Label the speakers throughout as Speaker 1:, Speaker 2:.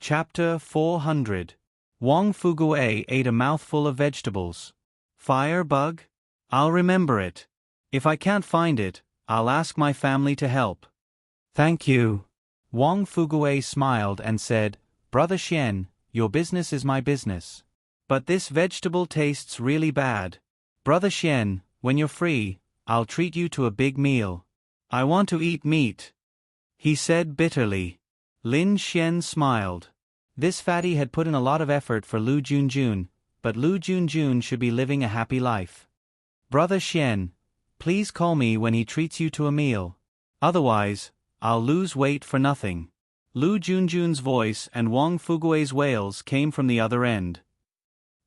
Speaker 1: Chapter 400. Wang Fugui ate a mouthful of vegetables. Fire bug? I'll remember it. If I can't find it, I'll ask my family to help. Thank you. Wang Fugui smiled and said, Brother Xian, your business is my business. But this vegetable tastes really bad. Brother Xian, when you're free, I'll treat you to a big meal. I want to eat meat, he said bitterly. Lin Xian smiled. This fatty had put in a lot of effort for Lu Junjun, but Lu Junjun should be living a happy life. Brother Xian, please call me when he treats you to a meal. Otherwise, I'll lose weight for nothing. Lu Junjun's voice and Wang Fugui's wails came from the other end.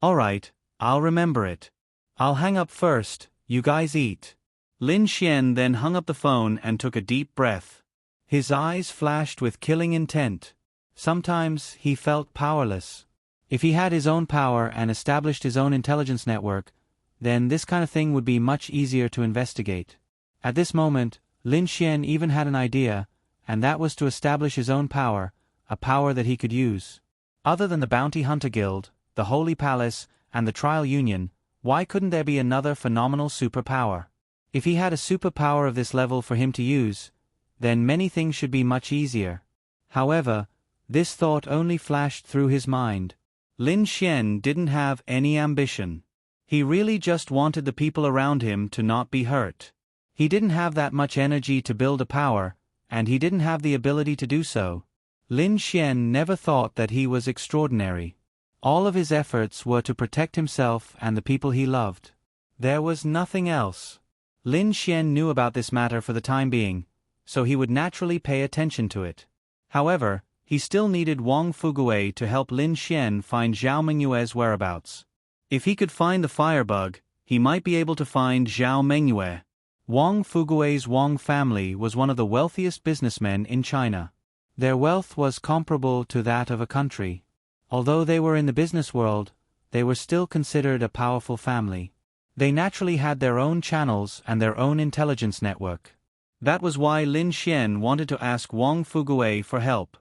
Speaker 1: Alright, I'll remember it. I'll hang up first, you guys eat. Lin Xian then hung up the phone and took a deep breath. His eyes flashed with killing intent. Sometimes he felt powerless. If he had his own power and established his own intelligence network, then this kind of thing would be much easier to investigate. At this moment, Lin Xian even had an idea, and that was to establish his own power, a power that he could use. Other than the Bounty Hunter Guild, the Holy Palace, and the Trial Union, why couldn't there be another phenomenal superpower? If he had a superpower of this level for him to use, then many things should be much easier. However, this thought only flashed through his mind. Lin Xian didn't have any ambition. He really just wanted the people around him to not be hurt. He didn't have that much energy to build a power, and he didn't have the ability to do so. Lin Xian never thought that he was extraordinary. All of his efforts were to protect himself and the people he loved. There was nothing else. Lin Xian knew about this matter for the time being, so he would naturally pay attention to it. However, he still needed Wang Fugui to help Lin Xian find Zhao Mengyue's whereabouts. If he could find the firebug, he might be able to find Zhao Mengyue. Wang Fugui's Wang family was one of the wealthiest businessmen in China. Their wealth was comparable to that of a country. Although they were in the business world, they were still considered a powerful family. They naturally had their own channels and their own intelligence network. That was why Lin Xian wanted to ask Wang Fugui for help.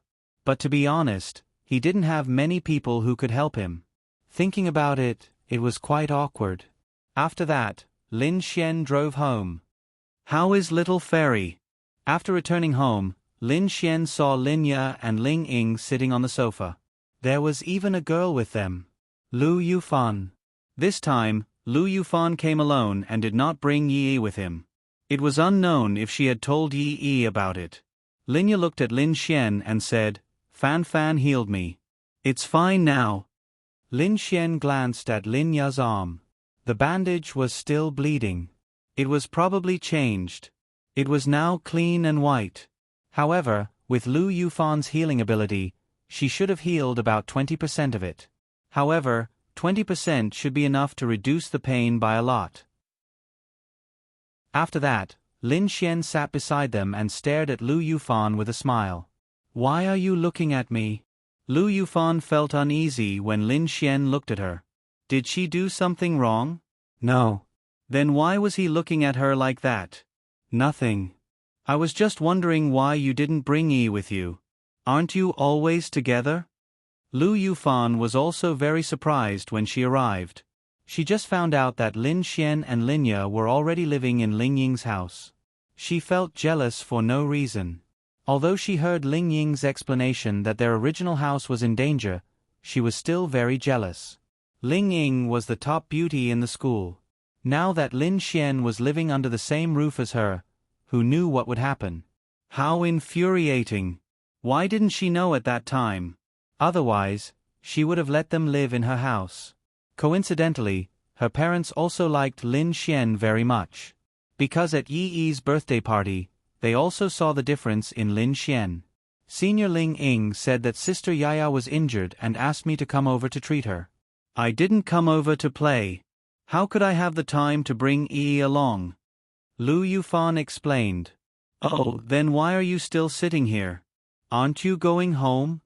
Speaker 1: But to be honest, he didn't have many people who could help him. Thinking about it, it was quite awkward. After that, Lin Xian drove home. How is little fairy? After returning home, Lin Xian saw Lin Ye and Ling Ying sitting on the sofa. There was even a girl with them. Lu Yufan. This time, Lu Yufan came alone and did not bring Yi with him. It was unknown if she had told Yi about it. Lin Ye looked at Lin Xian and said, Fan Fan healed me. It's fine now. Lin Xian glanced at Lin Ye's arm. The bandage was still bleeding. It was probably changed. It was now clean and white. However, with Lu Yufan's healing ability, she should have healed about 20% of it. However, 20% should be enough to reduce the pain by a lot. After that, Lin Xian sat beside them and stared at Lu Yufan with a smile. Why are you looking at me? Lu Yufan felt uneasy when Lin Xian looked at her. Did she do something wrong? No. Then why was he looking at her like that? Nothing. I was just wondering why you didn't bring Yi with you. Aren't you always together? Lu Yufan was also very surprised when she arrived. She just found out that Lin Xian and Lin Ye were already living in Ling Ying's house. She felt jealous for no reason. Although she heard Ling Ying's explanation that their original house was in danger, she was still very jealous. Ling Ying was the top beauty in the school. Now that Lin Xian was living under the same roof as her, who knew what would happen? How infuriating! Why didn't she know at that time? Otherwise, she would have let them live in her house. Coincidentally, her parents also liked Lin Xian very much. Because at Yi's birthday party, they also saw the difference in Lin Xian. Senior Ling Ying said that Sister Yaya was injured and asked me to come over to treat her. I didn't come over to play. How could I have the time to bring Yi along? Lu Yufan explained. Oh, then why are you still sitting here? Aren't you going home?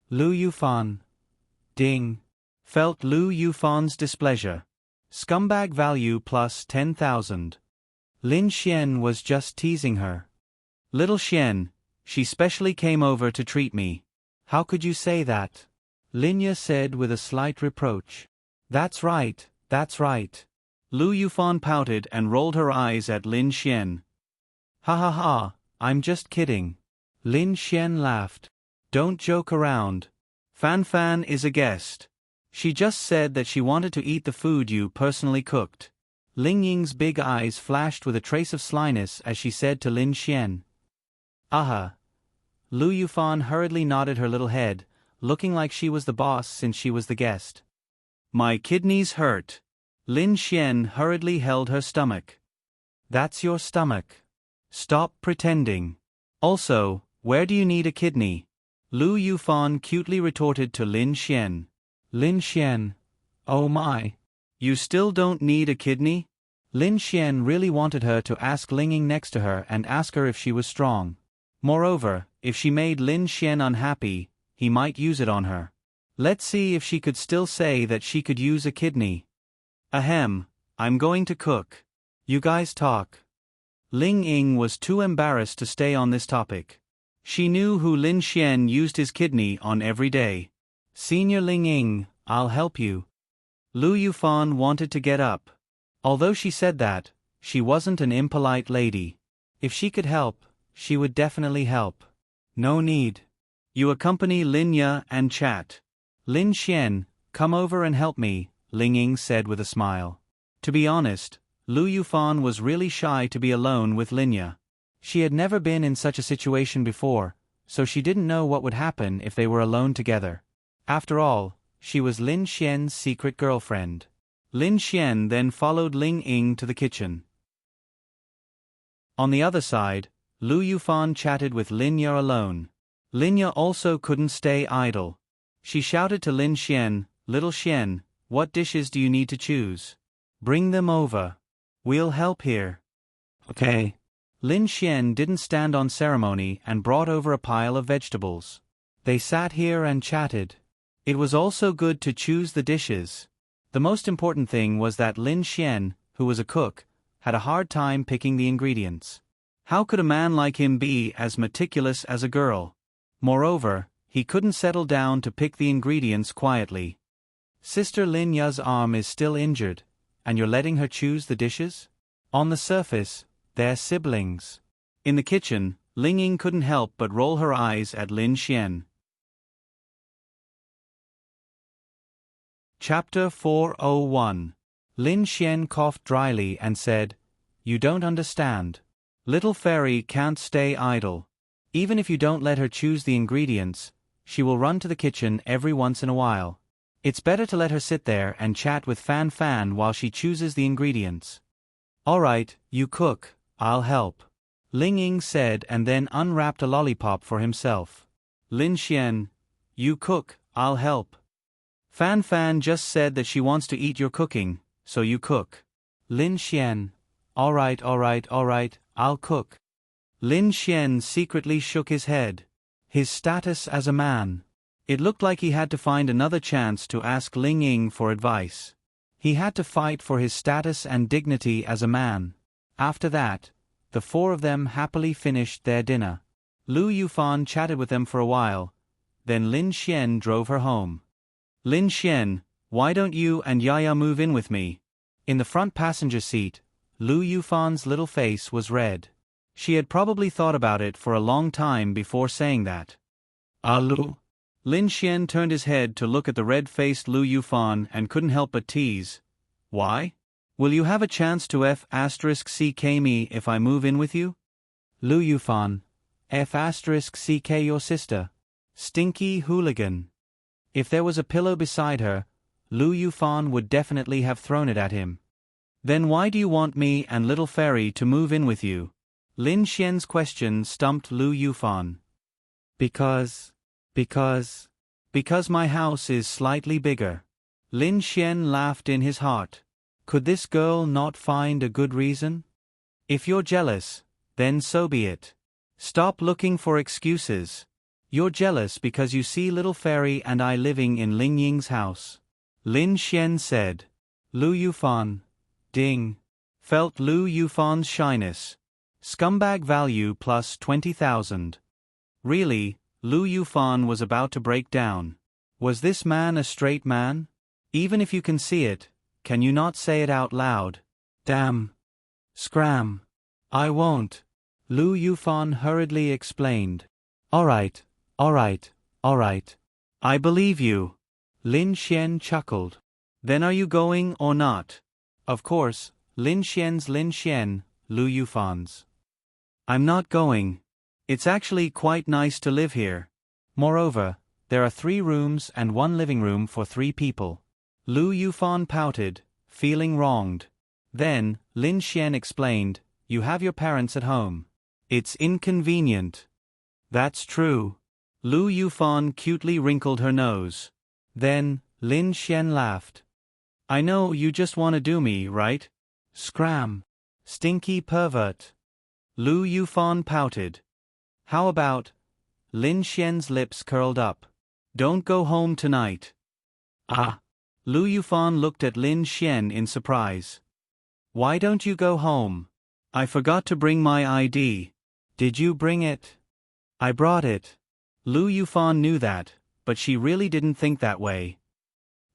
Speaker 1: Lu Yufan. Ding. Felt Lu Yufan's displeasure. Scumbag value plus 10,000. Lin Xian was just teasing her. Little Xian, she specially came over to treat me. How could you say that? Linya said with a slight reproach. That's right, that's right. Lu Yufan pouted and rolled her eyes at Lin Xian. Ha ha ha, I'm just kidding. Lin Xian laughed. Don't joke around. Fan Fan is a guest. She just said that she wanted to eat the food you personally cooked. Ling Ying's big eyes flashed with a trace of slyness as she said to Lin Xian. Aha. Lu Yufan hurriedly nodded her little head, looking like she was the boss since she was the guest. My kidneys hurt. Lin Xian hurriedly held her stomach. That's your stomach. Stop pretending. Also, where do you need a kidney? Lu Yufan cutely retorted to Lin Xian. Lin Xian. Oh my. You still don't need a kidney? Lin Xian really wanted her to ask Ling Ying next to her and ask her if she was strong. Moreover, if she made Lin Xian unhappy, he might use it on her. Let's see if she could still say that she could use a kidney. Ahem, I'm going to cook. You guys talk. Ling Ying was too embarrassed to stay on this topic. She knew who Lin Xian used his kidney on every day. Senior Ling Ying, I'll help you. Lu Yufan wanted to get up. Although she said that, she wasn't an impolite lady. If she could help, she would definitely help. No need. You accompany Linya and chat. Lin Xian, come over and help me, Ling Ying said with a smile. To be honest, Lu Yufan was really shy to be alone with Linya. She had never been in such a situation before, so she didn't know what would happen if they were alone together. After all, she was Lin Xian's secret girlfriend. Lin Xian then followed Ling Ying to the kitchen. On the other side, Lu Yufan chatted with Linya alone. Linya also couldn't stay idle. She shouted to Lin Xian, Little Xian, what dishes do you need to choose? Bring them over. We'll help here. Okay. Lin Xian didn't stand on ceremony and brought over a pile of vegetables. They sat here and chatted. It was also good to choose the dishes. The most important thing was that Lin Xian, who was a cook, had a hard time picking the ingredients. How could a man like him be as meticulous as a girl? Moreover, he couldn't settle down to pick the ingredients quietly. Sister Linya's arm is still injured, and you're letting her choose the dishes? On the surface, they're siblings. In the kitchen, Ling Ying couldn't help but roll her eyes at Lin Xian. Chapter 401. Lin Xian coughed dryly and said, You don't understand. Little fairy can't stay idle. Even if you don't let her choose the ingredients, she will run to the kitchen every once in a while. It's better to let her sit there and chat with Fan Fan while she chooses the ingredients. Alright, you cook, I'll help. Ling Ying said and then unwrapped a lollipop for himself. Lin Xian, you cook, I'll help. Fan Fan just said that she wants to eat your cooking, so you cook. Lin Xian, alright, I'll cook. Lin Xian secretly shook his head. His status as a man. It looked like he had to find another chance to ask Ling Ying for advice. He had to fight for his status and dignity as a man. After that, the four of them happily finished their dinner. Lu Yufan chatted with them for a while, then Lin Xian drove her home. Lin Xian, why don't you and Yaya move in with me? In the front passenger seat, Lu Yufan's little face was red. She had probably thought about it for a long time before saying that. Lu? Lin Xian turned his head to look at the red-faced Lu Yufan and couldn't help but tease. Why? Will you have a chance to F***ck me if I move in with you? Lu Yufan. F***ck your sister. Stinky hooligan. If there was a pillow beside her, Lu Yufan would definitely have thrown it at him. Then why do you want me and Little Fairy to move in with you? Lin Xian's question stumped Lu Yufan. Because my house is slightly bigger. Lin Xian laughed in his heart. Could this girl not find a good reason? If you're jealous, then so be it. Stop looking for excuses. You're jealous because you see Little Fairy and I living in Ling Ying's house. Lin Xian said. Lu Yufan. Ding. Felt Lu Yufan's shyness. Scumbag value plus 20,000. Really, Lu Yufan was about to break down. Was this man a straight man? Even if you can see it, can you not say it out loud? Damn. Scram. I won't. Lu Yufan hurriedly explained. Alright, alright, alright. I believe you. Lin Xian chuckled. Then are you going or not? Of course, Lin Xian's Lin Xian, Lu Yufan's. I'm not going. It's actually quite nice to live here. Moreover, there are 3 rooms and 1 living room for 3 people. Lu Yufan pouted, feeling wronged. Then, Lin Xian explained, you have your parents at home. It's inconvenient. That's true. Lu Yufan cutely wrinkled her nose. Then, Lin Xian laughed. I know you just want to do me, right? Scram. Stinky pervert. Lu Yufan pouted. How about? Lin Xian's lips curled up. Don't go home tonight. Ah. Lu Yufan looked at Lin Xian in surprise. Why don't you go home? I forgot to bring my ID. Did you bring it? I brought it. Lu Yufan knew that, but she really didn't think that way.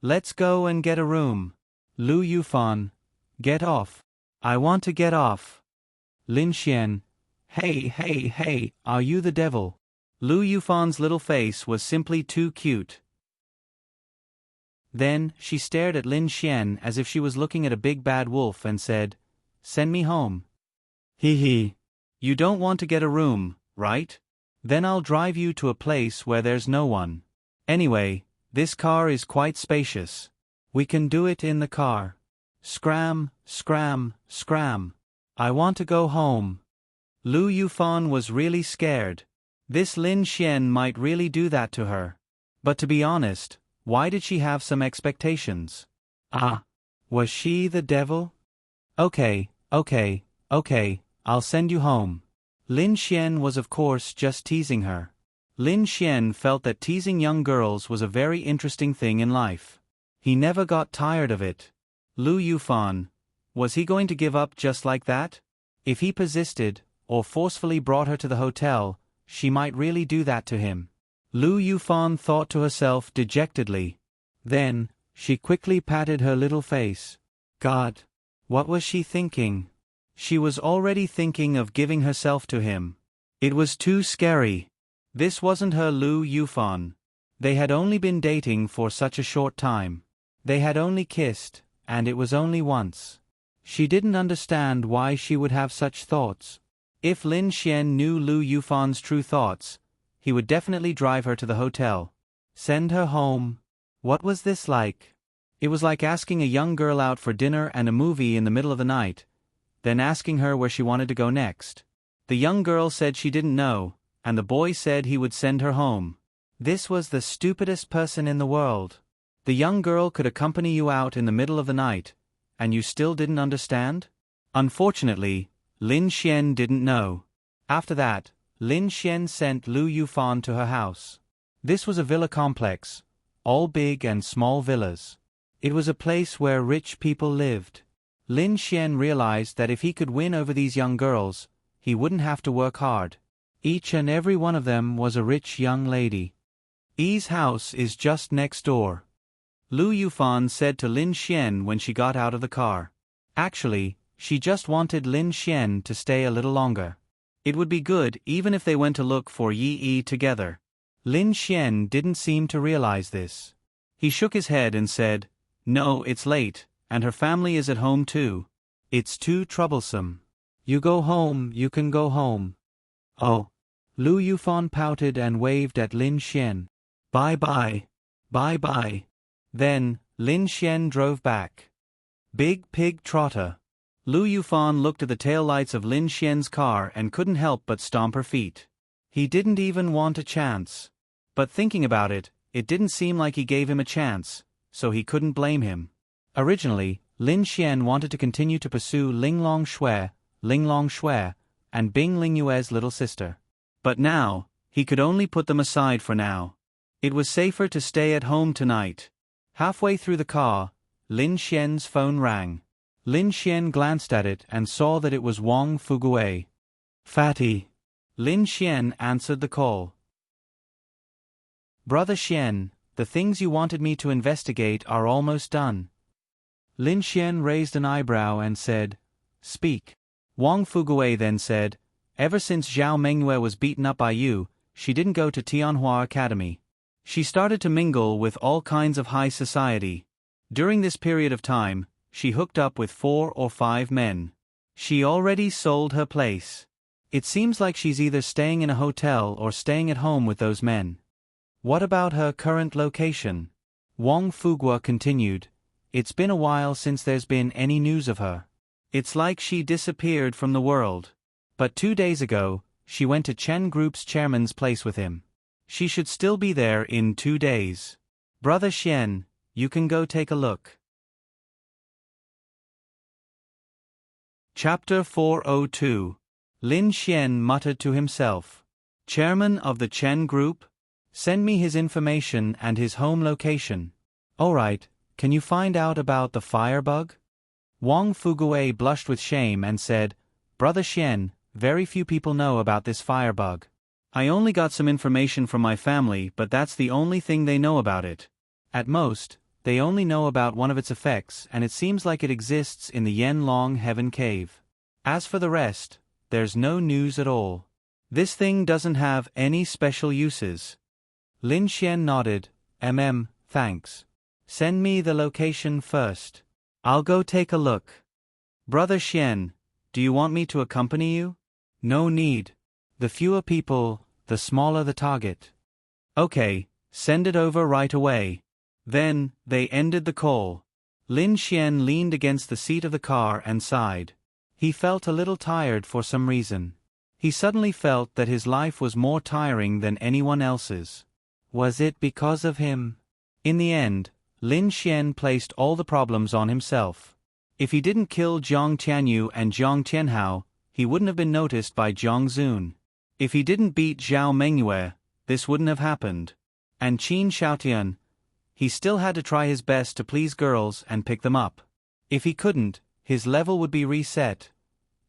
Speaker 1: Let's go and get a room. Lu Yufan. Get off. I want to get off. Lin Xian. Hey, are you the devil? Lu Yufan's little face was simply too cute. Then, she stared at Lin Xian as if she was looking at a big bad wolf and said, Send me home. Hee. You don't want to get a room, right? Then I'll drive you to a place where there's no one. Anyway, this car is quite spacious. We can do it in the car. Scram. I want to go home. Lu Yufan was really scared. This Lin Xian might really do that to her. But to be honest, why did she have some expectations? Ah. Was she the devil? Okay, I'll send you home. Lin Xian was of course just teasing her. Lin Xian felt that teasing young girls was a very interesting thing in life. He never got tired of it. Lu Yufan. Was he going to give up just like that? If he persisted, or forcefully brought her to the hotel, she might really do that to him. Lu Yufan thought to herself dejectedly. Then, she quickly patted her little face. God! What was she thinking? She was already thinking of giving herself to him. It was too scary. This wasn't her Lu Yufan. They had only been dating for such a short time. They had only kissed, and it was only once. She didn't understand why she would have such thoughts. If Lin Xian knew Lu Yufan's true thoughts, he would definitely drive her to the hotel. Send her home. What was this like? It was like asking a young girl out for dinner and a movie in the middle of the night, then asking her where she wanted to go next. The young girl said she didn't know, and the boy said he would send her home. This was the stupidest person in the world. The young girl could accompany you out in the middle of the night, and you still didn't understand? Unfortunately, Lin Xian didn't know. After that, Lin Xian sent Lu Yufan to her house. This was a villa complex, all big and small villas. It was a place where rich people lived. Lin Xian realized that if he could win over these young girls, he wouldn't have to work hard. Each and every one of them was a rich young lady. Yi's house is just next door. Lu Yufan said to Lin Xian when she got out of the car. Actually, she just wanted Lin Xian to stay a little longer. It would be good even if they went to look for Yi together. Lin Xian didn't seem to realize this. He shook his head and said, No, it's late, and her family is at home too. It's too troublesome. You go home, you can go home. Oh. Lu Yufan pouted and waved at Lin Xian. Bye-bye. Bye-bye. Then, Lin Xian drove back. Big pig trotter. Lu Yufan looked at the taillights of Lin Xian's car and couldn't help but stomp her feet. He didn't even want a chance. But thinking about it, it didn't seem like he gave him a chance, so he couldn't blame him. Originally, Lin Xian wanted to continue to pursue Ling Long Shui, and Bing Lingyue's little sister. But now, he could only put them aside for now. It was safer to stay at home tonight. Halfway through the car, Lin Xian's phone rang. Lin Xian glanced at it and saw that it was Wang Fugue. Fatty. Lin Xian answered the call. Brother Xian, the things you wanted me to investigate are almost done. Lin Xian raised an eyebrow and said, "Speak." Wang Fugui then said, "Ever since Zhao Mengyue was beaten up by you, she didn't go to Tianhua Academy. She started to mingle with all kinds of high society. During this period of time, she hooked up with 4 or 5 men. She already sold her place. It seems like she's either staying in a hotel or staying at home with those men." "What about her current location?" Wang Fugua continued. "It's been a while since there's been any news of her. It's like she disappeared from the world. But 2 days ago, she went to Chen Group's chairman's place with him. She should still be there in 2 days. Brother Xian, you can go take a look." Chapter 402. Lin Xian muttered to himself. "Chairman of the Chen Group? Send me his information and his home location. Alright, can you find out about the firebug?" Wang Fugui blushed with shame and said, "Brother Xian, very few people know about this firebug. I only got some information from my family, but that's the only thing they know about it. At most, they only know about one of its effects, and it seems like it exists in the Yanlong Heaven Cave. As for the rest, there's no news at all. This thing doesn't have any special uses." Lin Xian nodded. Thanks. Send me the location first. I'll go take a look." "Brother Xian, do you want me to accompany you?" "No need. The fewer people, the smaller the target." "Okay, send it over right away." Then, they ended the call. Lin Xian leaned against the seat of the car and sighed. He felt a little tired for some reason. He suddenly felt that his life was more tiring than anyone else's. Was it because of him? In the end, Lin Xian placed all the problems on himself. If he didn't kill Jiang Tianyu and Jiang Tianhao, he wouldn't have been noticed by Jiang Zun. If he didn't beat Zhao Mengyue, this wouldn't have happened. And Qin Xiaotian, he still had to try his best to please girls and pick them up. If he couldn't, his level would be reset.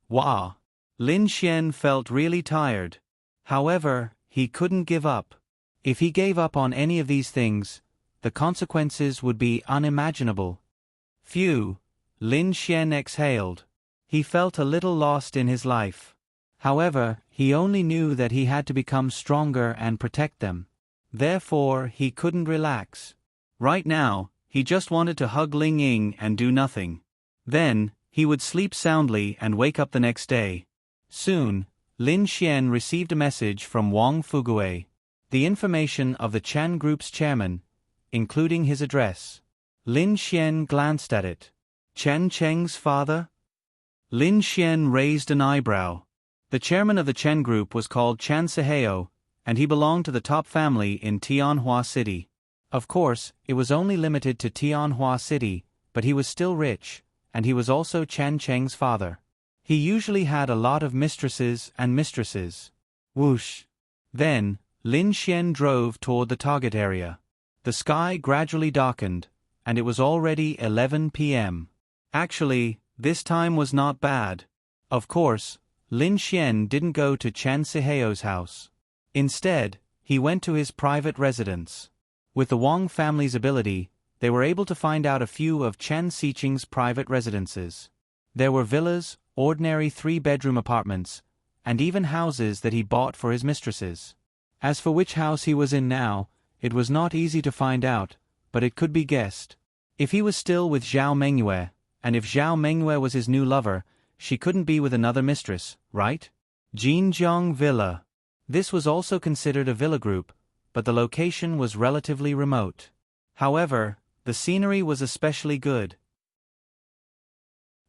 Speaker 1: Wah! Lin Xian felt really tired. However, he couldn't give up. If he gave up on any of these things, the consequences would be unimaginable. Phew! Lin Xian exhaled. He felt a little lost in his life. However, he only knew that he had to become stronger and protect them. Therefore, he couldn't relax. Right now, he just wanted to hug Ling Ying and do nothing. Then, he would sleep soundly and wake up the next day. Soon, Lin Xian received a message from Wang Fugui. The information of the Chen Group's chairman, including his address. Lin Xian glanced at it. Chen Cheng's father? Lin Xian raised an eyebrow. The chairman of the Chen Group was called Chan Seheo, and he belonged to the top family in Tianhua City. Of course, it was only limited to Tianhua City, but he was still rich, and he was also Chen Cheng's father. He usually had a lot of mistresses and mistresses. Whoosh! Then, Lin Xian drove toward the target area. The sky gradually darkened, and it was already 11 p.m. Actually, this time was not bad. Of course, Lin Xian didn't go to Chen Seheo's house. Instead, he went to his private residence. With the Wang family's ability, they were able to find out a few of Chen Xiqing's private residences. There were villas, ordinary 3-bedroom apartments, and even houses that he bought for his mistresses. As for which house he was in now, it was not easy to find out, but it could be guessed. If he was still with Zhao Mengyue, and if Zhao Mengyue was his new lover, she couldn't be with another mistress, right? Jinjiang Villa. This was also considered a villa group, but the location was relatively remote. However, the scenery was especially good.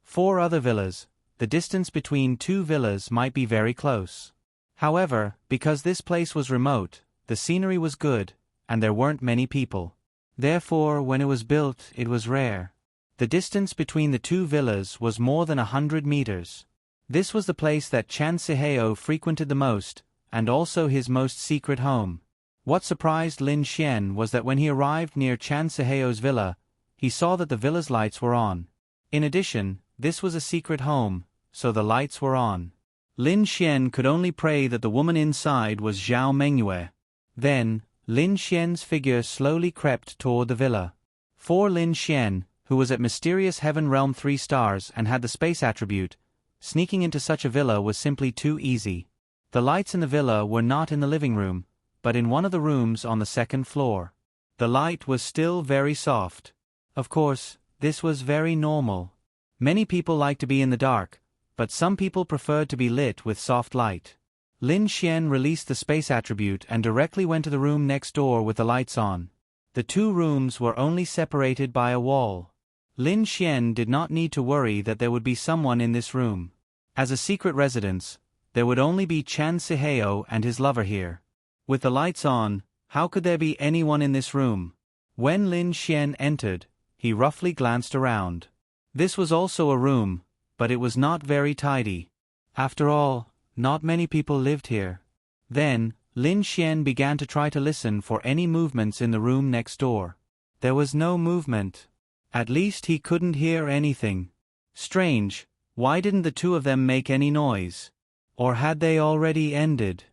Speaker 1: 4 other villas, the distance between 2 villas might be very close. However, because this place was remote, the scenery was good, and there weren't many people. Therefore, when it was built, it was rare. The distance between the 2 villas was more than 100 meters. This was the place that Chan Seheo frequented the most, and also his most secret home. What surprised Lin Xian was that when he arrived near Chan Seheo's villa, he saw that the villa's lights were on. In addition, this was a secret home, so the lights were on. Lin Xian could only pray that the woman inside was Zhao Mengyue. Then, Lin Xian's figure slowly crept toward the villa. For Lin Xian, who was at Mysterious Heaven Realm 3 stars and had the space attribute, sneaking into such a villa was simply too easy. The lights in the villa were not in the living room, but in one of the rooms on the second floor. The light was still very soft. Of course, this was very normal. Many people like to be in the dark, but some people preferred to be lit with soft light. Lin Xian released the space attribute and directly went to the room next door with the lights on. The two rooms were only separated by a wall. Lin Xian did not need to worry that there would be someone in this room. As a secret residence, there would only be Chan Siheo and his lover here. With the lights on, how could there be anyone in this room? When Lin Xian entered, he roughly glanced around. This was also a room, but it was not very tidy. After all, not many people lived here. Then, Lin Xian began to try to listen for any movements in the room next door. There was no movement. At least he couldn't hear anything. Strange, why didn't the two of them make any noise? Or had they already ended?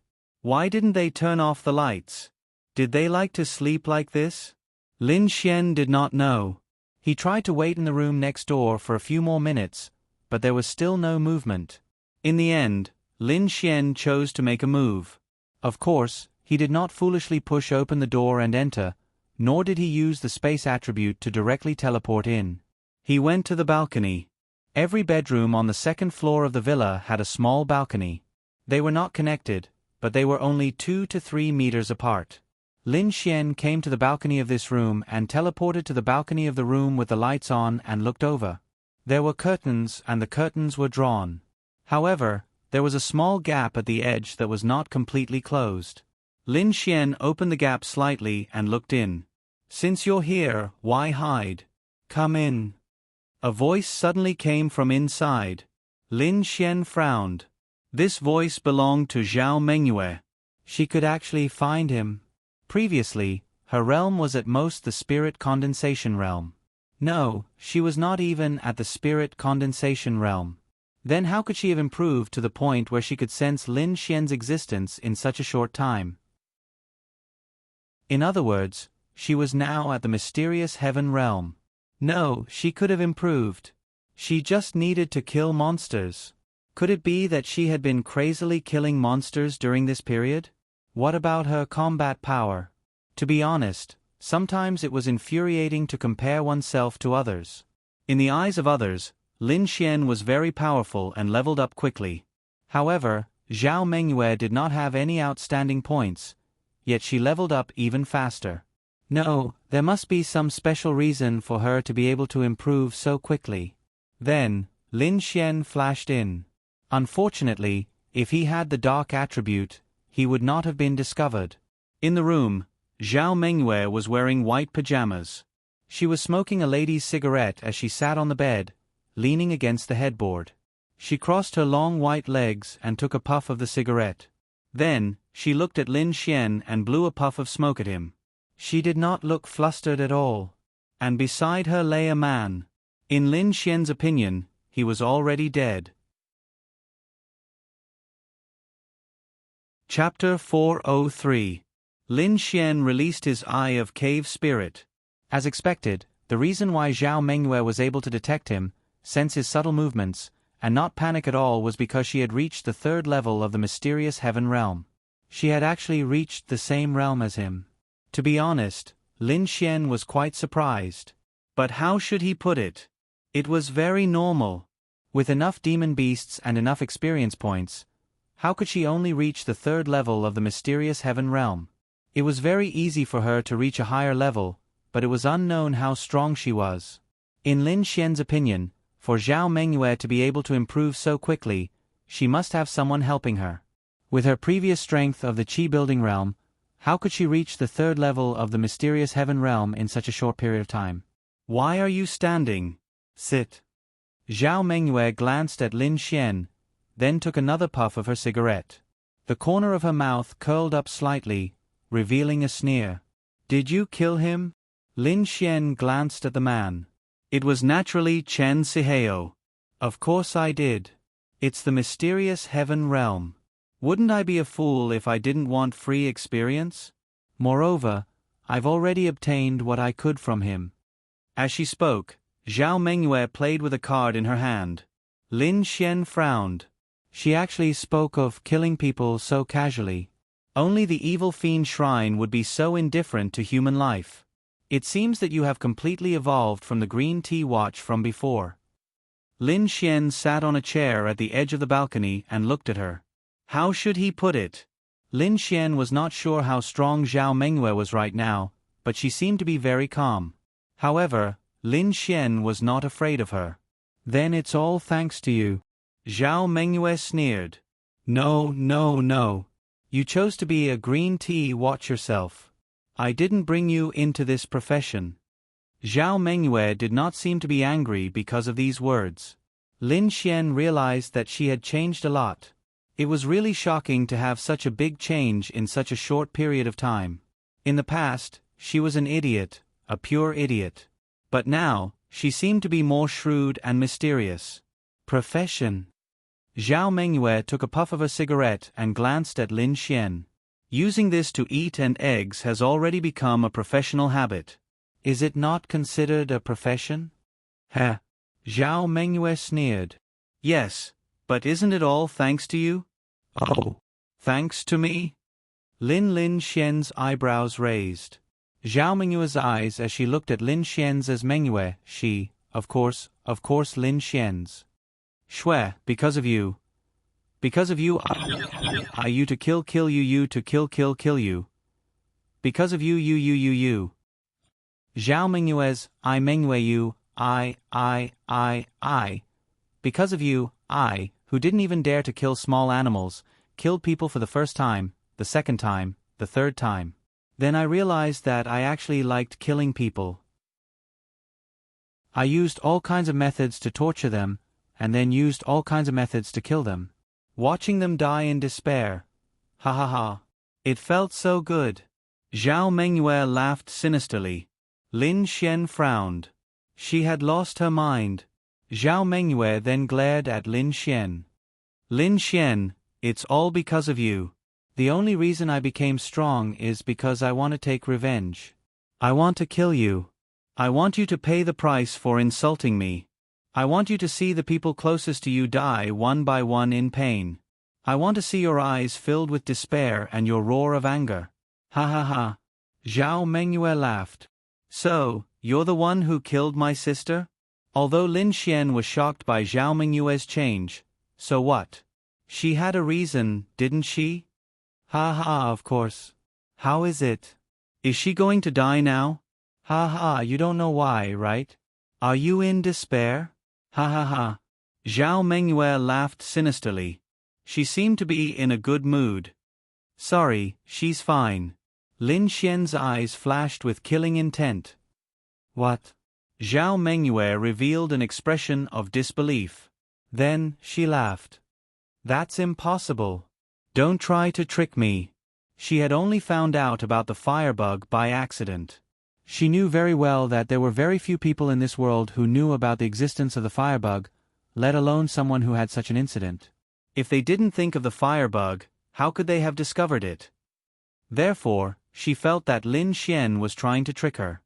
Speaker 1: Why didn't they turn off the lights? Did they like to sleep like this? Lin Xian did not know. He tried to wait in the room next door for a few more minutes, but there was still no movement. In the end, Lin Xian chose to make a move. Of course, he did not foolishly push open the door and enter, nor did he use the space attribute to directly teleport in. He went to the balcony. Every bedroom on the second floor of the villa had a small balcony. They were not connected, but they were only 2 to 3 meters apart. Lin Xian came to the balcony of this room and teleported to the balcony of the room with the lights on and looked over. There were curtains and the curtains were drawn. However, there was a small gap at the edge that was not completely closed. Lin Xian opened the gap slightly and looked in. "Since you're here, why hide? Come in." A voice suddenly came from inside. Lin Xian frowned. This voice belonged to Zhao Mengyue. She could actually find him. Previously, her realm was at most the spirit condensation realm. No, she was not even at the spirit condensation realm. Then how could she have improved to the point where she could sense Lin Xian's existence in such a short time? In other words, she was now at the mysterious heaven realm. No, she could have improved. She just needed to kill monsters. Could it be that she had been crazily killing monsters during this period? What about her combat power? To be honest, sometimes it was infuriating to compare oneself to others. In the eyes of others, Lin Xian was very powerful and leveled up quickly. However, Zhao Mengyue did not have any outstanding points, yet she leveled up even faster. No, there must be some special reason for her to be able to improve so quickly. Then, Lin Xian flashed in. Unfortunately, if he had the dark attribute, he would not have been discovered. In the room, Zhao Mengyue was wearing white pajamas. She was smoking a lady's cigarette as she sat on the bed, leaning against the headboard. She crossed her long white legs and took a puff of the cigarette. Then, she looked at Lin Xian and blew a puff of smoke at him. She did not look flustered at all. And beside her lay a man. In Lin Xian's opinion, he was already dead. Chapter 403. Lin Xian released his Eye of Cave Spirit. As expected, the reason why Zhao Mengyue was able to detect him, sense his subtle movements, and not panic at all was because she had reached the third level of the mysterious heaven realm. She had actually reached the same realm as him. To be honest, Lin Xian was quite surprised. But how should he put it? It was very normal. With enough demon beasts and enough experience points, how could she only reach the third level of the mysterious heaven realm? It was very easy for her to reach a higher level, but it was unknown how strong she was. In Lin Xian's opinion, for Zhao Mengyue to be able to improve so quickly, she must have someone helping her. With her previous strength of the Qi building realm, how could she reach the third level of the mysterious heaven realm in such a short period of time? "Why are you standing? Sit." Zhao Mengyue glanced at Lin Xian, then took another puff of her cigarette. The corner of her mouth curled up slightly, revealing a sneer. "Did you kill him?" Lin Xian glanced at the man. It was naturally Chen Siheo. "Of course I did. It's the mysterious heaven realm. Wouldn't I be a fool if I didn't want free experience?" Moreover, I've already obtained what I could from him. As she spoke, Zhao Mengyue played with a card in her hand. Lin Xian frowned. She actually spoke of killing people so casually. Only the evil fiend shrine would be so indifferent to human life. It seems that you have completely evolved from the green tea watch from before. Lin Xian sat on a chair at the edge of the balcony and looked at her. How should he put it? Lin Xian was not sure how strong Zhao Mengyue was right now, but she seemed to be very calm. However, Lin Xian was not afraid of her. Then it's all thanks to you. Zhao Mengyue sneered. No, no, no. You chose to be a green tea watch yourself. I didn't bring you into this profession. Zhao Mengyue did not seem to be angry because of these words. Lin Xian realized that she had changed a lot. It was really shocking to have such a big change in such a short period of time. In the past, she was an idiot, a pure idiot. But now, she seemed to be more shrewd and mysterious. Profession. Zhao Mengyue took a puff of a cigarette and glanced at Lin Xian. Using this to eat and eggs has already become a professional habit. Is it not considered a profession? Heh. Zhao Mengyue sneered. Yes, but isn't it all thanks to you? Oh. Thanks to me? Lin Xian's eyebrows raised. Zhao Mengyue's eyes as she looked at Lin Xian's as Mengyue, she, of course Lin Xian's. Shui, because of you. Because of you, I you to kill you to kill you. Because of you. Zhao Mengyue's, I Mengyue you, I. Because of you, I, who didn't even dare to kill small animals, killed people for the first time, the second time, the third time. Then I realized that I actually liked killing people. I used all kinds of methods to torture them, and then used all kinds of methods to kill them. Watching them die in despair. Ha ha ha. It felt so good. Zhao Mengyue laughed sinisterly. Lin Xian frowned. She had lost her mind. Zhao Mengyue then glared at Lin Xian. Lin Xian, it's all because of you. The only reason I became strong is because I want to take revenge. I want to kill you. I want you to pay the price for insulting me. I want you to see the people closest to you die one by one in pain. I want to see your eyes filled with despair and your roar of anger. Ha ha ha. Zhao Mengyue laughed. So, you're the one who killed my sister? Although Lin Xian was shocked by Zhao Mengyue's change, so what? She had a reason, didn't she? Ha ha, of course. How is it? Is she going to die now? Ha ha, you don't know why, right? Are you in despair? Ha ha ha. Zhao Mengyue laughed sinisterly. She seemed to be in a good mood. Sorry, she's fine. Lin Xian's eyes flashed with killing intent. What? Zhao Mengyue revealed an expression of disbelief. Then, she laughed. That's impossible. Don't try to trick me. She had only found out about the firebug by accident. She knew very well that there were very few people in this world who knew about the existence of the firebug, let alone someone who had such an incident. If they didn't think of the firebug, how could they have discovered it? Therefore, she felt that Lin Xian was trying to trick her.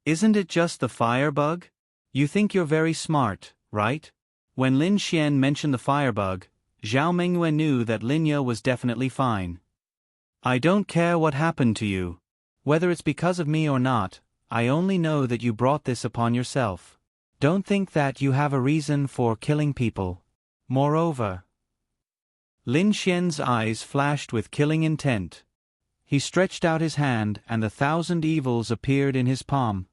Speaker 1: Isn't it just the firebug? You think you're very smart, right? When Lin Xian mentioned the firebug, Zhao Mengyue knew that Lin Ye was definitely fine. I don't care what happened to you. Whether it's because of me or not, I only know that you brought this upon yourself. Don't think that you have a reason for killing people. Moreover, Lin Xian's eyes flashed with killing intent. He stretched out his hand and 1,000 evils appeared in his palm.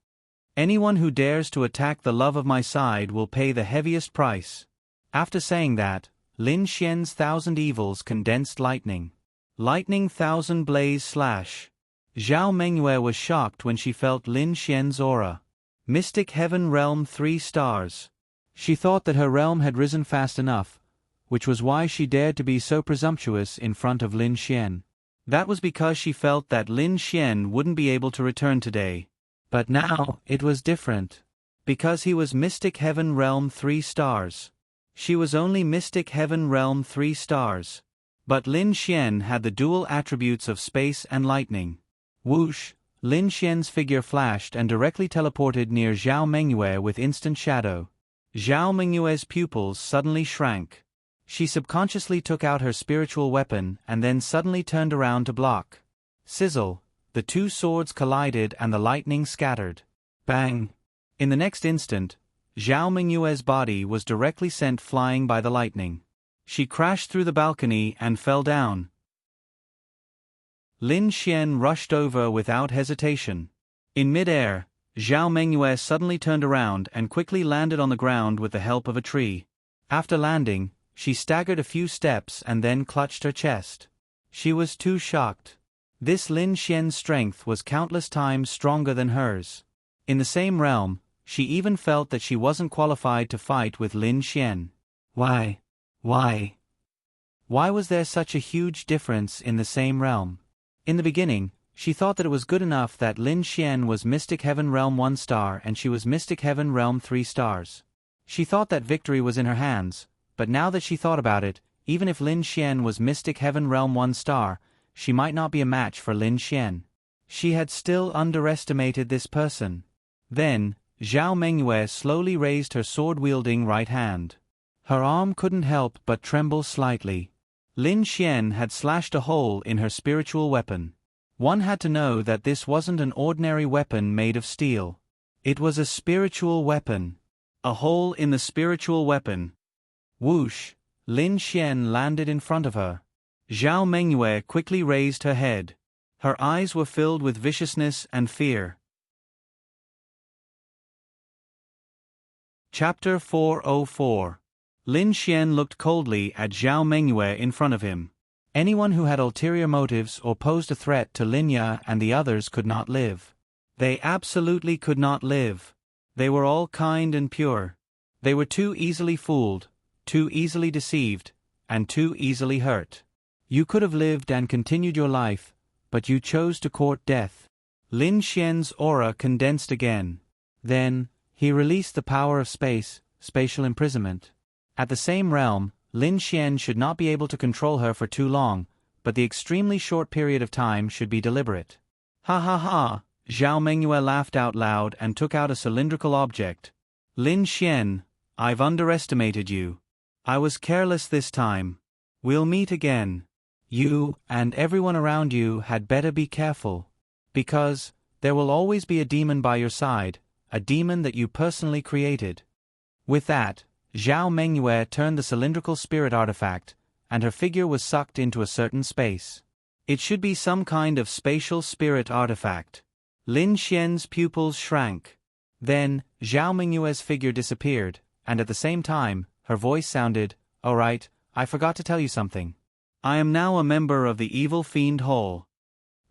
Speaker 1: Anyone who dares to attack the love of my side will pay the heaviest price. After saying that, Lin Xian's 1,000 evils condensed lightning. Lightning 1,000 blaze slash. Zhao Mengyue was shocked when she felt Lin Xian's aura. Mystic Heaven Realm 3 stars. She thought that her realm had risen fast enough, which was why she dared to be so presumptuous in front of Lin Xian. That was because she felt that Lin Xian wouldn't be able to return today. But now, it was different. Because he was Mystic Heaven Realm 3 stars. She was only Mystic Heaven Realm 3 stars. But Lin Xian had the dual attributes of space and lightning. Whoosh! Lin Xian's figure flashed and directly teleported near Zhao Mengyue with instant shadow. Zhao Mengyue's pupils suddenly shrank. She subconsciously took out her spiritual weapon and then suddenly turned around to block. Sizzle! The two swords collided and the lightning scattered. Bang! In the next instant, Zhao Mengyue's body was directly sent flying by the lightning. She crashed through the balcony and fell down. Lin Xian rushed over without hesitation. In mid-air, Zhao Mengyue suddenly turned around and quickly landed on the ground with the help of a tree. After landing, she staggered a few steps and then clutched her chest. She was too shocked. This Lin Xian's strength was countless times stronger than hers. In the same realm, she even felt that she wasn't qualified to fight with Lin Xian. Why was there such a huge difference in the same realm? In the beginning, she thought that it was good enough that Lin Xian was Mystic Heaven Realm 1 star and she was Mystic Heaven Realm 3 stars. She thought that victory was in her hands, but now that she thought about it, even if Lin Xian was Mystic Heaven Realm 1 star, she might not be a match for Lin Xian. She had still underestimated this person. Then, Zhao Mengyue slowly raised her sword-wielding right hand. Her arm couldn't help but tremble slightly. Lin Xian had slashed a hole in her spiritual weapon. One had to know that this wasn't an ordinary weapon made of steel. It was a spiritual weapon. A hole in the spiritual weapon. Whoosh! Lin Xian landed in front of her. Zhao Mengyue quickly raised her head. Her eyes were filled with viciousness and fear. Chapter 404. Lin Xian looked coldly at Zhao Mengyue in front of him. Anyone who had ulterior motives or posed a threat to Lin Ya and the others could not live. They absolutely could not live. They were all kind and pure. They were too easily fooled, too easily deceived, and too easily hurt. You could have lived and continued your life, but you chose to court death. Lin Xian's aura condensed again. Then, he released the power of spatial imprisonment. At the same realm, Lin Xian should not be able to control her for too long, but the extremely short period of time should be deliberate. Ha ha ha! Zhao Mengyue laughed out loud and took out a cylindrical object. Lin Xian, I've underestimated you. I was careless this time. We'll meet again. You, and everyone around you had better be careful. Because, there will always be a demon by your side, a demon that you personally created. With that, Zhao Mengyue turned the cylindrical spirit artifact, and her figure was sucked into a certain space. It should be some kind of spatial spirit artifact. Lin Xian's pupils shrank. Then, Zhao Mengyue's figure disappeared, and at the same time, her voice sounded, "All right, I forgot to tell you something. I am now a member of the Evil Fiend Hall."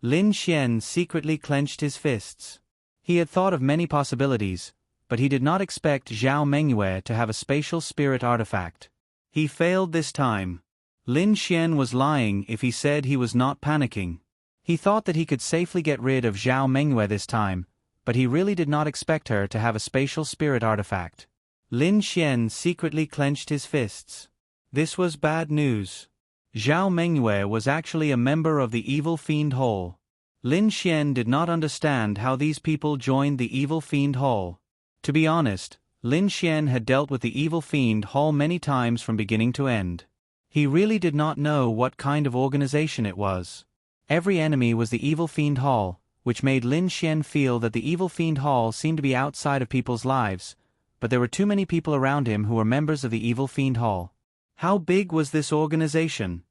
Speaker 1: Lin Xian secretly clenched his fists. He had thought of many possibilities, but he did not expect Zhao Mengyue to have a spatial spirit artifact. He failed this time. Lin Xian was lying if he said he was not panicking. He thought that he could safely get rid of Zhao Mengyue this time, but he really did not expect her to have a spatial spirit artifact. Lin Xian secretly clenched his fists. This was bad news. Zhao Mengyue was actually a member of the Evil Fiend Hall. Lin Xian did not understand how these people joined the Evil Fiend Hall. To be honest, Lin Xian had dealt with the Evil Fiend Hall many times from beginning to end. He really did not know what kind of organization it was. Every enemy was the Evil Fiend Hall, which made Lin Xian feel that the Evil Fiend Hall seemed to be outside of people's lives, but there were too many people around him who were members of the Evil Fiend Hall. How big was this organization?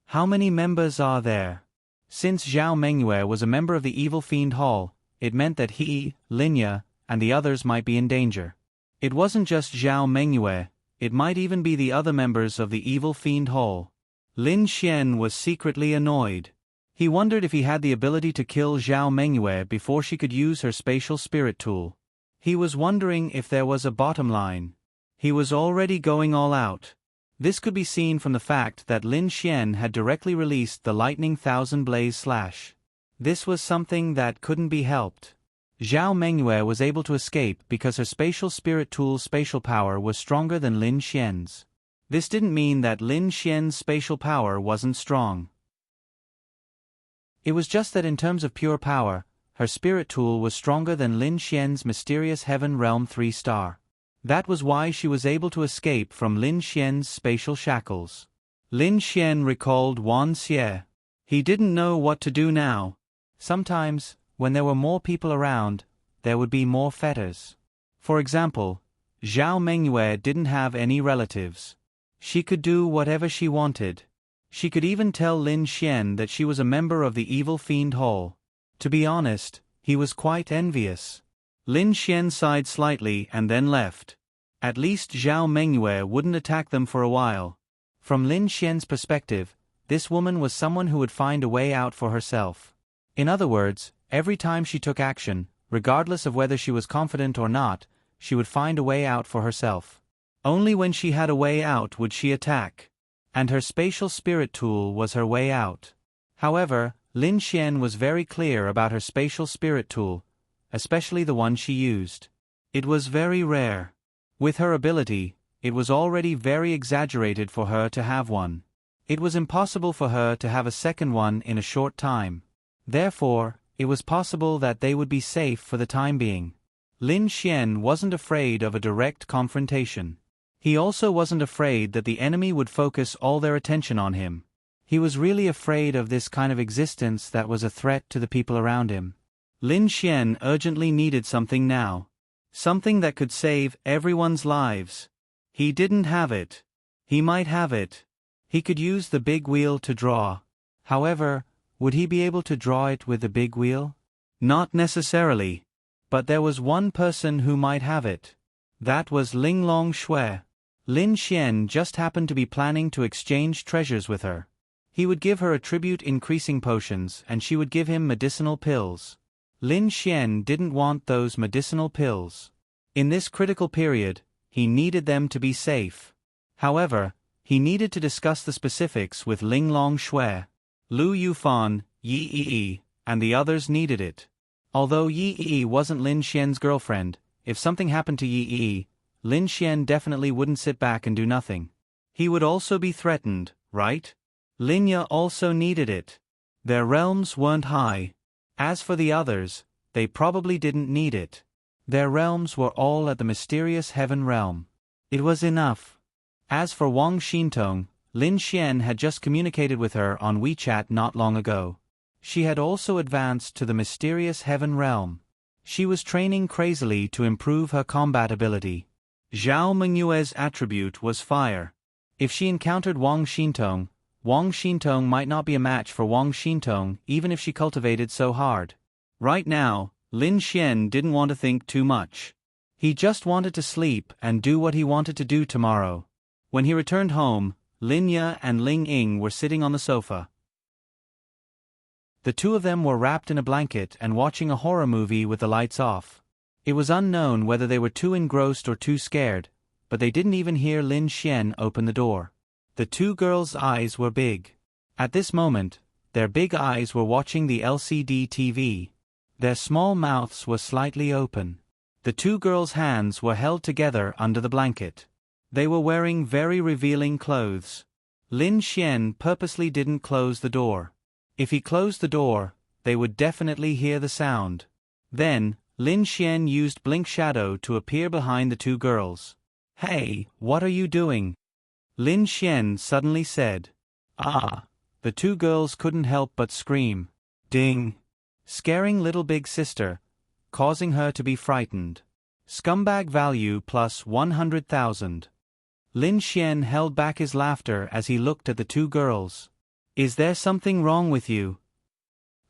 Speaker 1: How many members are there? Since Zhao Mengyue was a member of the Evil Fiend Hall, it meant that he, Lin Ya, and the others might be in danger. It wasn't just Zhao Mengyue, it might even be the other members of the Evil Fiend Hall. Lin Xian was secretly annoyed. He wondered if he had the ability to kill Zhao Mengyue before she could use her spatial spirit tool. He was wondering if there was a bottom line. He was already going all out. This could be seen from the fact that Lin Xian had directly released the Lightning Thousand Blaze Slash. This was something that couldn't be helped. Zhao Mengyue was able to escape because her spatial spirit tool's spatial power was stronger than Lin Xian's. This didn't mean that Lin Xian's spatial power wasn't strong. It was just that in terms of pure power, her spirit tool was stronger than Lin Xian's mysterious Heaven Realm 3-star. That was why she was able to escape from Lin Xian's spatial shackles. Lin Xian recalled Wan Xie. He didn't know what to do now. Sometimes, when there were more people around, there would be more fetters. For example, Zhao Mengyue didn't have any relatives. She could do whatever she wanted. She could even tell Lin Xian that she was a member of the Evil Fiend Hall. To be honest, he was quite envious. Lin Xian sighed slightly and then left. At least Zhao Mengyue wouldn't attack them for a while. From Lin Xian's perspective, this woman was someone who would find a way out for herself. In other words, every time she took action, regardless of whether she was confident or not, she would find a way out for herself. Only when she had a way out would she attack. And her spatial spirit tool was her way out. However, Lin Xian was very clear about her spatial spirit tool, especially the one she used. It was very rare. With her ability, it was already very exaggerated for her to have one. It was impossible for her to have a second one in a short time. Therefore, it was possible that they would be safe for the time being. Lin Xian wasn't afraid of a direct confrontation. He also wasn't afraid that the enemy would focus all their attention on him. He was really afraid of this kind of existence that was a threat to the people around him. Lin Xian urgently needed something now. Something that could save everyone's lives. He didn't have it. He might have it. He could use the big wheel to draw. However, would he be able to draw it with the big wheel? Not necessarily. But there was one person who might have it. That was Linglong Shui. Lin Xian just happened to be planning to exchange treasures with her. He would give her attribute-increasing potions and she would give him medicinal pills. Lin Xian didn't want those medicinal pills. In this critical period, he needed them to be safe. However, he needed to discuss the specifics with Linglong Shui. Lu Yufan, Yi Yi, and the others needed it. Although Yi Yi wasn't Lin Xian's girlfriend, if something happened to Yi Yi, Lin Xian definitely wouldn't sit back and do nothing. He would also be threatened, right? Linya also needed it. Their realms weren't high. As for the others, they probably didn't need it. Their realms were all at the mysterious Heaven Realm. It was enough. As for Wang Xintong, Lin Xian had just communicated with her on WeChat not long ago. She had also advanced to the mysterious Heaven Realm. She was training crazily to improve her combat ability. Zhao Mengyue's attribute was fire. If she encountered Wang Xintong might not be a match for Wang Xintong even if she cultivated so hard. Right now, Lin Xian didn't want to think too much. He just wanted to sleep and do what he wanted to do tomorrow. When he returned home, Linya and Ling Ying were sitting on the sofa. The two of them were wrapped in a blanket and watching a horror movie with the lights off. It was unknown whether they were too engrossed or too scared, but they didn't even hear Lin Xian open the door. The two girls' eyes were big. At this moment, their big eyes were watching the LCD TV. Their small mouths were slightly open. The two girls' hands were held together under the blanket. They were wearing very revealing clothes. Lin Xian purposely didn't close the door. If he closed the door, they would definitely hear the sound. Then, Lin Xian used Blink Shadow to appear behind the two girls. "Hey, what are you doing?" Lin Xian suddenly said. "Ah!" The two girls couldn't help but scream. Ding! Scaring little big sister, causing her to be frightened. Scumbag value plus 100,000. Lin Xian held back his laughter as he looked at the two girls. "Is there something wrong with you?"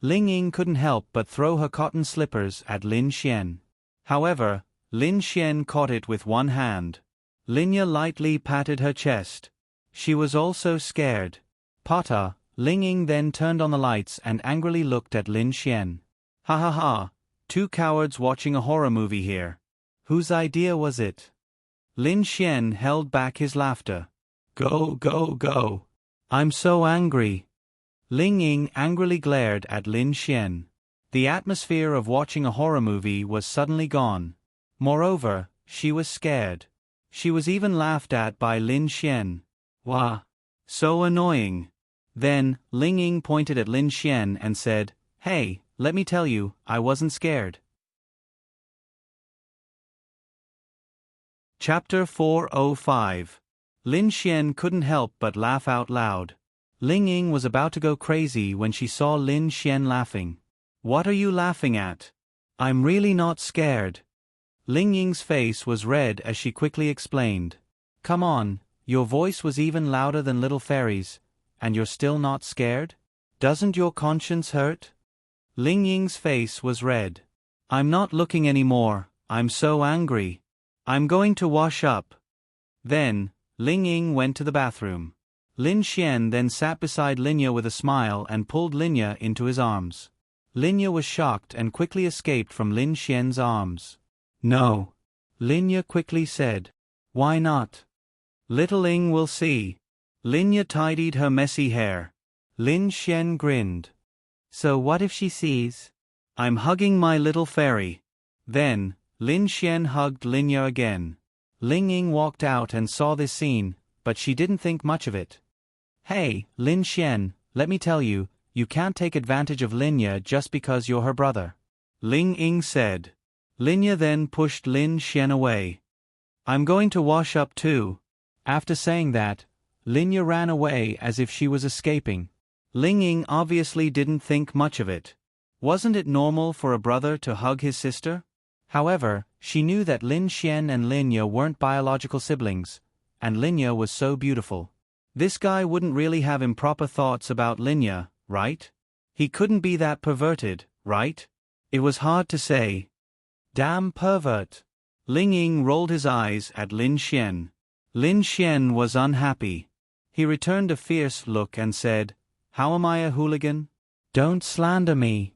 Speaker 1: Ling Ying couldn't help but throw her cotton slippers at Lin Xian. However, Lin Xian caught it with one hand. Linya lightly patted her chest. She was also scared. Pata, Ling Ying then turned on the lights and angrily looked at Lin Xian. "Ha ha ha, two cowards watching a horror movie here. Whose idea was it?" Lin Xian held back his laughter. "Go, go, go. I'm so angry." Ling Ying angrily glared at Lin Xian. The atmosphere of watching a horror movie was suddenly gone. Moreover, she was scared. She was even laughed at by Lin Xian. "Wah! So annoying. Then, Ling Ying pointed at Lin Xian and said, "Hey, let me tell you, I wasn't scared." Chapter 405. Lin Xian couldn't help but laugh out loud. Ling Ying was about to go crazy when she saw Lin Xian laughing. "What are you laughing at? I'm really not scared." Ling Ying's face was red as she quickly explained. "Come on, your voice was even louder than Little Fairy's, and you're still not scared? Doesn't your conscience hurt?" Ling Ying's face was red. "I'm not looking anymore, I'm so angry. I'm going to wash up." Then, Ling Ying went to the bathroom. Lin Xian then sat beside Linya with a smile and pulled Linya into his arms. Linya was shocked and quickly escaped from Lin Xian's arms. "No," Linya quickly said. "Why not?" "Little Ying will see." Linya tidied her messy hair. Lin Xian grinned. "So what if she sees? I'm hugging my little fairy." Then, Lin Xian hugged Linya again. Ling Ying walked out and saw this scene, but she didn't think much of it. "Hey, Lin Xian, let me tell you, you can't take advantage of Linya just because you're her brother," Ling Ying said. Linya then pushed Lin Xian away. "I'm going to wash up too." After saying that, Linya ran away as if she was escaping. Ling Ying obviously didn't think much of it. Wasn't it normal for a brother to hug his sister? However, she knew that Lin Xian and Linya weren't biological siblings, and Linya was so beautiful. This guy wouldn't really have improper thoughts about Linya, right? He couldn't be that perverted, right? It was hard to say. Damn pervert. Ling Ying rolled his eyes at Lin Xian. Lin Xian was unhappy. He returned a fierce look and said, "How am I a hooligan? Don't slander me."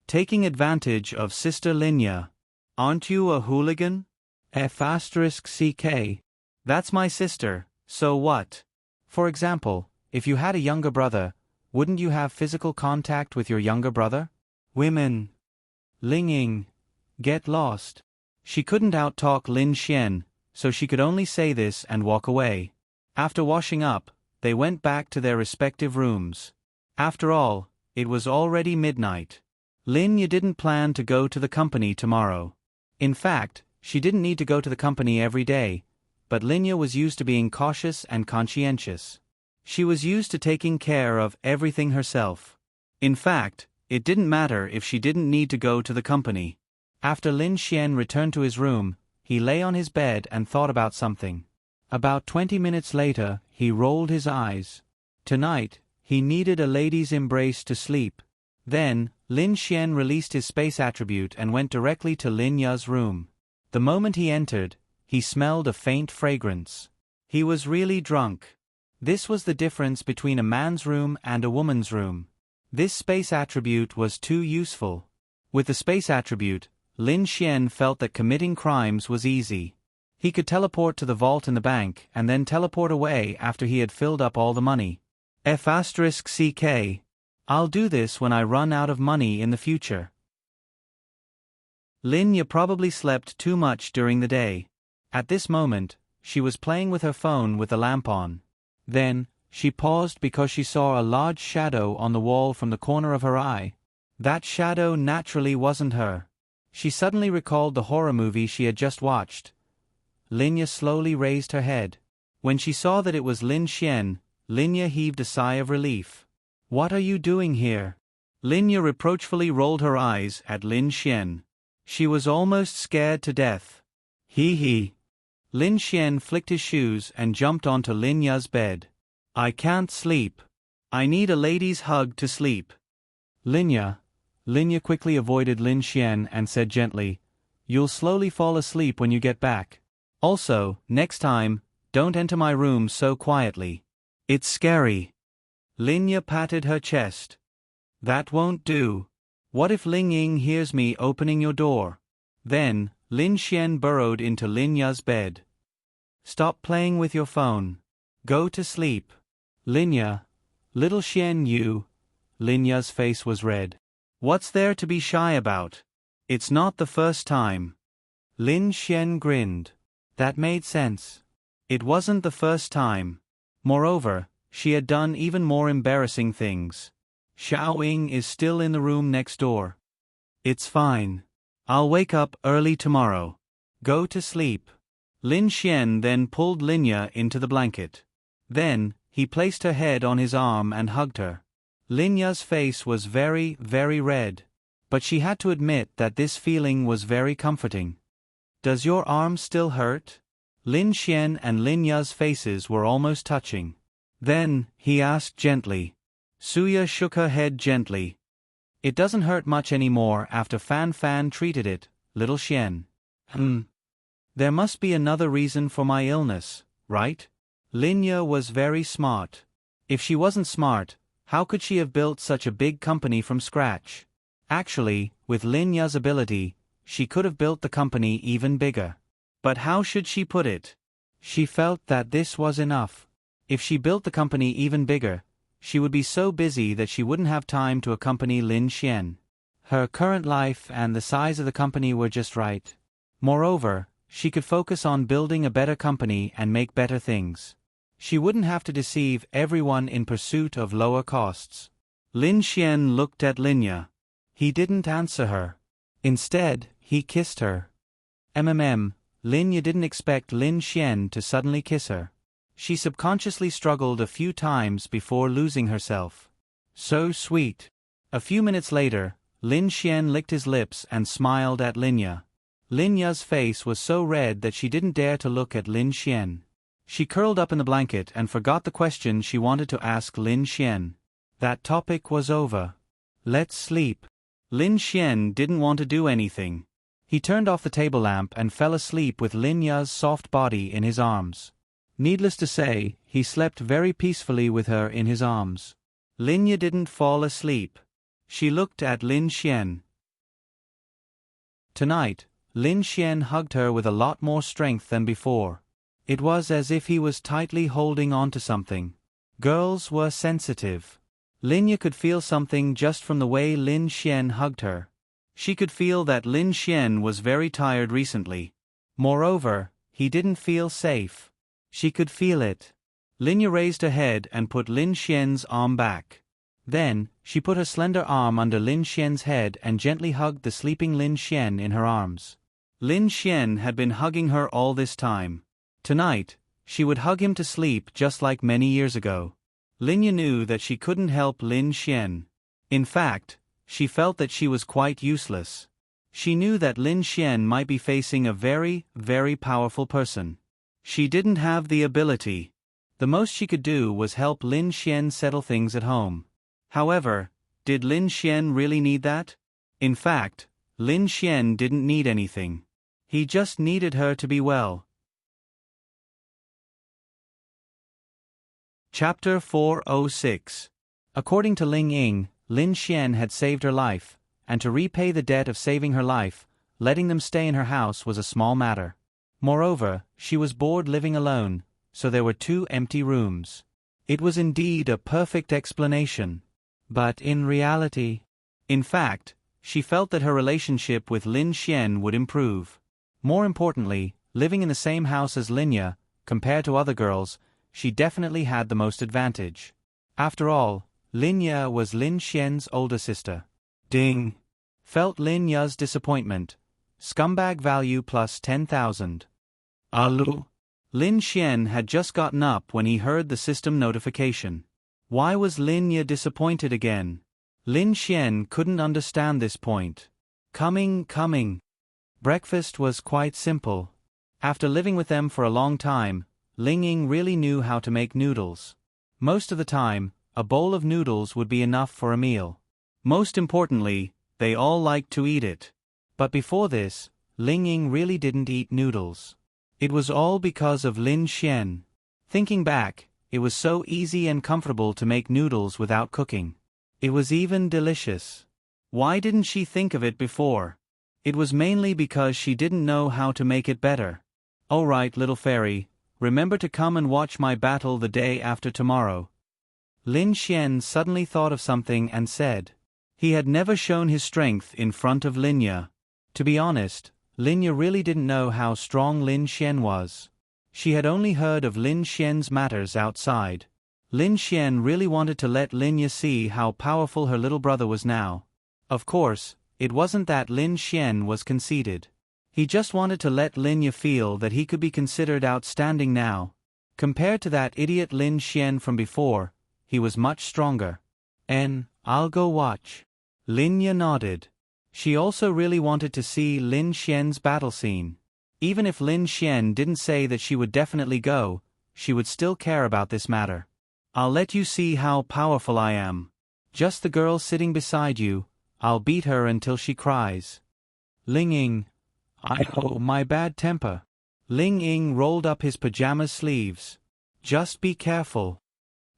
Speaker 1: Taking advantage of Sister Linya. "Aren't you a hooligan?" F***CK. "That's my sister, so what? For example, if you had a younger brother, wouldn't you have physical contact with your younger brother?" Women. Ling Ying. Get lost. She couldn't outtalk Lin Xian, so she could only say this and walk away. After washing up, they went back to their respective rooms. After all, it was already midnight. Linya didn't plan to go to the company tomorrow. In fact, she didn't need to go to the company every day, but Linya was used to being cautious and conscientious. She was used to taking care of everything herself. In fact, it didn't matter if she didn't need to go to the company. After Lin Xian returned to his room, he lay on his bed and thought about something. About 20 minutes later, he rolled his eyes. Tonight, he needed a lady's embrace to sleep. Then, Lin Xian released his space attribute and went directly to Linya's room. The moment he entered, he smelled a faint fragrance. He was really drunk. This was the difference between a man's room and a woman's room. This space attribute was too useful. With the space attribute, Lin Xian felt that committing crimes was easy. He could teleport to the vault in the bank and then teleport away after he had filled up all the money. F***CK. I'll do this when I run out of money in the future. Linya probably slept too much during the day. At this moment, she was playing with her phone with the lamp on. Then, she paused because she saw a large shadow on the wall from the corner of her eye. That shadow naturally wasn't her. She suddenly recalled the horror movie she had just watched. Linya slowly raised her head. When she saw that it was Lin Xian, Linya heaved a sigh of relief. "What are you doing here?" Linya reproachfully rolled her eyes at Lin Xian. She was almost scared to death. Hee. Lin Xian flicked his shoes and jumped onto Linya's bed. "I can't sleep. I need a lady's hug to sleep." Linya quickly avoided Lin Xian and said gently, "You'll slowly fall asleep when you get back. Also, next time, don't enter my room so quietly. It's scary." Linya patted her chest. "That won't do. What if Ling Ying hears me opening your door?" Then, Lin Xian burrowed into Linya's bed. "Stop playing with your phone. Go to sleep." Linya. Little Xian you. Linya's face was red. "What's there to be shy about? It's not the first time." Lin Xian grinned. That made sense. It wasn't the first time. Moreover, she had done even more embarrassing things. Xiaoying is still in the room next door. It's fine. I'll wake up early tomorrow. Go to sleep. Lin Xian then pulled Linya into the blanket. Then, he placed her head on his arm and hugged her. Linya's face was very, very red. But she had to admit that this feeling was very comforting. Does your arm still hurt? Lin Xian and Linya's faces were almost touching. Then, he asked gently. Suya shook her head gently. It doesn't hurt much anymore after Fan Fan treated it, little Xian. There must be another reason for my illness, right? Linya was very smart. If she wasn't smart, how could she have built such a big company from scratch? Actually, with Linya's ability, she could have built the company even bigger. But how should she put it? She felt that this was enough. If she built the company even bigger, she would be so busy that she wouldn't have time to accompany Lin Xian. Her current life and the size of the company were just right. Moreover, she could focus on building a better company and make better things. She wouldn't have to deceive everyone in pursuit of lower costs. Lin Xian looked at Linya. He didn't answer her. Instead, he kissed her. Linya didn't expect Lin Xian to suddenly kiss her. She subconsciously struggled a few times before losing herself. So sweet. A few minutes later, Lin Xian licked his lips and smiled at Linya. Linya's face was so red that she didn't dare to look at Lin Xian. She curled up in the blanket and forgot the question she wanted to ask Lin Xian. That topic was over. Let's sleep. Lin Xian didn't want to do anything. He turned off the table lamp and fell asleep with Linya's soft body in his arms. Needless to say, he slept very peacefully with her in his arms. Linya didn't fall asleep. She looked at Lin Xian. Tonight, Lin Xian hugged her with a lot more strength than before. It was as if he was tightly holding on to something. Girls were sensitive. Linya could feel something just from the way Lin Xian hugged her. She could feel that Lin Xian was very tired recently. Moreover, he didn't feel safe. She could feel it. Linya raised her head and put Lin Xian's arm back. Then, she put her slender arm under Lin Xian's head and gently hugged the sleeping Lin Xian in her arms. Lin Xian had been hugging her all this time. Tonight, she would hug him to sleep just like many years ago. Linya knew that she couldn't help Lin Xian. In fact, she felt that she was quite useless. She knew that Lin Xian might be facing a very, very powerful person. She didn't have the ability. The most she could do was help Lin Xian settle things at home. However, did Lin Xian really need that? In fact, Lin Xian didn't need anything. He just needed her to be well. Chapter 406. According to Ling Ying, Lin Xian had saved her life, and to repay the debt of saving her life, letting them stay in her house was a small matter. Moreover, she was bored living alone, so there were 2 empty rooms. It was indeed a perfect explanation. But in reality, in fact, she felt that her relationship with Lin Xian would improve. More importantly, living in the same house as Linya, compared to other girls, she definitely had the most advantage. After all, Linya was Lin Xian's older sister. Ding! Felt Linya's disappointment. Scumbag value plus 10,000. Alu? Lin Xian had just gotten up when he heard the system notification. Why was Linya disappointed again? Lin Xian couldn't understand this point. Coming. Breakfast was quite simple. After living with them for a long time, Ling Ying really knew how to make noodles. Most of the time, a bowl of noodles would be enough for a meal. Most importantly, they all liked to eat it. But before this, Ling Ying really didn't eat noodles. It was all because of Lin Xian. Thinking back, it was so easy and comfortable to make noodles without cooking. It was even delicious. Why didn't she think of it before? It was mainly because she didn't know how to make it better. Alright, little fairy, remember to come and watch my battle the day after tomorrow. Lin Xian suddenly thought of something and said. He had never shown his strength in front of Linya. To be honest, Linya really didn't know how strong Lin Xian was. She had only heard of Lin Xian's matters outside. Lin Xian really wanted to let Lin Ye see how powerful her little brother was now. Of course, it wasn't that Lin Xian was conceited. He just wanted to let Lin Ye feel that he could be considered outstanding now. Compared to that idiot Lin Xian from before, he was much stronger. I'll go watch. Lin Ye nodded. She also really wanted to see Lin Xian's battle scene. Even if Lin Xian didn't say that she would definitely go, she would still care about this matter. I'll let you see how powerful I am. Just the girl sitting beside you, I'll beat her until she cries. Ling Ying. Oh, my bad temper. Ling Ying rolled up his pajamas sleeves. Just be careful.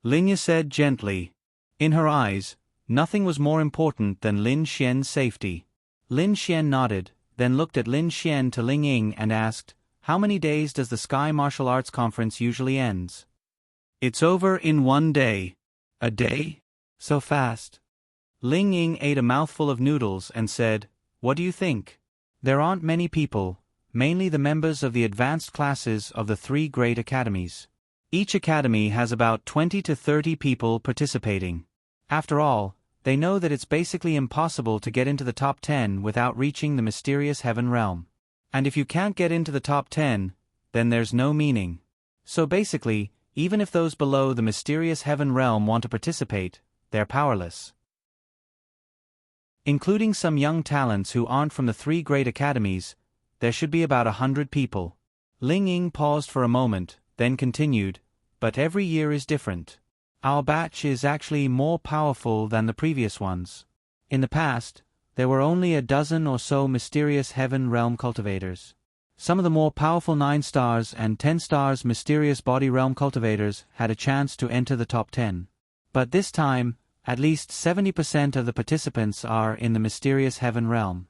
Speaker 1: Lin Ye said gently. In her eyes, nothing was more important than Lin Xian's safety. Lin Xian nodded, then looked at Lin Xian to Ling Ying and asked, "How many days does the Sky Martial Arts Conference usually ends?" "It's over in 1 day." "A day? So fast?" Ling Ying ate a mouthful of noodles and said, "What do you think? There aren't many people, mainly the members of the advanced classes of the 3 great academies. Each academy has about 20 to 30 people participating. After all, they know that it's basically impossible to get into the top 10 without reaching the mysterious heaven realm. And if you can't get into the top 10, then there's no meaning. So basically, even if those below the mysterious heaven realm want to participate, they're powerless. Including some young talents who aren't from the 3 great academies, there should be about 100 people." Ling Ying paused for a moment, then continued, "But every year is different. Our batch is actually more powerful than the previous ones. In the past, there were only a dozen or so mysterious heaven realm cultivators. Some of the more powerful 9 stars and 10 stars mysterious body realm cultivators had a chance to enter the top 10. But this time, at least 70% of the participants are in the mysterious heaven realm.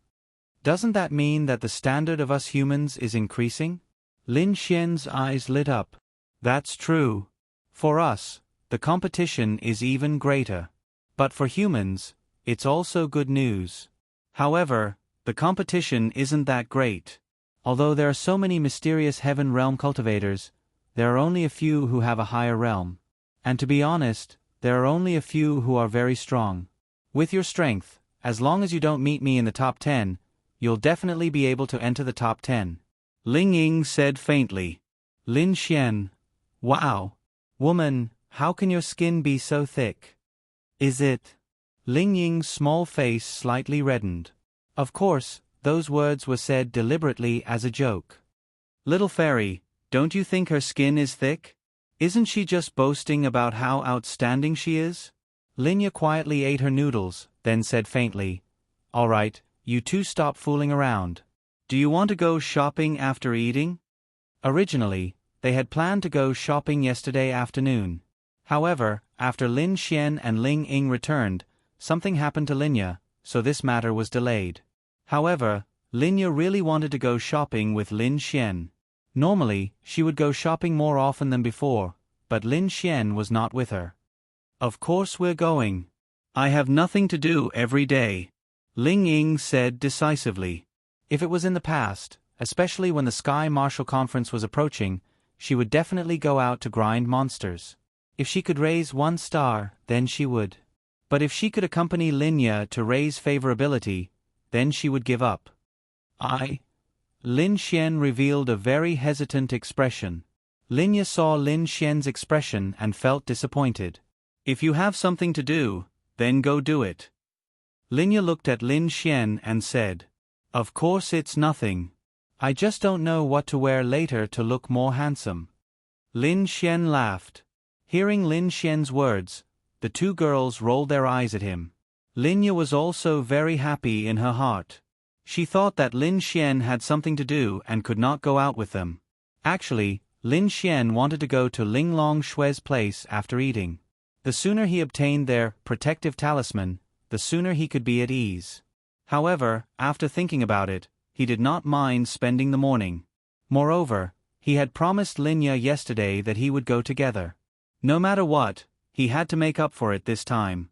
Speaker 1: Doesn't that mean that the standard of us humans is increasing?" Lin Xian's eyes lit up. "That's true. For us, the competition is even greater. But for humans, it's also good news. However, the competition isn't that great. Although there are so many mysterious heaven realm cultivators, there are only a few who have a higher realm. And to be honest, there are only a few who are very strong. With your strength, as long as you don't meet me in the top 10, you'll definitely be able to enter the top 10. Ling Ying said faintly. Lin Xian. "Wow. Woman, how can your skin be so thick? Is it?" Ling Ying's small face slightly reddened. Of course, those words were said deliberately as a joke. "Little fairy, don't you think her skin is thick? Isn't she just boasting about how outstanding she is?" Lin Ye quietly ate her noodles, then said faintly, "All right, you two stop fooling around. Do you want to go shopping after eating?" Originally, they had planned to go shopping yesterday afternoon. However, after Lin Xian and Ling Ying returned, something happened to Lin Ye, so this matter was delayed. However, Lin Ye really wanted to go shopping with Lin Xian. Normally, she would go shopping more often than before, but Lin Xian was not with her. "Of course we're going. I have nothing to do every day," Ling Ying said decisively. If it was in the past, especially when the Sky Martial Conference was approaching, she would definitely go out to grind monsters. If she could raise 1 star, then she would. But if she could accompany Lin Ye to raise favorability, then she would give up. Lin Xian revealed a very hesitant expression. Lin Ye saw Lin Xian's expression and felt disappointed. "If you have something to do, then go do it." Lin Ye looked at Lin Xian and said, "Of course it's nothing. I just don't know what to wear later to look more handsome." Lin Xian laughed. Hearing Lin Xian's words, the 2 girls rolled their eyes at him. Lin Ye was also very happy in her heart. She thought that Lin Xian had something to do and could not go out with them. Actually, Lin Xian wanted to go to Ling Long Shui's place after eating. The sooner he obtained their protective talisman, the sooner he could be at ease. However, after thinking about it, he did not mind spending the morning. Moreover, he had promised Lin Ye yesterday that he would go together. No matter what, he had to make up for it this time.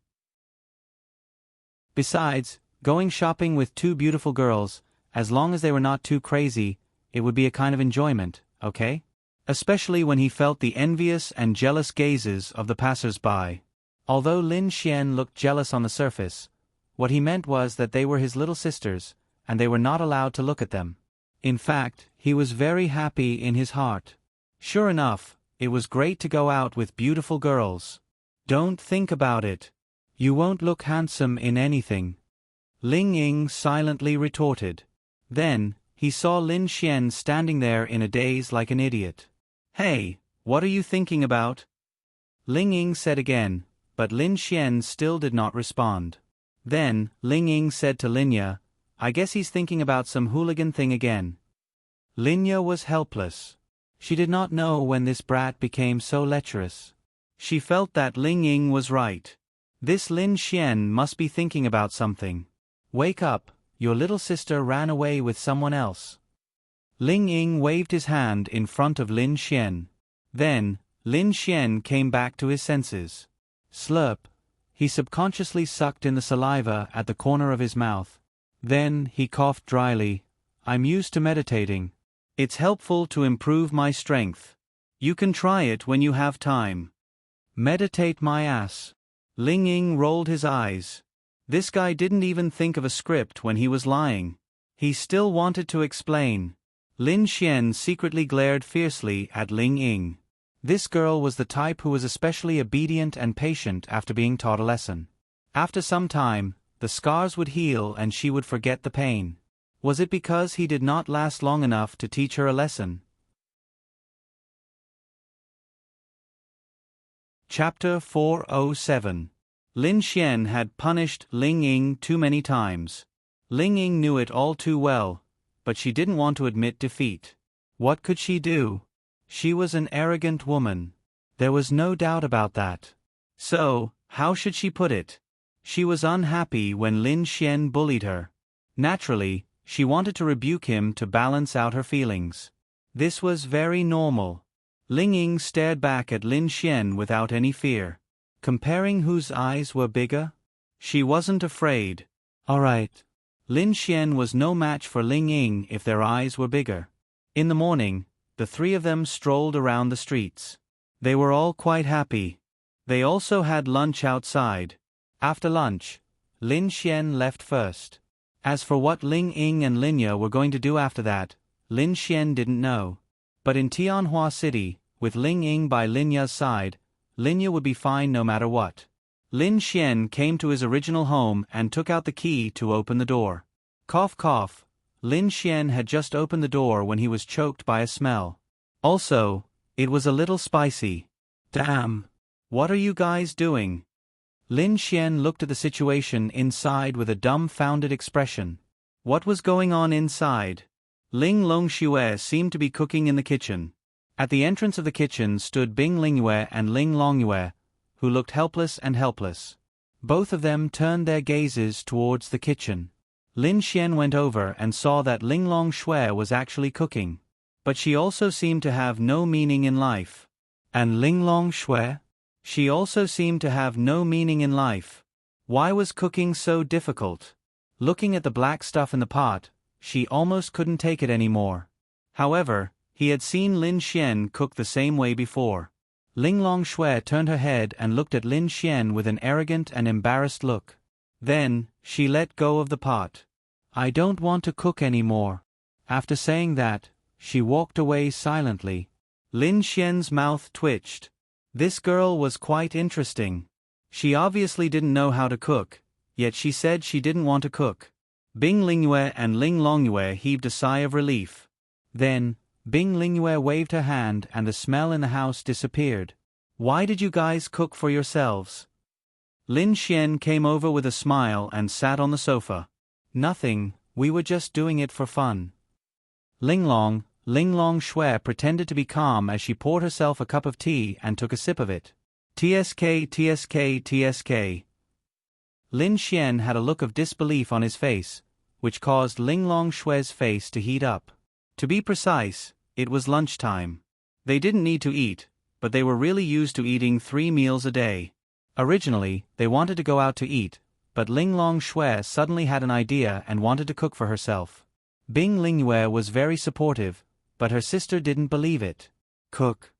Speaker 1: Besides, going shopping with 2 beautiful girls, as long as they were not too crazy, it would be a kind of enjoyment, okay? especially when he felt the envious and jealous gazes of the passers-by. Although Lin Xian looked jealous on the surface, what he meant was that they were his little sisters, and they were not allowed to look at them. In fact, he was very happy in his heart. Sure enough, it was great to go out with beautiful girls. Don't think about it. You won't look handsome in anything. Ling Ying silently retorted. Then, he saw Lin Xian standing there in a daze like an idiot. Hey, what are you thinking about? Ling Ying said again, but Lin Xian still did not respond. Then, Ling Ying said to Linya, I guess he's thinking about some hooligan thing again. Linya was helpless. She did not know when this brat became so lecherous. She felt that Ling Ying was right. This Lin Xian must be thinking about something. Wake up, your little sister ran away with someone else. Ling Ying waved his hand in front of Lin Xian. Then, Lin Xian came back to his senses. Slurp. He subconsciously sucked in the saliva at the corner of his mouth. Then, he coughed dryly. I'm used to meditating. It's helpful to improve my strength. You can try it when you have time. Meditate my ass. Ling Ying rolled his eyes. This guy didn't even think of a script when he was lying. He still wanted to explain. Lin Xian secretly glared fiercely at Ling Ying. This girl was the type who was especially obedient and patient after being taught a lesson. After some time, the scars would heal and she would forget the pain. Was it because he did not last long enough to teach her a lesson? Chapter 407. Lin Xian had punished Ling Ying too many times. Ling Ying knew it all too well, but she didn't want to admit defeat. What could she do? She was an arrogant woman. There was no doubt about that. So, how should she put it? She was unhappy when Lin Xian bullied her. Naturally, she wanted to rebuke him to balance out her feelings. This was very normal. Ling Ying stared back at Lin Xian without any fear. Comparing whose eyes were bigger? She wasn't afraid. All right. Lin Xian was no match for Ling Ying if their eyes were bigger. In the morning, the three of them strolled around the streets. They were all quite happy. They also had lunch outside. After lunch, Lin Xian left first. As for what Ling Ying and Linya were going to do after that, Lin Xian didn't know. But in Tianhua City, with Ling Ying by Linya's side, Linya would be fine no matter what. Lin Xian came to his original home and took out the key to open the door. Cough cough. Lin Xian had just opened the door when he was choked by a smell. Also, it was a little spicy. Damn. What are you guys doing? Lin Xian looked at the situation inside with a dumbfounded expression. What was going on inside? Ling Longxue seemed to be cooking in the kitchen. At the entrance of the kitchen stood Bing Lingyue and Ling Longyue, who looked helpless and helpless. Both of them turned their gazes towards the kitchen. Lin Xian went over and saw that Ling Longxue was actually cooking. But she also seemed to have no meaning in life. And Ling Longxue? She also seemed to have no meaning in life. Why was cooking so difficult? Looking at the black stuff in the pot, she almost couldn't take it anymore. However, he had seen Lin Xian cook the same way before. Ling Longxue turned her head and looked at Lin Xian with an arrogant and embarrassed look. Then, she let go of the pot. I don't want to cook anymore. After saying that, she walked away silently. Lin Xian's mouth twitched. This girl was quite interesting. She obviously didn't know how to cook, yet she said she didn't want to cook. Bing Lingyue and Ling Longyue heaved a sigh of relief. Then, Bing Lingyue waved her hand and the smell in the house disappeared. Why did you guys cook for yourselves? Lin Xian came over with a smile and sat on the sofa. Nothing, we were just doing it for fun. Ling Longxue pretended to be calm as she poured herself a cup of tea and took a sip of it. TSK, TSK, TSK. Lin Xian had a look of disbelief on his face, which caused Ling Longxue's face to heat up. To be precise, it was lunchtime. They didn't need to eat, but they were really used to eating 3 meals a day. Originally, they wanted to go out to eat, but Ling Longxue suddenly had an idea and wanted to cook for herself. Bing Lingyue was very supportive, but her sister didn't believe it. cook.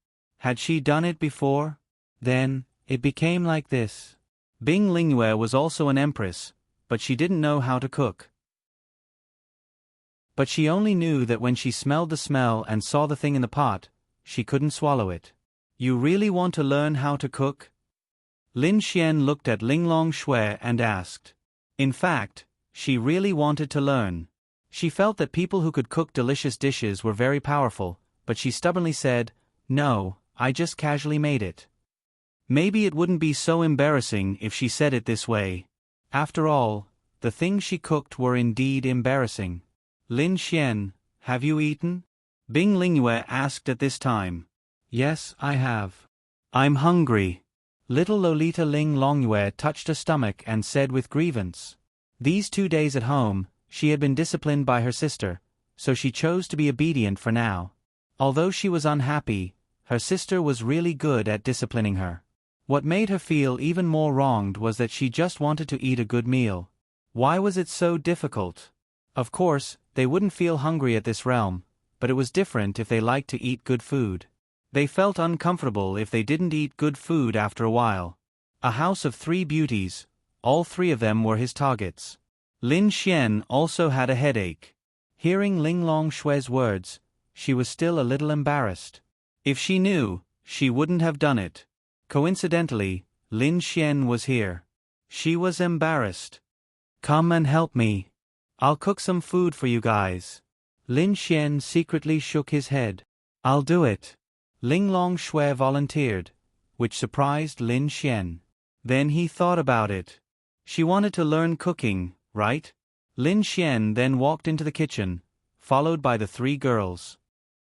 Speaker 1: Had she done it before? Then, it became like this. Bing Lingyue was also an empress, but she didn't know how to cook. But she only knew that when she smelled the smell and saw the thing in the pot, she couldn't swallow it. You really want to learn how to cook? Lin Xian looked at Linglong Shui and asked. In fact, she really wanted to learn. She felt that people who could cook delicious dishes were very powerful, but she stubbornly said, "No, I just casually made it." Maybe it wouldn't be so embarrassing if she said it this way. After all, the things she cooked were indeed embarrassing. Lin Xian, have you eaten? Bing Lingyue asked at this time. Yes, I have. I'm hungry. Little Lolita Ling Longyue touched her stomach and said with grievance. These 2 days at home, she had been disciplined by her sister, so she chose to be obedient for now. Although she was unhappy, her sister was really good at disciplining her. What made her feel even more wronged was that she just wanted to eat a good meal. Why was it so difficult? Of course, they wouldn't feel hungry at this realm, but it was different if they liked to eat good food. They felt uncomfortable if they didn't eat good food after a while. A house of 3 beauties, all 3 of them were his targets. Lin Xian also had a headache. Hearing Linglong Shui's words, she was still a little embarrassed. If she knew, she wouldn't have done it. Coincidentally, Lin Xian was here. She was embarrassed. Come and help me. I'll cook some food for you guys. Lin Xian secretly shook his head. I'll do it. Linglong Shui volunteered, which surprised Lin Xian. Then he thought about it. She wanted to learn cooking, right? Lin Xian then walked into the kitchen, followed by the 3 girls.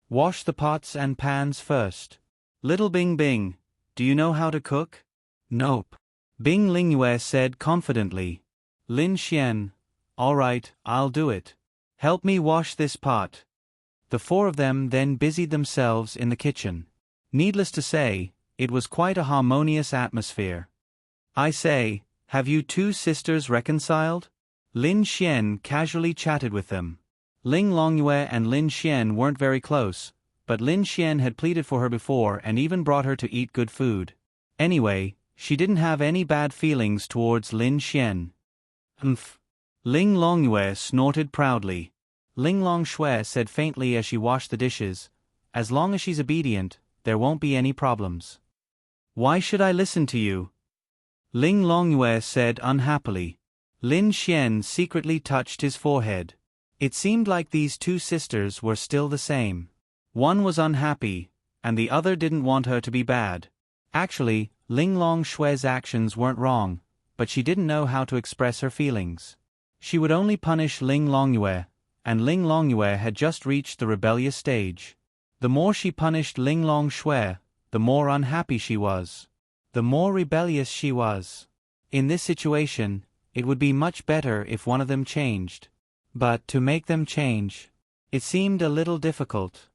Speaker 1: Wash the pots and pans first. Little Bing Bing, do you know how to cook? Nope. Bing Lingyue said confidently. Lin Xian, all right, I'll do it. Help me wash this pot. The 4 of them then busied themselves in the kitchen. Needless to say, it was quite a harmonious atmosphere. I say, have you 2 sisters reconciled? Lin Xian casually chatted with them. Ling Longyue and Lin Xian weren't very close, but Lin Xian had pleaded for her before and even brought her to eat good food. Anyway, she didn't have any bad feelings towards Lin Xian. Humph. Ling Longyue snorted proudly. Linglong Shui said faintly as she washed the dishes, as long as she's obedient, there won't be any problems. Why should I listen to you? Ling Longyue said unhappily. Lin Xian secretly touched his forehead. It seemed like these 2 sisters were still the same. One was unhappy, and the other didn't want her to be bad. Actually, Linglong Shui's actions weren't wrong, but she didn't know how to express her feelings. She would only punish Ling Longyue, and Ling Longyue had just reached the rebellious stage. The more she punished Linglong Shui, the more unhappy she was. The more rebellious she was. In this situation, it would be much better if one of them changed. But to make them change, it seemed a little difficult.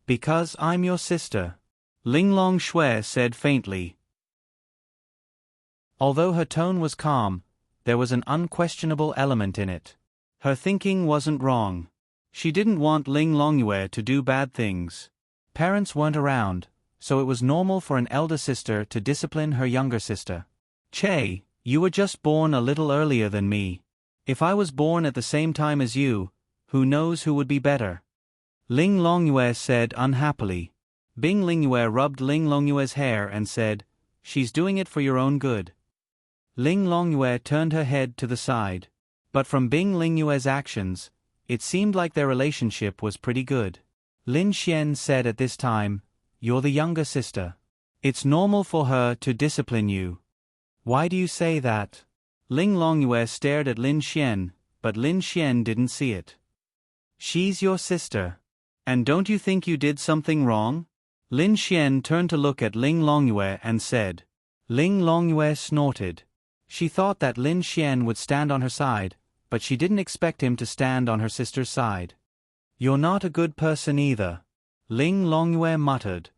Speaker 1: Because I'm your sister, Linglong Shui said faintly. Although her tone was calm, there was an unquestionable element in it. Her thinking wasn't wrong. She didn't want Ling Longyue to do bad things. Parents weren't around, so it was normal for an elder sister to discipline her younger sister. Che, you were just born a little earlier than me. If I was born at the same time as you, who knows who would be better? Ling Longyue said unhappily. Bing Lingyue rubbed Ling Longyue's hair and said, "She's doing it for your own good." Ling Longyue turned her head to the side. But from Bing Lingyue's actions, it seemed like their relationship was pretty good. Lin Xian said at this time, "You're the younger sister. It's normal for her to discipline you." Why do you say that? Ling Longyue stared at Lin Xian, but Lin Xian didn't see it. She's your sister. And don't you think you did something wrong? Lin Xian turned to look at Ling Longyue and said. Ling Longyue snorted. She thought that Lin Xian would stand on her side, but she didn't expect him to stand on her sister's side. You're not a good person either, Ling Longyue muttered.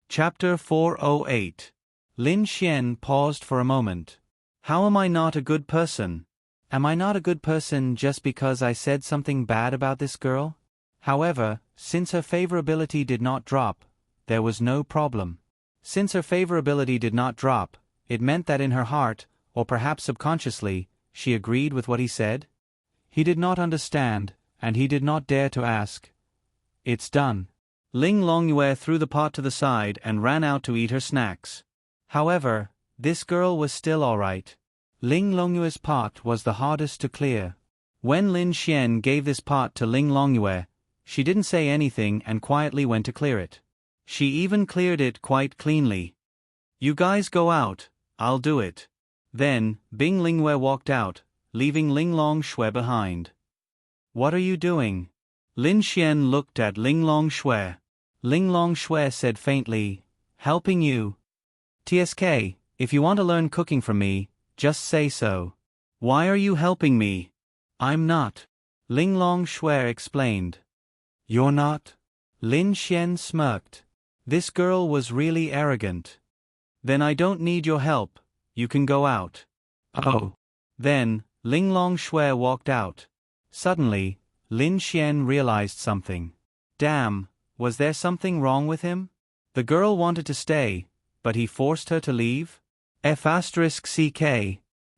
Speaker 1: Chapter 408. Lin Xian paused for a moment. How am I not a good person? Am I not a good person just because I said something bad about this girl? However, since her favorability did not drop, there was no problem. Since her favorability did not drop, it meant that in her heart, or perhaps subconsciously, she agreed with what he said? He did not understand, and he did not dare to ask. It's done. Ling Longyue threw the pot to the side and ran out to eat her snacks. However, this girl was still alright. Ling Longyue's pot was the hardest to clear. When Lin Xian gave this pot to Ling Longyue, she didn't say anything and quietly went to clear it. She even cleared it quite cleanly. You guys go out, I'll do it. Then, Bing Lingyue walked out, leaving Ling Longyue behind. What are you doing? Lin Xian looked at Ling Longyue. Ling Longyue said faintly, helping you. TSK, if you want to learn cooking from me, just say so. Why are you helping me? I'm not. Ling Longyue explained. You're not? Lin Xian smirked. This girl was really arrogant. Then I don't need your help, you can go out. Oh. Then, Ling Longyue walked out. Suddenly, Lin Xian realized something. Damn, was there something wrong with him? The girl wanted to stay, but he forced her to leave? F***ck.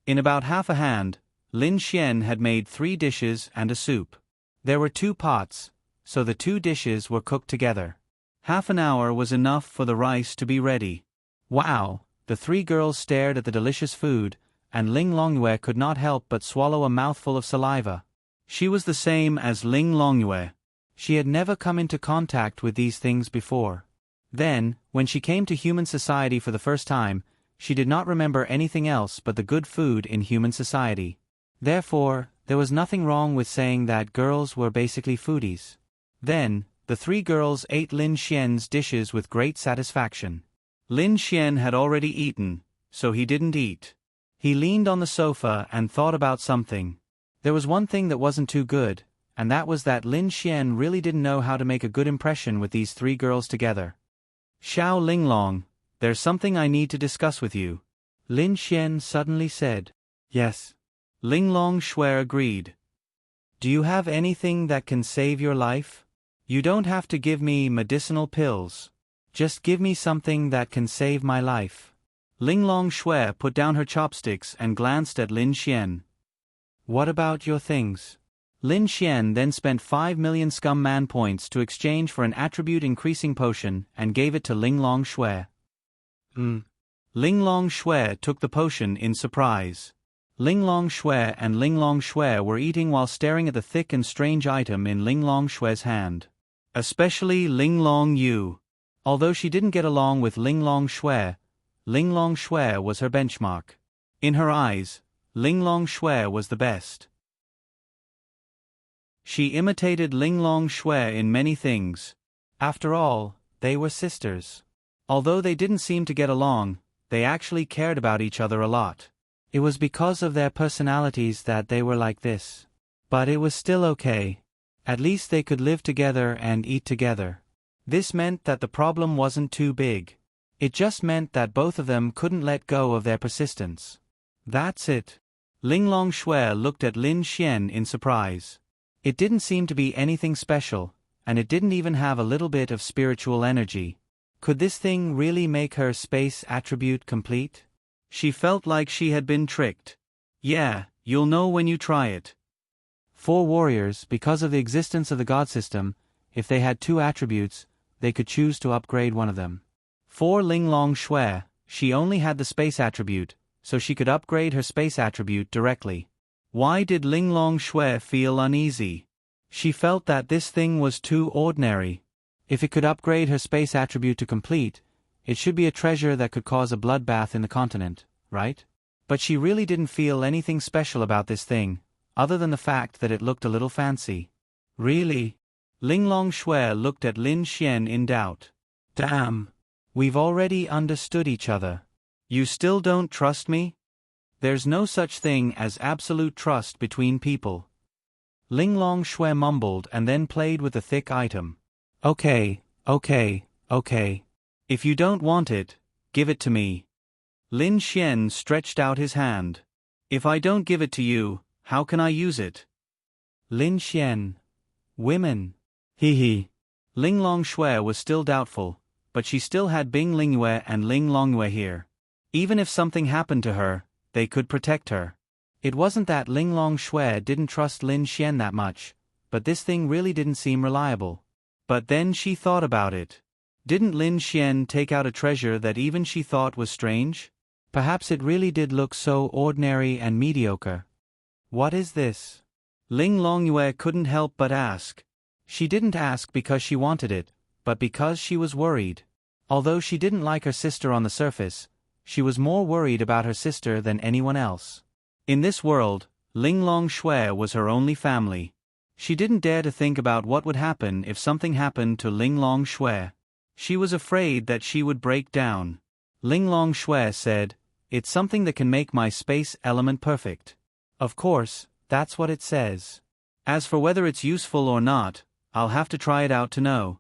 Speaker 1: In about half a hand, Lin Xian had made 3 dishes and a soup. There were 2 pots, so the 2 dishes were cooked together. Half an hour was enough for the rice to be ready. Wow, the 3 girls stared at the delicious food, and Ling Longyue could not help but swallow a mouthful of saliva. She was the same as Ling Longyue. She had never come into contact with these things before. Then, when she came to human society for the first time, she did not remember anything else but the good food in human society. Therefore, there was nothing wrong with saying that girls were basically foodies. Then, the 3 girls ate Lin Xian's dishes with great satisfaction. Lin Xian had already eaten, so he didn't eat. He leaned on the sofa and thought about something. There was one thing that wasn't too good, and that was that Lin Xian really didn't know how to make a good impression with these 3 girls together. Xiao Linglong, there's something I need to discuss with you. Lin Xian suddenly said. Yes. Ling Longyue agreed. Do you have anything that can save your life? You don't have to give me medicinal pills. Just give me something that can save my life. Ling Longyue put down her chopsticks and glanced at Lin Xian. What about your things? Lin Xian then spent 5 million scum man points to exchange for an attribute increasing potion and gave it to Ling Longyue. Ling Longyue took the potion in surprise. Ling Longyue and Ling Longyue were eating while staring at the thick and strange item in Ling Longxue's hand. Especially Ling Longyu. Although she didn't get along with Ling Longyue was her benchmark. In her eyes, Ling Longyue was the best. She imitated Ling Longyue in many things. After all, they were sisters. Although they didn't seem to get along, they actually cared about each other a lot. It was because of their personalities that they were like this. But it was still okay. At least they could live together and eat together. This meant that the problem wasn't too big. It just meant that both of them couldn't let go of their persistence. That's it. Ling Longyue looked at Lin Xian in surprise. It didn't seem to be anything special, and it didn't even have a little bit of spiritual energy. Could this thing really make her space attribute complete? She felt like she had been tricked. Yeah, you'll know when you try it. 4 warriors, because of the existence of the god system, if they had 2 attributes, they could choose to upgrade one of them. For Ling Longyue, she only had the space attribute, so she could upgrade her space attribute directly. Why did Ling Longyue feel uneasy? She felt that this thing was too ordinary. If it could upgrade her space attribute to complete, it should be a treasure that could cause a bloodbath in the continent, right? But she really didn't feel anything special about this thing, other than the fact that it looked a little fancy. Really? Ling Longyue looked at Lin Xian in doubt. Damn. We've already understood each other. You still don't trust me? There's no such thing as absolute trust between people. Ling Longyue mumbled and then played with the thick item. Okay. If you don't want it, give it to me. Lin Xian stretched out his hand. If I don't give it to you, how can I use it? Lin Xian. Women. He he. Ling Longshui was still doubtful, but she still had Bing Lingyue and Ling Longyue here. Even if something happened to her, they could protect her. It wasn't that Ling Longshui didn't trust Lin Xian that much, but this thing really didn't seem reliable. But then she thought about it. Didn't Lin Xian take out a treasure that even she thought was strange? Perhaps it really did look so ordinary and mediocre. What is this? Ling Longyue couldn't help but ask. She didn't ask because she wanted it, but because she was worried. Although she didn't like her sister on the surface, she was more worried about her sister than anyone else. In this world, Ling Longshui was her only family. She didn't dare to think about what would happen if something happened to Ling Longshui. She was afraid that she would break down. Ling Longshui said, "It's something that can make my space element perfect." Of course, that's what it says. As for whether it's useful or not, I'll have to try it out to know.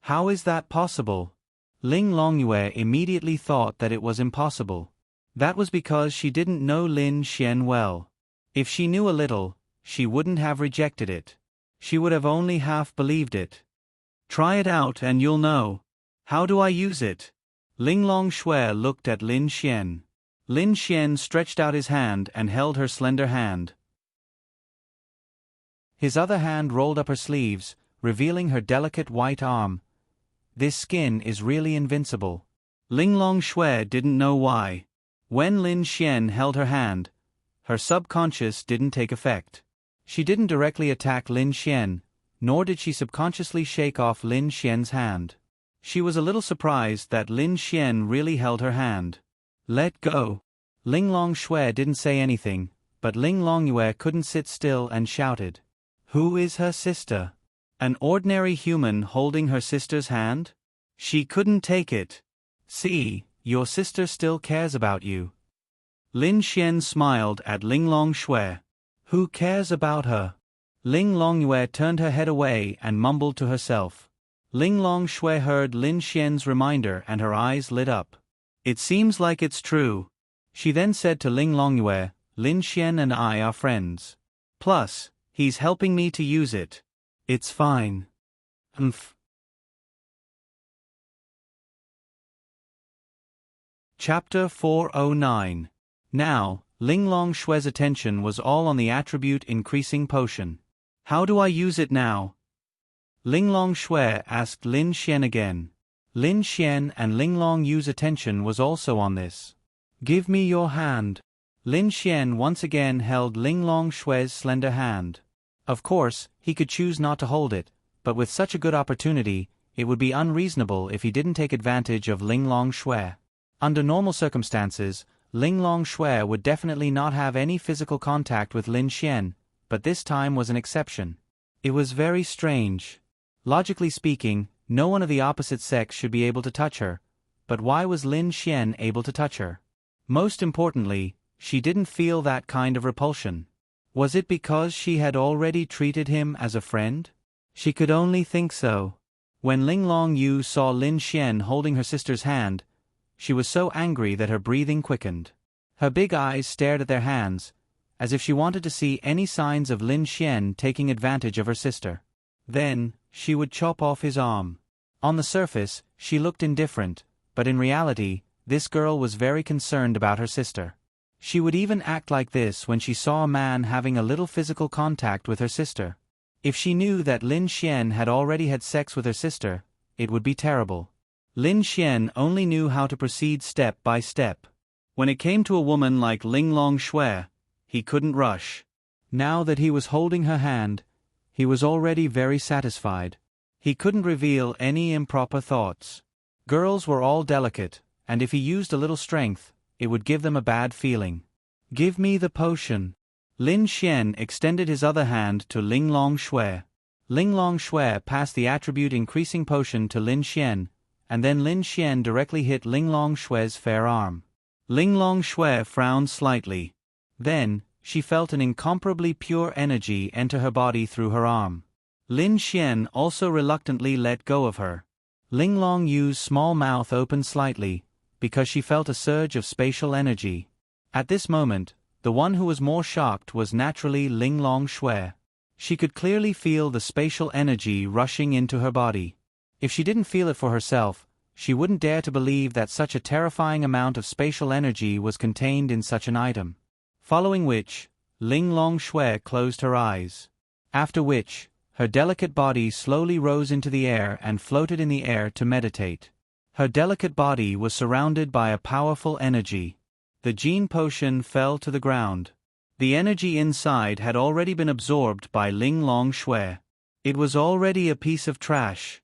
Speaker 1: How is that possible? Ling Longyue immediately thought that it was impossible. That was because she didn't know Lin Xian well. If she knew a little, she wouldn't have rejected it. She would have only half believed it. Try it out and you'll know. How do I use it? Ling Longshui looked at Lin Xian. Lin Xian stretched out his hand and held her slender hand. His other hand rolled up her sleeves, revealing her delicate white arm. This skin is really invincible. Ling Longshui didn't know why. When Lin Xian held her hand, her subconscious didn't take effect. She didn't directly attack Lin Xian, nor did she subconsciously shake off Lin Xian's hand. She was a little surprised that Lin Xian really held her hand. Let go. Ling Longshui didn't say anything, but Ling Longyue couldn't sit still and shouted. Who is her sister? An ordinary human holding her sister's hand? She couldn't take it. See, your sister still cares about you. Lin Xian smiled at Ling Longshui. Who cares about her? Ling Longyue turned her head away and mumbled to herself. Ling Longshui heard Lin Xian's reminder and her eyes lit up. It seems like it's true. She then said to Ling Longyue, Lin Xian and I are friends. Plus, he's helping me to use it. It's fine. Chapter 409. Now, Ling Longshui's attention was all on the attribute increasing potion. How do I use it now? Ling Longshui asked Lin Xian again. Lin Xian and Ling Longyu's attention was also on this. Give me your hand. Lin Xian once again held Ling Longshui's slender hand. Of course, he could choose not to hold it, but with such a good opportunity, it would be unreasonable if he didn't take advantage of Ling Longshui. Under normal circumstances, Ling Longshui would definitely not have any physical contact with Lin Xian, but this time was an exception. It was very strange. Logically speaking, no one of the opposite sex should be able to touch her, but why was Lin Xian able to touch her? Most importantly, she didn't feel that kind of repulsion. Was it because she had already treated him as a friend? She could only think so. When Ling Longyu saw Lin Xian holding her sister's hand, she was so angry that her breathing quickened. Her big eyes stared at their hands, as if she wanted to see any signs of Lin Xian taking advantage of her sister. Then, she would chop off his arm. On the surface, she looked indifferent, but in reality, this girl was very concerned about her sister. She would even act like this when she saw a man having a little physical contact with her sister. If she knew that Lin Xian had already had sex with her sister, it would be terrible. Lin Xian only knew how to proceed step by step. When it came to a woman like Ling Longshui, he couldn't rush. Now that he was holding her hand, he was already very satisfied. He couldn't reveal any improper thoughts. Girls were all delicate, and if he used a little strength, it would give them a bad feeling. Give me the potion. Lin Xian extended his other hand to Ling Longshui. Ling Longshui passed the attribute increasing potion to Lin Xian, and then Lin Xian directly hit Ling Longshui's fair arm. Ling Longshui frowned slightly. Then, she felt an incomparably pure energy enter her body through her arm. Lin Xian also reluctantly let go of her. Ling Longyu's small mouth opened slightly, because she felt a surge of spatial energy. At this moment, the one who was more shocked was naturally Ling Longshui. She could clearly feel the spatial energy rushing into her body. If she didn't feel it for herself, she wouldn't dare to believe that such a terrifying amount of spatial energy was contained in such an item. Following which, Ling Long Shui closed her eyes. After which, her delicate body slowly rose into the air and floated in the air to meditate. Her delicate body was surrounded by a powerful energy. The gene potion fell to the ground. The energy inside had already been absorbed by Ling Long Shui. It was already a piece of trash.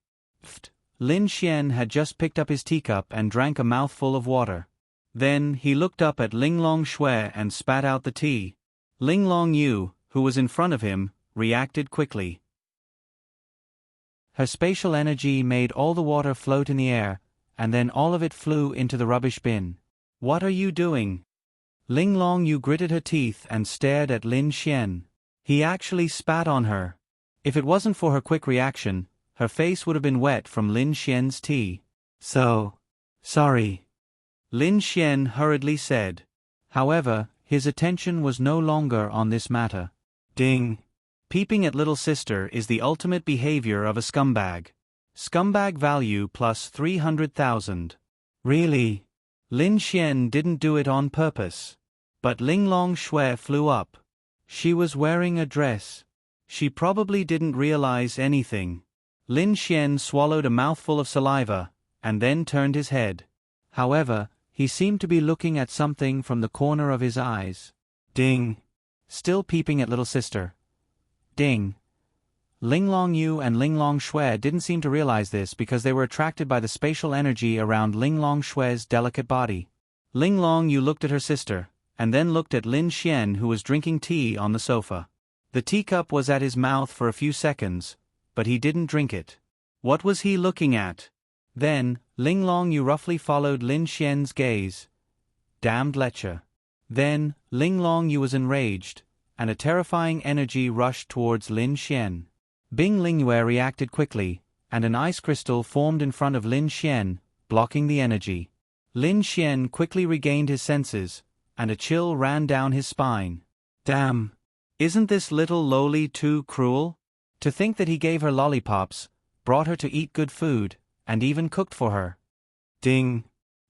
Speaker 1: Lin Xian had just picked up his teacup and drank a mouthful of water. Then he looked up at Ling Long Shui and spat out the tea. Ling Long Yu, who was in front of him, reacted quickly. Her spatial energy made all the water float in the air, and then all of it flew into the rubbish bin. What are you doing? Ling Long Yu gritted her teeth and stared at Lin Xian. He actually spat on her. If it wasn't for her quick reaction, her face would have been wet from Lin Xian's tea. Sorry. Lin Xian hurriedly said. However, his attention was no longer on this matter. Ding. Peeping at little sister is the ultimate behavior of a scumbag. Scumbag value plus 300,000. Really? Lin Xian didn't do it on purpose. But Ling Long Shui flew up. She was wearing a dress. She probably didn't realize anything. Lin Xian swallowed a mouthful of saliva, and then turned his head. However, he seemed to be looking at something from the corner of his eyes. Ding. Still peeping at little sister. Ding. Ling Long Yu and Ling Long Shui didn't seem to realize this because they were attracted by the spatial energy around Ling Long Shui's delicate body. Ling Long Yu looked at her sister, and then looked at Lin Xian who was drinking tea on the sofa. The teacup was at his mouth for a few seconds, but he didn't drink it. What was he looking at? Then, Ling Long Yu roughly followed Lin Xian's gaze. Damned lecher. Then, Ling Long Yu was enraged, and a terrifying energy rushed towards Lin Xian. Bing Lingyue reacted quickly, and an ice crystal formed in front of Lin Xian, blocking the energy. Lin Xian quickly regained his senses, and a chill ran down his spine. Damn! Isn't this little lowly too cruel? To think that he gave her lollipops, brought her to eat good food, and even cooked for her. Ding!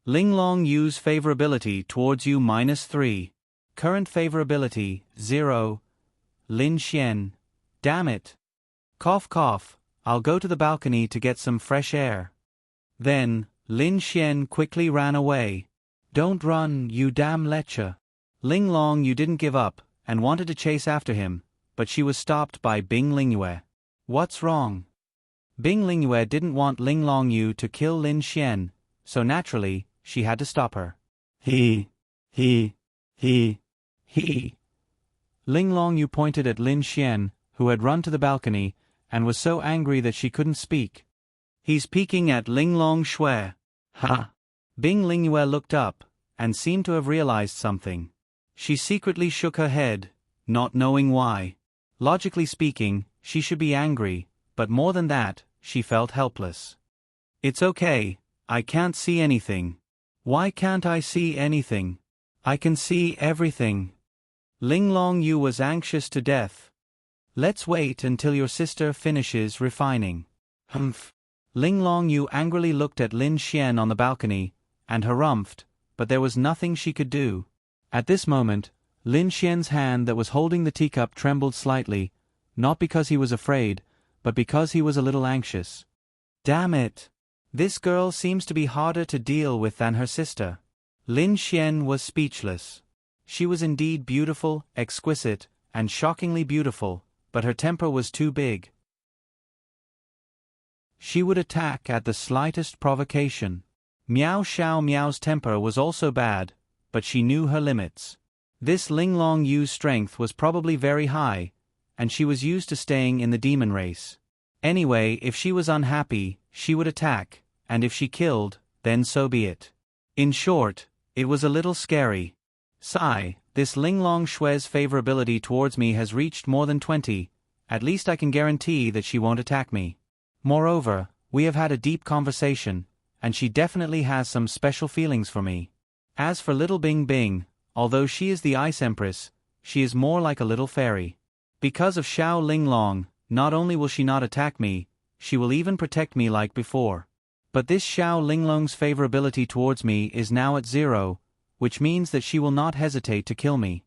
Speaker 1: Ling Long Yu's favorability towards you -3. Current favorability, 0. Lin Xian. Damn it! Cough cough, I'll go to the balcony to get some fresh air. Then, Lin Xian quickly ran away. Don't run, you damn lecher. Ling Long Yu didn't give up, and wanted to chase after him, but she was stopped by Bing Lingyue. What's wrong? Bing Lingyue didn't want Ling Long Yu to kill Lin Xian, so naturally, she had to stop her. He. Ling Long Yu pointed at Lin Xian, who had run to the balcony, and was so angry that she couldn't speak. He's peeking at Ling Long Shui. Ha! Bing Lingyue looked up, and seemed to have realized something. She secretly shook her head, not knowing why. Logically speaking, she should be angry, but more than that, she felt helpless. It's okay, I can't see anything. Why can't I see anything? I can see everything. Ling Long Yu was anxious to death. Let's wait until your sister finishes refining. Humph. Ling Long Yu angrily looked at Lin Xian on the balcony, and harumphed, but there was nothing she could do. At this moment, Lin Xian's hand that was holding the teacup trembled slightly, not because he was afraid, but because he was a little anxious. Damn it! This girl seems to be harder to deal with than her sister. Lin Xian was speechless. She was indeed beautiful, exquisite, and shockingly beautiful, but her temper was too big. She would attack at the slightest provocation. Miao Xiao Miao's temper was also bad, but she knew her limits. This Ling Long Yu's strength was probably very high, and she was used to staying in the demon race. Anyway, if she was unhappy, she would attack, and if she killed, then so be it. In short, it was a little scary. Sigh, this Ling Long Shui's favorability towards me has reached more than 20, at least I can guarantee that she won't attack me. Moreover, we have had a deep conversation, and she definitely has some special feelings for me. As for little Bing Bing, although she is the Ice Empress, she is more like a little fairy. Because of Xiao Linglong, not only will she not attack me, she will even protect me like before. But this Xiao Linglong's favorability towards me is now at 0, which means that she will not hesitate to kill me.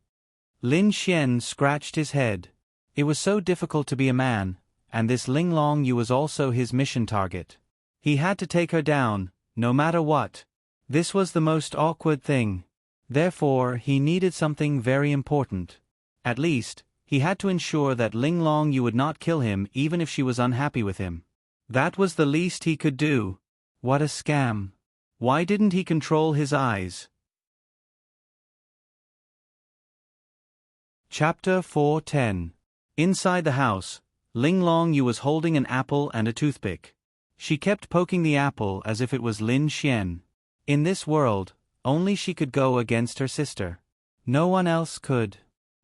Speaker 1: Lin Xian scratched his head. It was so difficult to be a man, and this Linglong Yu was also his mission target. He had to take her down, no matter what. This was the most awkward thing. Therefore, he needed something very important. At least, he had to ensure that Linglong Yu would not kill him even if she was unhappy with him. That was the least he could do. What a scam. Why didn't he control his eyes? Chapter 4:10. Inside the house, Linglong Yu was holding an apple and a toothpick. She kept poking the apple as if it was Lin Xian. In this world, only she could go against her sister. No one else could.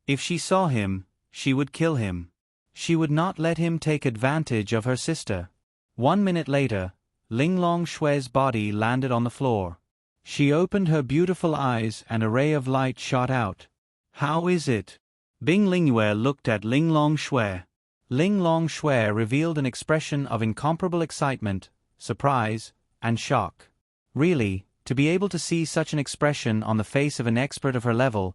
Speaker 1: If she saw him, she would kill him. She would not let him take advantage of her sister. 1 minute later, Linglong Shui's body landed on the floor. She opened her beautiful eyes and a ray of light shot out. How is it? Bing Lingyue looked at Linglong Shui. Linglong Shui revealed an expression of incomparable excitement, surprise, and shock. Really, to be able to see such an expression on the face of an expert of her level,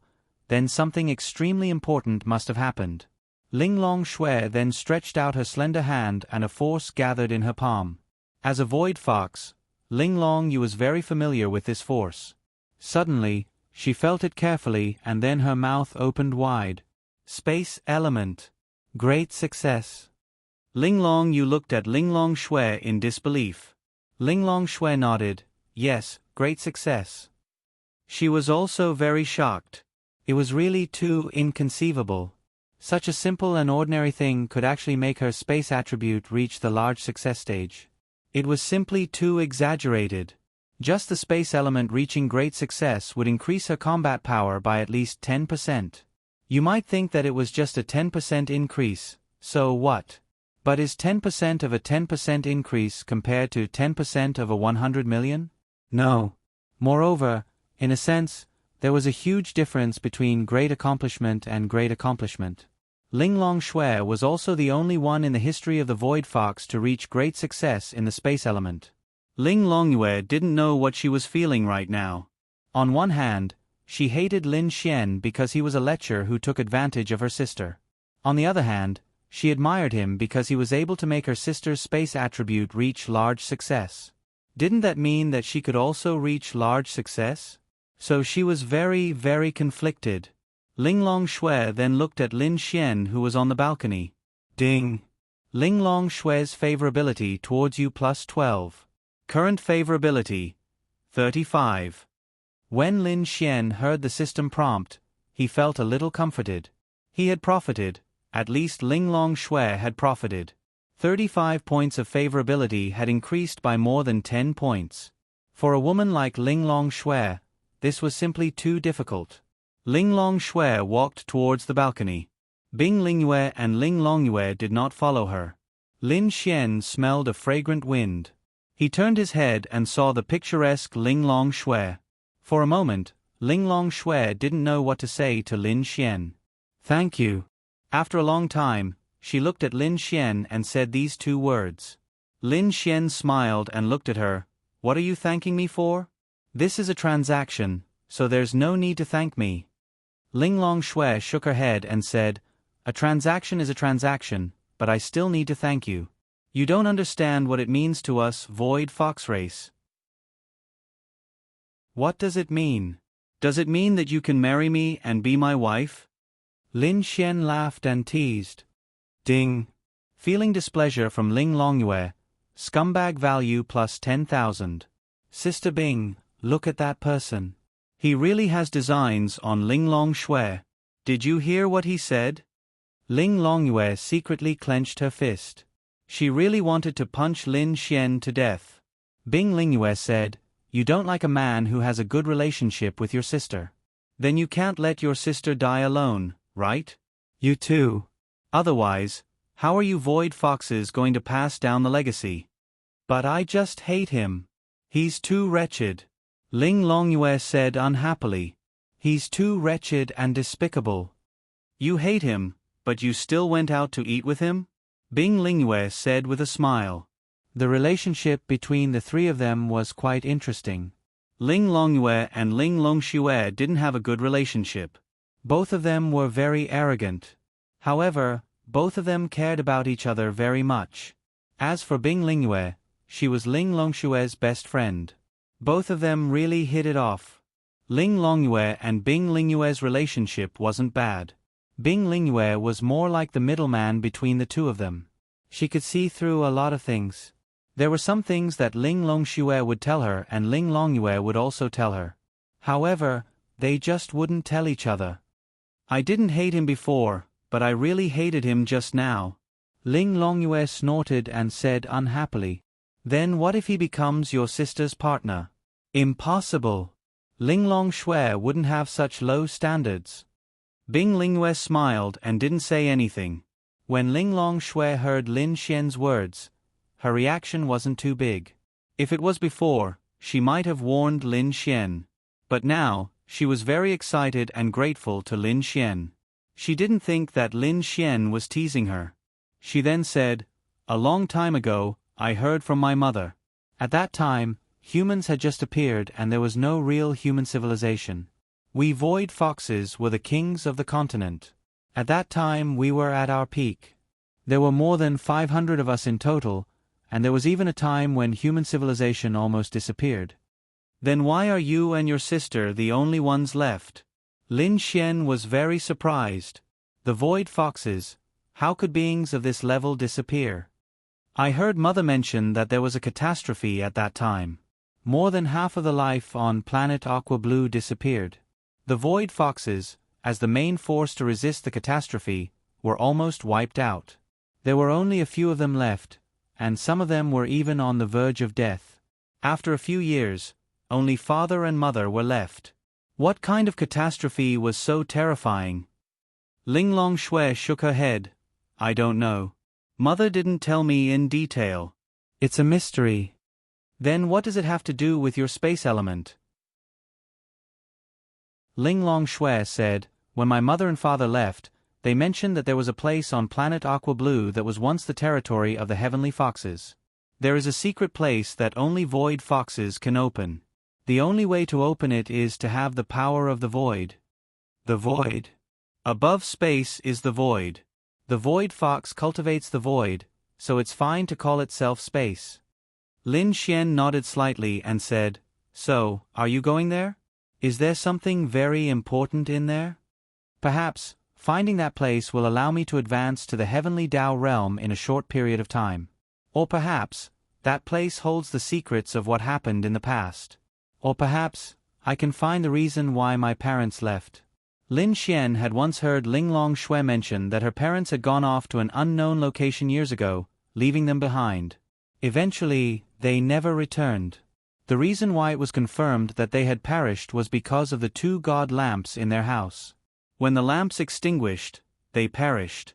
Speaker 1: then something extremely important must have happened. Linglong Shui then stretched out her slender hand and a force gathered in her palm. As a void fox, Linglong Yu was very familiar with this force. Suddenly, she felt it carefully and then her mouth opened wide. Space element. Great success. Linglong Yu looked at Linglong Shui in disbelief. Linglong Shui nodded, yes, great success. She was also very shocked. It was really too inconceivable. Such a simple and ordinary thing could actually make her space attribute reach the large success stage. It was simply too exaggerated. Just the space element reaching great success would increase her combat power by at least 10%. You might think that it was just a 10% increase, so what? But is 10% of a 10% increase compared to 10% of a 100 million? No. Moreover, in a sense, there was a huge difference between great accomplishment and great accomplishment. Linglong Shui was also the only one in the history of the Void Fox to reach great success in the space element. Linglong Yue didn't know what she was feeling right now. On one hand, she hated Lin Xian because he was a lecher who took advantage of her sister. On the other hand, she admired him because he was able to make her sister's space attribute reach large success. Didn't that mean that she could also reach large success? So she was very, very conflicted. Linglong Shui then looked at Lin Xian who was on the balcony. Ding! Linglong Shui's favorability towards you plus 12. Current favorability, 35. When Lin Xian heard the system prompt, he felt a little comforted. He had profited, at least Linglong Shui had profited. 35 points of favorability had increased by more than 10 points. For a woman like Linglong Shui, this was simply too difficult. Linglong Shui walked towards the balcony. Bing Lingyue and Linglong Yue did not follow her. Lin Xian smelled a fragrant wind. He turned his head and saw the picturesque Linglong Shui. For a moment, Linglong Shui didn't know what to say to Lin Xian. Thank you. After a long time, she looked at Lin Xian and said these two words. Lin Xian smiled and looked at her. What are you thanking me for? This is a transaction, so there's no need to thank me. Linglong Shui shook her head and said, a transaction is a transaction, but I still need to thank you. You don't understand what it means to us, Void Fox race. What does it mean? Does it mean that you can marry me and be my wife? Lin Xian laughed and teased. Ding. Feeling displeasure from Linglong Yue. Scumbag value plus 10,000. Sister Bing, look at that person. He really has designs on Linglong Shui. Did you hear what he said? Linglong Yue secretly clenched her fist. She really wanted to punch Lin Xian to death. Bing Lingyue said, you don't like a man who has a good relationship with your sister. Then you can't let your sister die alone, right? You too. Otherwise, how are you Void Foxes going to pass down the legacy? But I just hate him. He's too wretched. Linglong Yue said unhappily. He's too wretched and despicable. You hate him, But you still went out to eat with him? Bing Lingyue said with a smile.
Speaker 2: The relationship between the three of them was quite interesting.
Speaker 1: Ling Longyue and Ling Longxue didn't have a good relationship.
Speaker 2: Both of them were very arrogant. However, both of them cared about each other very much. As for Bing Lingyue, she was Ling Longxue's best friend. Both of them really hit it off. Ling Longyue and Bing Lingyue's relationship wasn't bad. Bing Lingyue was more like the middleman between the two of them. She could see through a lot of things. There were some things that Ling Longxue would tell her and Ling Longyue would also tell her. However, they just wouldn't tell each other.
Speaker 1: I didn't hate him before, but I really hated him just now.
Speaker 2: Ling Longyue snorted and said unhappily.
Speaker 1: Then what if he becomes your sister's partner?
Speaker 2: Impossible.
Speaker 1: Ling Longxue wouldn't have such low standards. Bing Lingyue smiled and didn't say anything.
Speaker 2: When Ling Longxue heard Lin Xian's words, her reaction wasn't too big.
Speaker 1: If it was before, she might have warned Lin Xian. But now, she was very excited and grateful to Lin Xian. She didn't think that Lin Xian was teasing her. She then said, "A long time ago, I heard from my mother."
Speaker 2: At that time, humans had just appeared and there was no real human civilization. We Void Foxes were the kings of the continent. At that time we were at our peak. There were more than 500 of us in total, and there was even a time when human civilization almost disappeared.
Speaker 1: Then why are you and your sister the only ones left? Lin Xian was very surprised.
Speaker 2: The Void Foxes, how could beings of this level disappear?
Speaker 1: I heard Mother mention that there was a catastrophe at that time.
Speaker 2: More than half of the life on planet Aqua Blue disappeared. The Void Foxes, as the main force to resist the catastrophe, were almost wiped out. There were only a few of them left, and some of them were even on the verge of death.
Speaker 1: After a few years, only father and mother were left. What kind of catastrophe was so terrifying? Ling Longxue shook her head. I don't know. Mother didn't tell me in detail.
Speaker 2: It's a mystery.
Speaker 1: Then what does it have to do with your space element?
Speaker 2: Ling Longxue said, when my mother and father left, they mentioned that there was a place on planet Aqua Blue that was once the territory of the Heavenly Foxes.
Speaker 1: There is a secret place that only Void Foxes can open. The only way to open it is to have the power of the Void.
Speaker 2: The Void.
Speaker 1: Above space is the Void.
Speaker 2: The Void Fox cultivates the Void, so it's fine to call itself space.
Speaker 1: Lin Xian nodded slightly and said, So, are you going there?
Speaker 2: Is there something very important in there? Perhaps, finding that place will allow me to advance to the Heavenly Tao realm in a short period of time. Or perhaps, that place holds the secrets of what happened in the past. Or perhaps, I can find the reason why my parents left.
Speaker 1: Lin Xian had once heard Ling Longxue mention that her parents had gone off to an unknown location years ago, leaving them behind.
Speaker 2: Eventually, they never returned. The reason why it was confirmed that they had perished was because of the 2 god lamps in their house.
Speaker 1: When the lamps extinguished, they perished.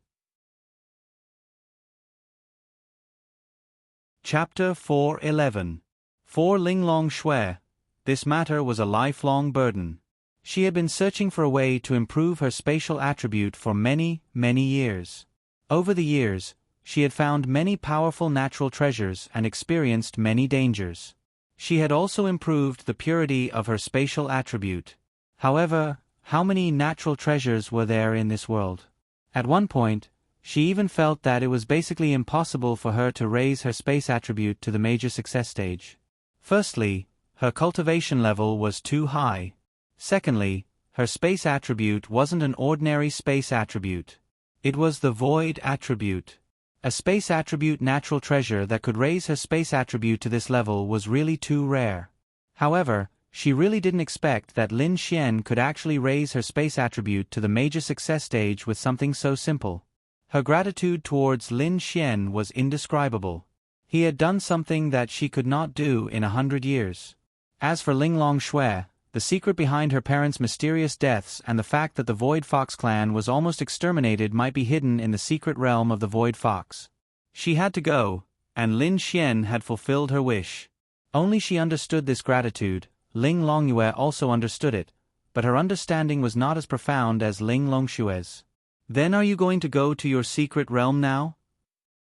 Speaker 1: Chapter 4:11. For Ling Longxue, this matter was a lifelong burden. She had been searching for a way to improve her spatial attribute for many, many years. Over the years, she had found many powerful natural treasures and experienced many dangers. She had also improved the purity of her spatial attribute. However, how many natural treasures were there in this world? At one point, she even felt that it was basically impossible for her to raise her space attribute to the major success stage. Firstly, her cultivation level was too high. Secondly, her space attribute wasn't an ordinary space attribute. It was the Void attribute. A space attribute natural treasure that could raise her space attribute to this level was really too rare. However, she really didn't expect that Lin Xian could actually raise her space attribute to the major success stage with something so simple. Her gratitude towards Lin Xian was indescribable. He had done something that she could not do in 100 years. As for Ling Longxue, the secret behind her parents' mysterious deaths and the fact that the Void Fox clan was almost exterminated might be hidden in the secret realm of the Void Fox. She had to go, and Lin Xian had fulfilled her wish. Only she understood this gratitude. Ling Longyue also understood it, but her understanding was not as profound as Ling Longxue's. Then are you going to go to your secret realm now?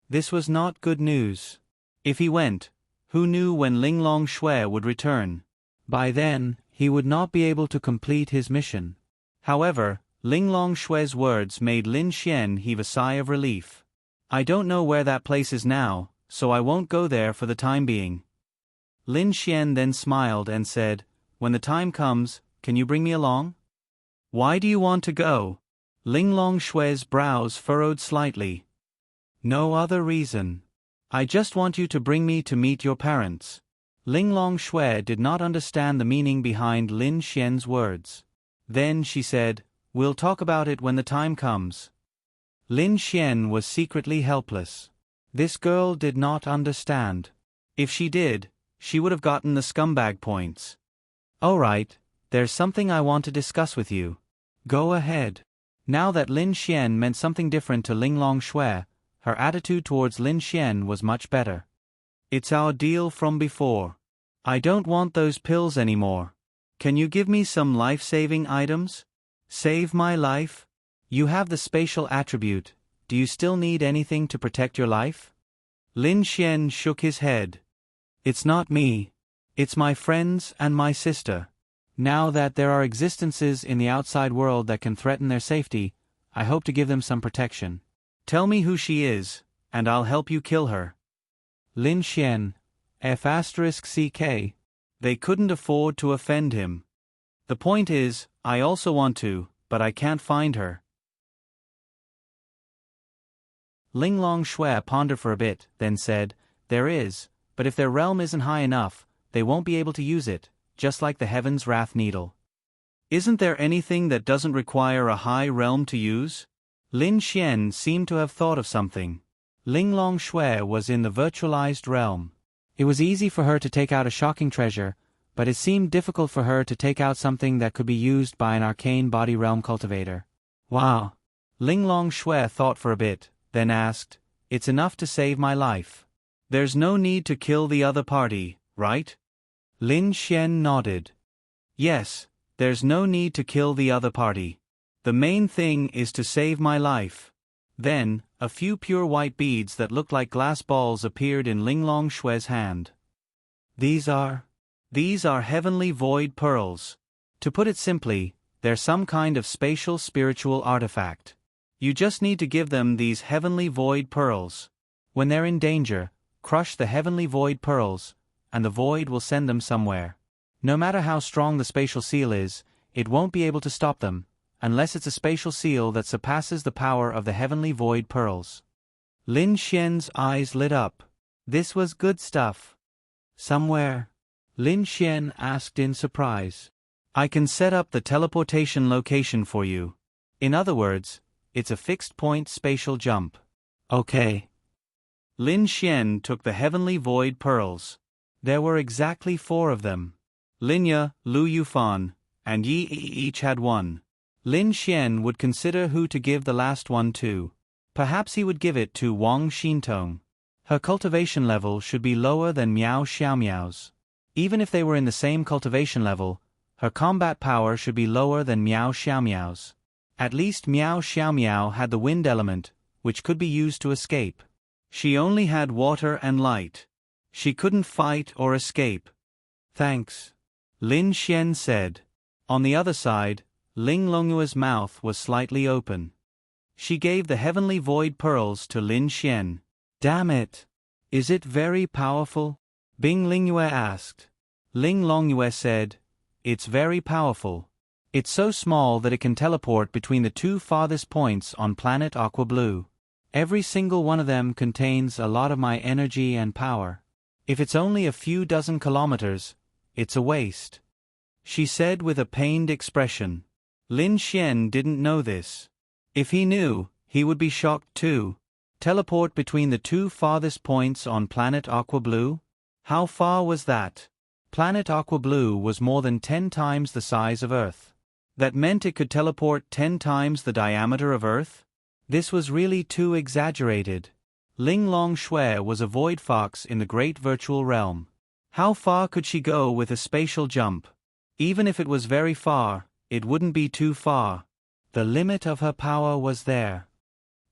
Speaker 1: This was not good news. If he went, who knew when Ling Long Shui would return? By then, he would not be able to complete his mission. However, Ling Long Shui's words made Lin Xian heave a sigh of relief. I don't know where that place is now, so I won't go there for the time being. Lin Xian then smiled and said, when the time comes, can you bring me along? Why do you want to go? Ling Long Shui's brows furrowed slightly. No other reason. I just want you to bring me to meet your parents. Ling Long Shui did not understand the meaning behind Lin Xian's words. Then she said, we'll talk about it when the time comes. Lin Xian was secretly helpless. This girl did not understand. If she did, she would have gotten the scumbag points. Alright, there's something I want to discuss with you. Go ahead. Now that Lin Xian meant something different to Ling Long Shui, her attitude towards Lin Xian was much better. It's our deal from before. I don't want those pills anymore. Can you give me some life-saving items? Save my life? You have the spatial attribute. Do you still need anything to protect your life? Lin Xian shook his head. It's not me. It's my friends and my sister. Now that there are existences in the outside world that can threaten their safety, I hope to give them some protection. Tell me who she is, and I'll help you kill her. Lin Xian, F***CK. They couldn't afford to offend him. The point is, I also want to, but I can't find her. Ling Long Shui pondered for a bit, then said, there is, but if their realm isn't high enough, they won't be able to use it, just like the Heaven's Wrath Needle. Isn't there anything that doesn't require a high realm to use? Lin Xian seemed to have thought of something. Ling Long Shui was in the virtualized realm. It was easy for her to take out a shocking treasure, but it seemed difficult for her to take out something that could be used by an arcane body realm cultivator. Wow. Ling Long Shui thought for a bit, then asked, it's enough to save my life. There's no need to kill the other party, right? Lin Xian nodded. Yes, there's no need to kill the other party. The main thing is to save my life. Then, a few pure white beads that looked like glass balls appeared in Ling Long Shui's hand. These are heavenly void pearls. To put it simply, they're some kind of spatial spiritual artifact. You just need to give them these heavenly void pearls. When they're in danger, crush the heavenly void pearls, and the void will send them somewhere. No matter how strong the spatial seal is, it won't be able to stop them, unless it's a spatial seal that surpasses the power of the heavenly void pearls. Lin Xian's eyes lit up. This was good stuff. Somewhere? Lin Xian asked in surprise. I can set up the teleportation location for you. In other words, it's a fixed-point spatial jump. Okay. Lin Xian took the heavenly void pearls. There were exactly 4 of them. Linya, Lu Yufan, and Yi each had one. Lin Xian would consider who to give the last one to. Perhaps he would give it to Wang Xintong. Her cultivation level should be lower than Miao Xiaomiao's. Even if they were in the same cultivation level, her combat power should be lower than Miao Xiaomiao's. At least Miao Xiaomiao had the wind element, which could be used to escape. She only had water and light. She couldn't fight or escape. Thanks. Lin Xian said. On the other side, Ling Longyue's mouth was slightly open. She gave the heavenly void pearls to Lin Xian. Damn it! Is it very powerful? Bing Lingyue asked. Ling Longyue said, it's very powerful. It's so small that it can teleport between the 2 farthest points on planet Aqua Blue. Every single one of them contains a lot of my energy and power. If it's only a few dozen kilometers, it's a waste. She said with a pained expression. Lin Xian didn't know this. If he knew, he would be shocked too. Teleport between the 2 farthest points on planet Aqua Blue? How far was that? Planet Aqua Blue was more than 10 times the size of Earth. That meant it could teleport 10 times the diameter of Earth? This was really too exaggerated. Ling Long Shui was a void fox in the great virtual realm. How far could she go with a spatial jump? Even if it was very far, it wouldn't be too far.
Speaker 2: The limit of her power was there.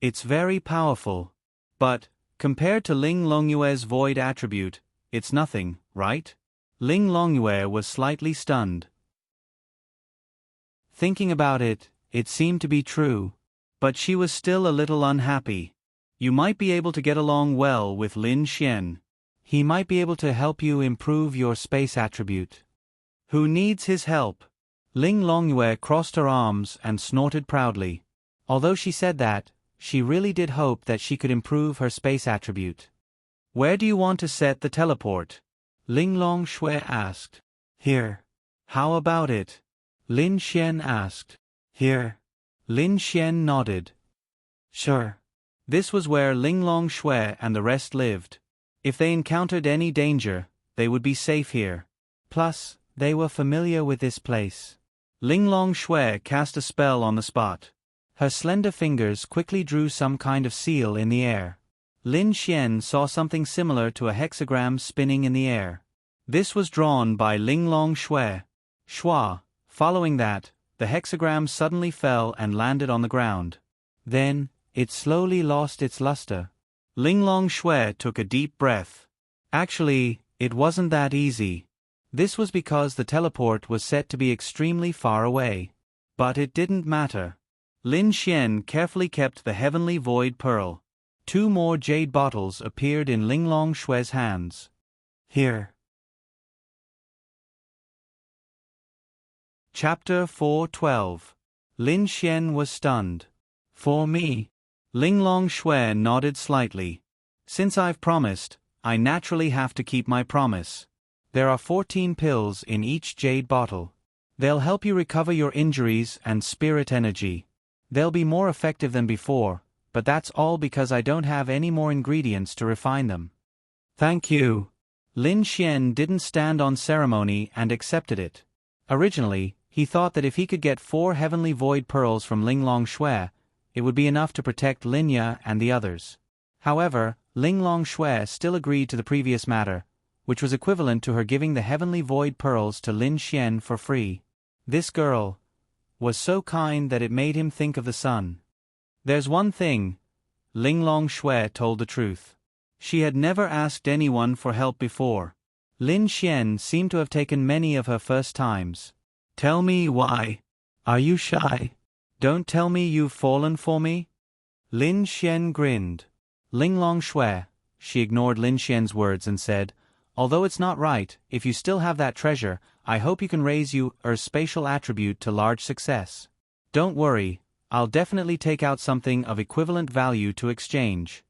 Speaker 2: It's very powerful. But, compared to Ling Longyue's void attribute, it's nothing, right? Ling Longyue was slightly stunned. Thinking about it, it seemed to be true. But she was still a little unhappy. You might be able to get along well with Lin Xian. He might be able to help you improve your space attribute. Who needs his help? Ling Longyue crossed her arms and snorted proudly. Although she said that, she really did hope that she could improve her space attribute. Where do you want to set the teleport? Ling Longyue asked. Here. How about it? Lin Xian asked. Here. Lin Xian nodded. Sure. This was where Ling Longyue and the rest lived. If they encountered any danger, they would be safe here. Plus, they were familiar with this place. Ling Longyue cast a spell on the spot. Her slender fingers quickly drew some kind of seal in the air. Lin Xian saw something similar to a hexagram spinning in the air. This was drawn by Ling Longyue. Shua. Following that, the hexagram suddenly fell and landed on the ground. Then, it slowly lost its luster. Ling Longyue took a deep breath. Actually, it wasn't that easy. This was because the teleport was set to be extremely far away. But it didn't matter. Lin Xian carefully kept the heavenly void pearl. 2 more jade bottles appeared in Ling Longyue's hands. Here. Chapter 4:12. Lin Xian was stunned. For me. Ling Longyue nodded slightly. Since I've promised, I naturally have to keep my promise. There are 14 pills in each jade bottle. They'll help you recover your injuries and spirit energy. They'll be more effective than before, but that's all because I don't have any more ingredients to refine them. Thank you. Lin Xian didn't stand on ceremony and accepted it. Originally, he thought that if he could get 4 heavenly void pearls from Ling Longyue, it would be enough to protect Linya and the others. However, Ling Longyue still agreed to the previous matter, which was equivalent to her giving the heavenly void pearls to Lin Xian for free. This girl was so kind that it made him think of the sun. There's one thing, Ling Longyue told the truth. She had never asked anyone for help before. Lin Xian seemed to have taken many of her first times. Tell me why. Are you shy? Don't tell me you've fallen for me? Lin Xian grinned. Ling Longyue, she ignored Lin Xian's words and said, although it's not right, if you still have that treasure, I hope you can raise your spatial attribute to large success. Don't worry, I'll definitely take out something of equivalent value to exchange.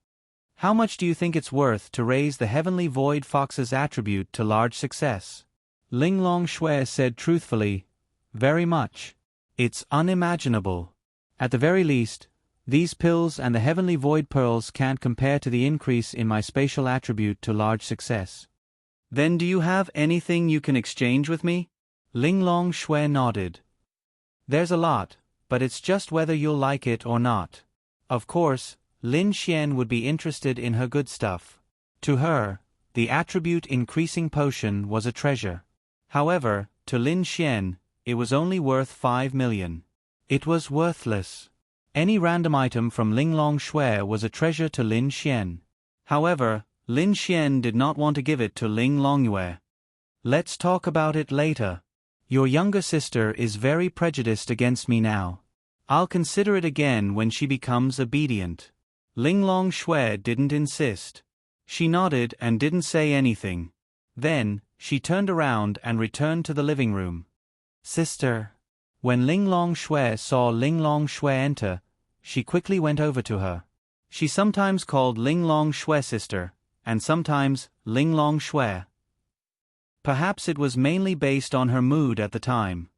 Speaker 2: How much do you think it's worth to raise the heavenly void fox's attribute to large success? Ling Longyue said truthfully, very much. It's unimaginable. At the very least, these pills and the heavenly void pearls can't compare to the increase in my spatial attribute to large success. Then do you have anything you can exchange with me? Ling Longyue nodded. There's a lot, but it's just whether you'll like it or not. Of course, Lin Xian would be interested in her good stuff. To her, the attribute increasing potion was a treasure. However, to Lin Xian, it was only worth 5 million. It was worthless. Any random item from Ling Longyue was a treasure to Lin Xian. However, Lin Xian did not want to give it to Ling Longyue. Let's talk about it later. Your younger sister is very prejudiced against me now. I'll consider it again when she becomes obedient. Ling Longyue didn't insist. She nodded and didn't say anything. Then, she turned around and returned to the living room. Sister. When Ling Longyue saw Ling Longyue enter, she quickly went over to her. She sometimes called Ling Longyue sister, and sometimes Ling Longyue. Perhaps it was mainly based on her mood at the time.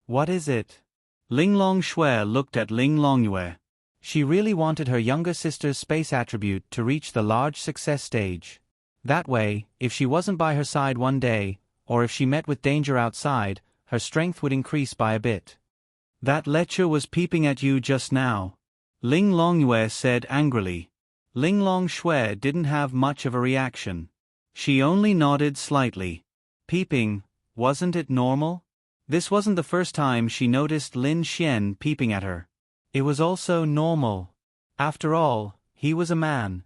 Speaker 2: What is it? Ling Longyue looked at Ling Longyue. She really wanted her younger sister's space attribute to reach the large success stage. That way, if she wasn't by her side one day, or if she met with danger outside, her strength would increase by a bit. That lecher was peeping at you just now, Ling Longyue said angrily. Ling Longyue didn't have much of a reaction. She only nodded slightly. Peeping, wasn't it normal? This wasn't the first time she noticed Lin Xian peeping at her.
Speaker 1: It was also normal. After all, he was a man.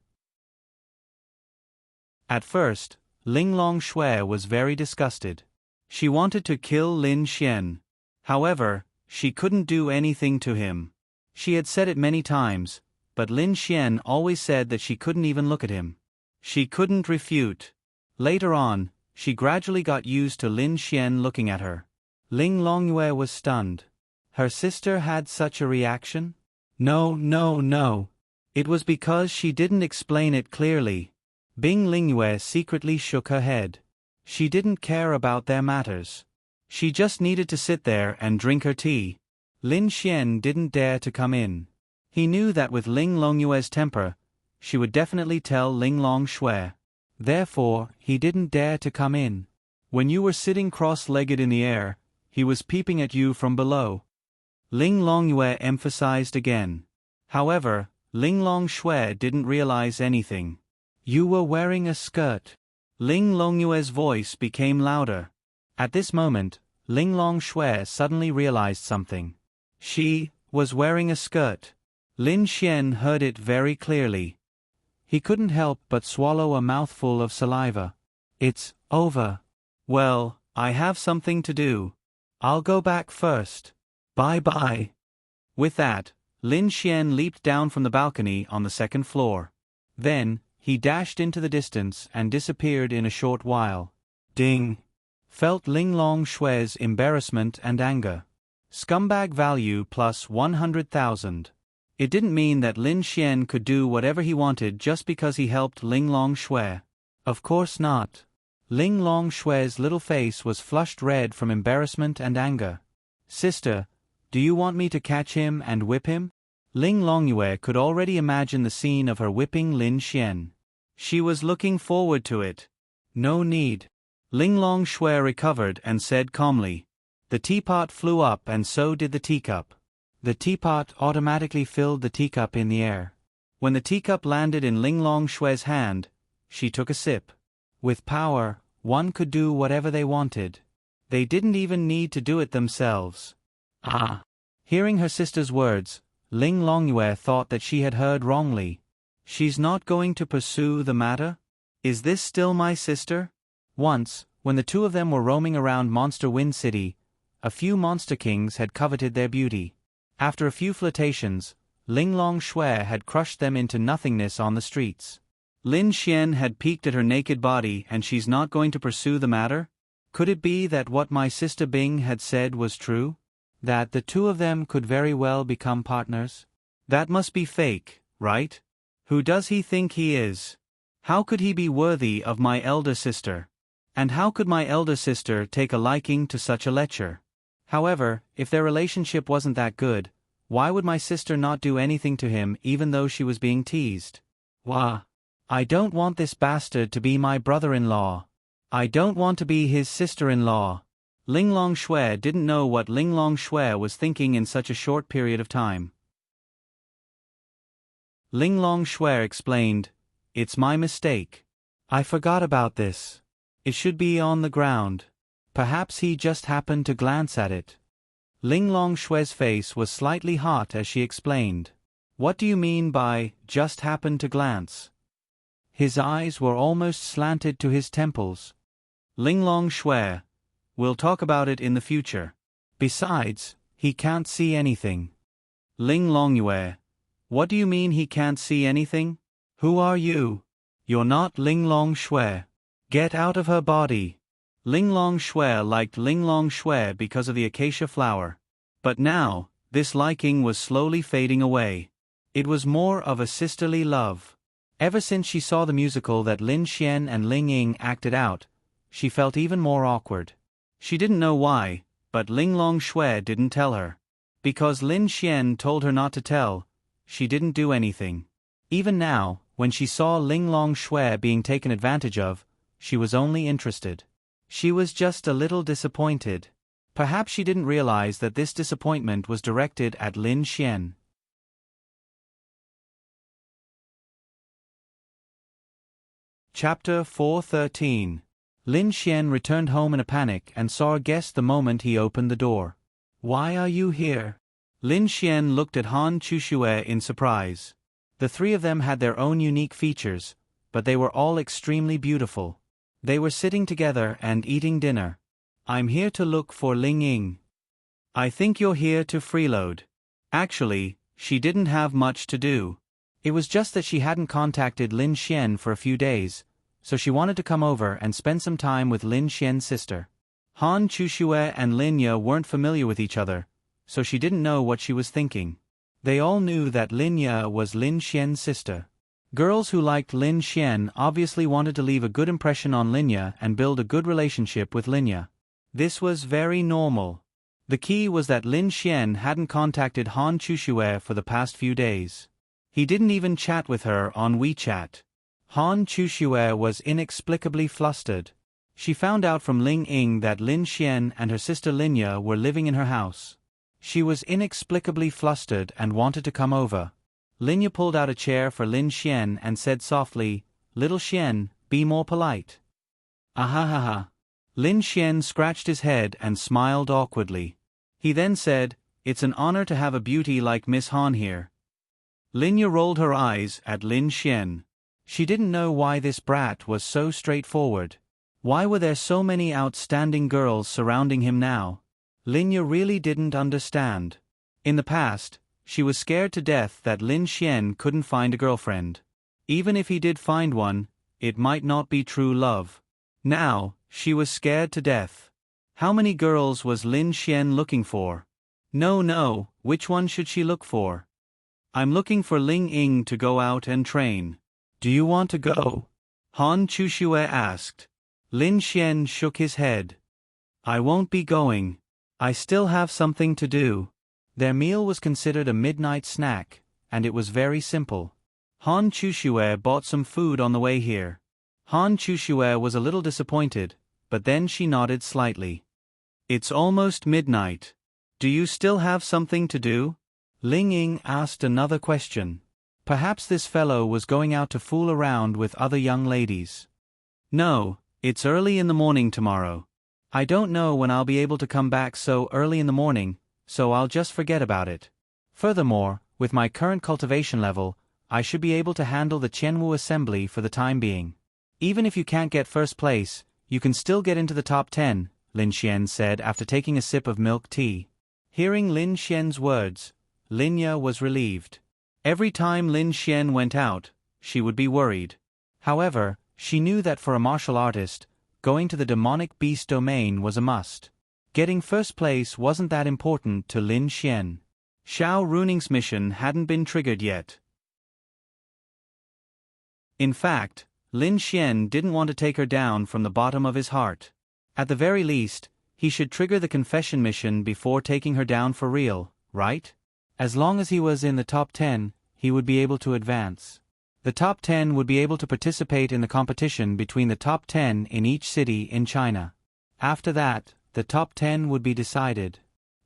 Speaker 1: At first, Ling Longshui was very disgusted. She wanted to kill Lin Xian. However, she couldn't do anything to him. She had said it many times, but Lin Xian always said that she couldn't even look at him. She couldn't refute. Later on, she gradually got used to Lin Xian looking at her. Ling Longyue was stunned. Her sister had such a reaction? No. It was because she didn't explain it clearly. Bing Lingyue secretly shook her head. She didn't care about their matters. She just needed to sit there and drink her tea. Lin Xian didn't dare to come in. He knew that with Ling Longyue's temper, she would definitely tell Ling Longshui. Therefore, he didn't dare to come in. When you were sitting cross-legged in the air, he was peeping at you from below. Ling Longyue emphasized again. However, Ling Longshui didn't realize anything. You were wearing a skirt. Ling Longyue's voice became louder. At this moment, Ling Longshui suddenly realized something. She was wearing a skirt. Lin Xian heard it very clearly. He couldn't help but swallow a mouthful of saliva. It's over. Well, I have something to do. I'll go back first. Bye-bye. With that, Lin Xian leaped down from the balcony on the second floor. Then, he dashed into the distance and disappeared in a short while. Ding! Felt Ling Longshui's embarrassment and anger. Scumbag value plus 100,000. It didn't mean that Lin Xian could do whatever he wanted just because he helped Ling Longshui. Of course not. Ling Longshui's little face was flushed red from embarrassment and anger. Sister, do you want me to catch him and whip him? Ling Longyue could already imagine the scene of her whipping Lin Xian. She was looking forward to it. No need. Ling Longshui recovered and said calmly. The teapot flew up and so did the teacup. The teapot automatically filled the teacup in the air. When the teacup landed in Ling Longshui's hand, she took a sip. With power, one could do whatever they wanted. They didn't even need to do it themselves. Ah! Hearing her sister's words, Ling Longyue thought that she had heard wrongly. She's not going to pursue the matter? Is this still my sister? Once, when the two of them were roaming around Monster Wind City, a few monster kings had coveted their beauty. After a few flirtations, Ling Longshui had crushed them into nothingness on the streets. Lin Xian had peeked at her naked body and she's not going to pursue the matter? Could it be that what my sister Bing had said was true? That the two of them could very well become partners? That must be fake, right? Who does he think he is? How could he be worthy of my elder sister? And how could my elder sister take a liking to such a lecher? However, if their relationship wasn't that good, why would my sister not do anything to him even though she was being teased? Wah! I don't want this bastard to be my brother-in-law. I don't want to be his sister-in-law. Ling Longshui didn't know what Ling Longshui was thinking in such a short period of time. Ling Longshui explained, It's my mistake. I forgot about this. It should be on the ground. Perhaps he just happened to glance at it. Ling Longshui's face was slightly hot as she explained. What do you mean by, just happened to glance? His eyes were almost slanted to his temples. Ling Longshui, we'll talk about it in the future. Besides, he can't see anything. Ling Longyue, what do you mean he can't see anything? Who are you? You're not Ling Longshui. Get out of her body. Ling Longshui liked Ling Longshui because of the acacia flower. But now, this liking was slowly fading away. It was more of a sisterly love. Ever since she saw the musical that Lin Xian and Ling Ying acted out, she felt even more awkward. She didn't know why, but Ling Longshui didn't tell her. Because Lin Xian told her not to tell, she didn't do anything. Even now, when she saw Ling Longshui being taken advantage of, she was only interested. She was just a little disappointed. Perhaps she didn't realize that this disappointment was directed at Lin Xian. Chapter 413. Lin Xian returned home in a panic and saw a guest the moment he opened the door. Why are you here? Lin Xian looked at Han Chuxue in surprise. The three of them had their own unique features, but they were all extremely beautiful. They were sitting together and eating dinner. I'm here to look for Ling Ying. I think you're here to freeload. Actually, she didn't have much to do. It was just that she hadn't contacted Lin Xian for a few days, so she wanted to come over and spend some time with Lin Xian's sister. Han Chuxue and Lin Ye weren't familiar with each other, so she didn't know what she was thinking. They all knew that Lin Ye was Lin Xian's sister. Girls who liked Lin Xian obviously wanted to leave a good impression on Lin Ye and build a good relationship with Lin Ye. This was very normal. The key was that Lin Xian hadn't contacted Han Chuxue for the past few days. He didn't even chat with her on WeChat. Han Chuxue was inexplicably flustered. She found out from Ling Ying that Lin Xian and her sister Lin Ye were living in her house. She was inexplicably flustered and wanted to come over. Lin Ye pulled out a chair for Lin Xian and said softly, "Little Xian, be more polite." Ahahaha. Lin Xian scratched his head and smiled awkwardly. He then said, "It's an honor to have a beauty like Miss Han here." Lin Ye rolled her eyes at Lin Xian. She didn't know why this brat was so straightforward. Why were there so many outstanding girls surrounding him now? Lin Ye really didn't understand. In the past, she was scared to death that Lin Xian couldn't find a girlfriend. Even if he did find one, it might not be true love. Now, she was scared to death. How many girls was Lin Xian looking for? No, which one should she look for? I'm looking for Ling Ying to go out and train. Do you want to go? Han Chuxue asked. Lin Xian shook his head. I won't be going. I still have something to do. Their meal was considered a midnight snack, and it was very simple. Han Chuxue bought some food on the way here. Han Chuxue was a little disappointed, but then she nodded slightly. It's almost midnight. Do you still have something to do? Ling Ying asked another question. Perhaps this fellow was going out to fool around with other young ladies. No, it's early in the morning tomorrow. I don't know when I'll be able to come back so early in the morning, so I'll just forget about it. Furthermore, with my current cultivation level, I should be able to handle the Qianwu assembly for the time being. Even if you can't get first place, you can still get into the top 10, Lin Xian said after taking a sip of milk tea. Hearing Lin Xian's words, Lin Ye was relieved. Every time Lin Xian went out, she would be worried. However, she knew that for a martial artist, going to the demonic beast domain was a must. Getting first place wasn't that important to Lin Xian. Xiao Runing's mission hadn't been triggered yet. In fact, Lin Xian didn't want to take her down from the bottom of his heart. At the very least, he should trigger the confession mission before taking her down for real, right? As long as he was in the top 10, he would be able to advance. The top 10 would be able to participate in the competition between the top 10 in each city in China. After that, the top 10 would be decided.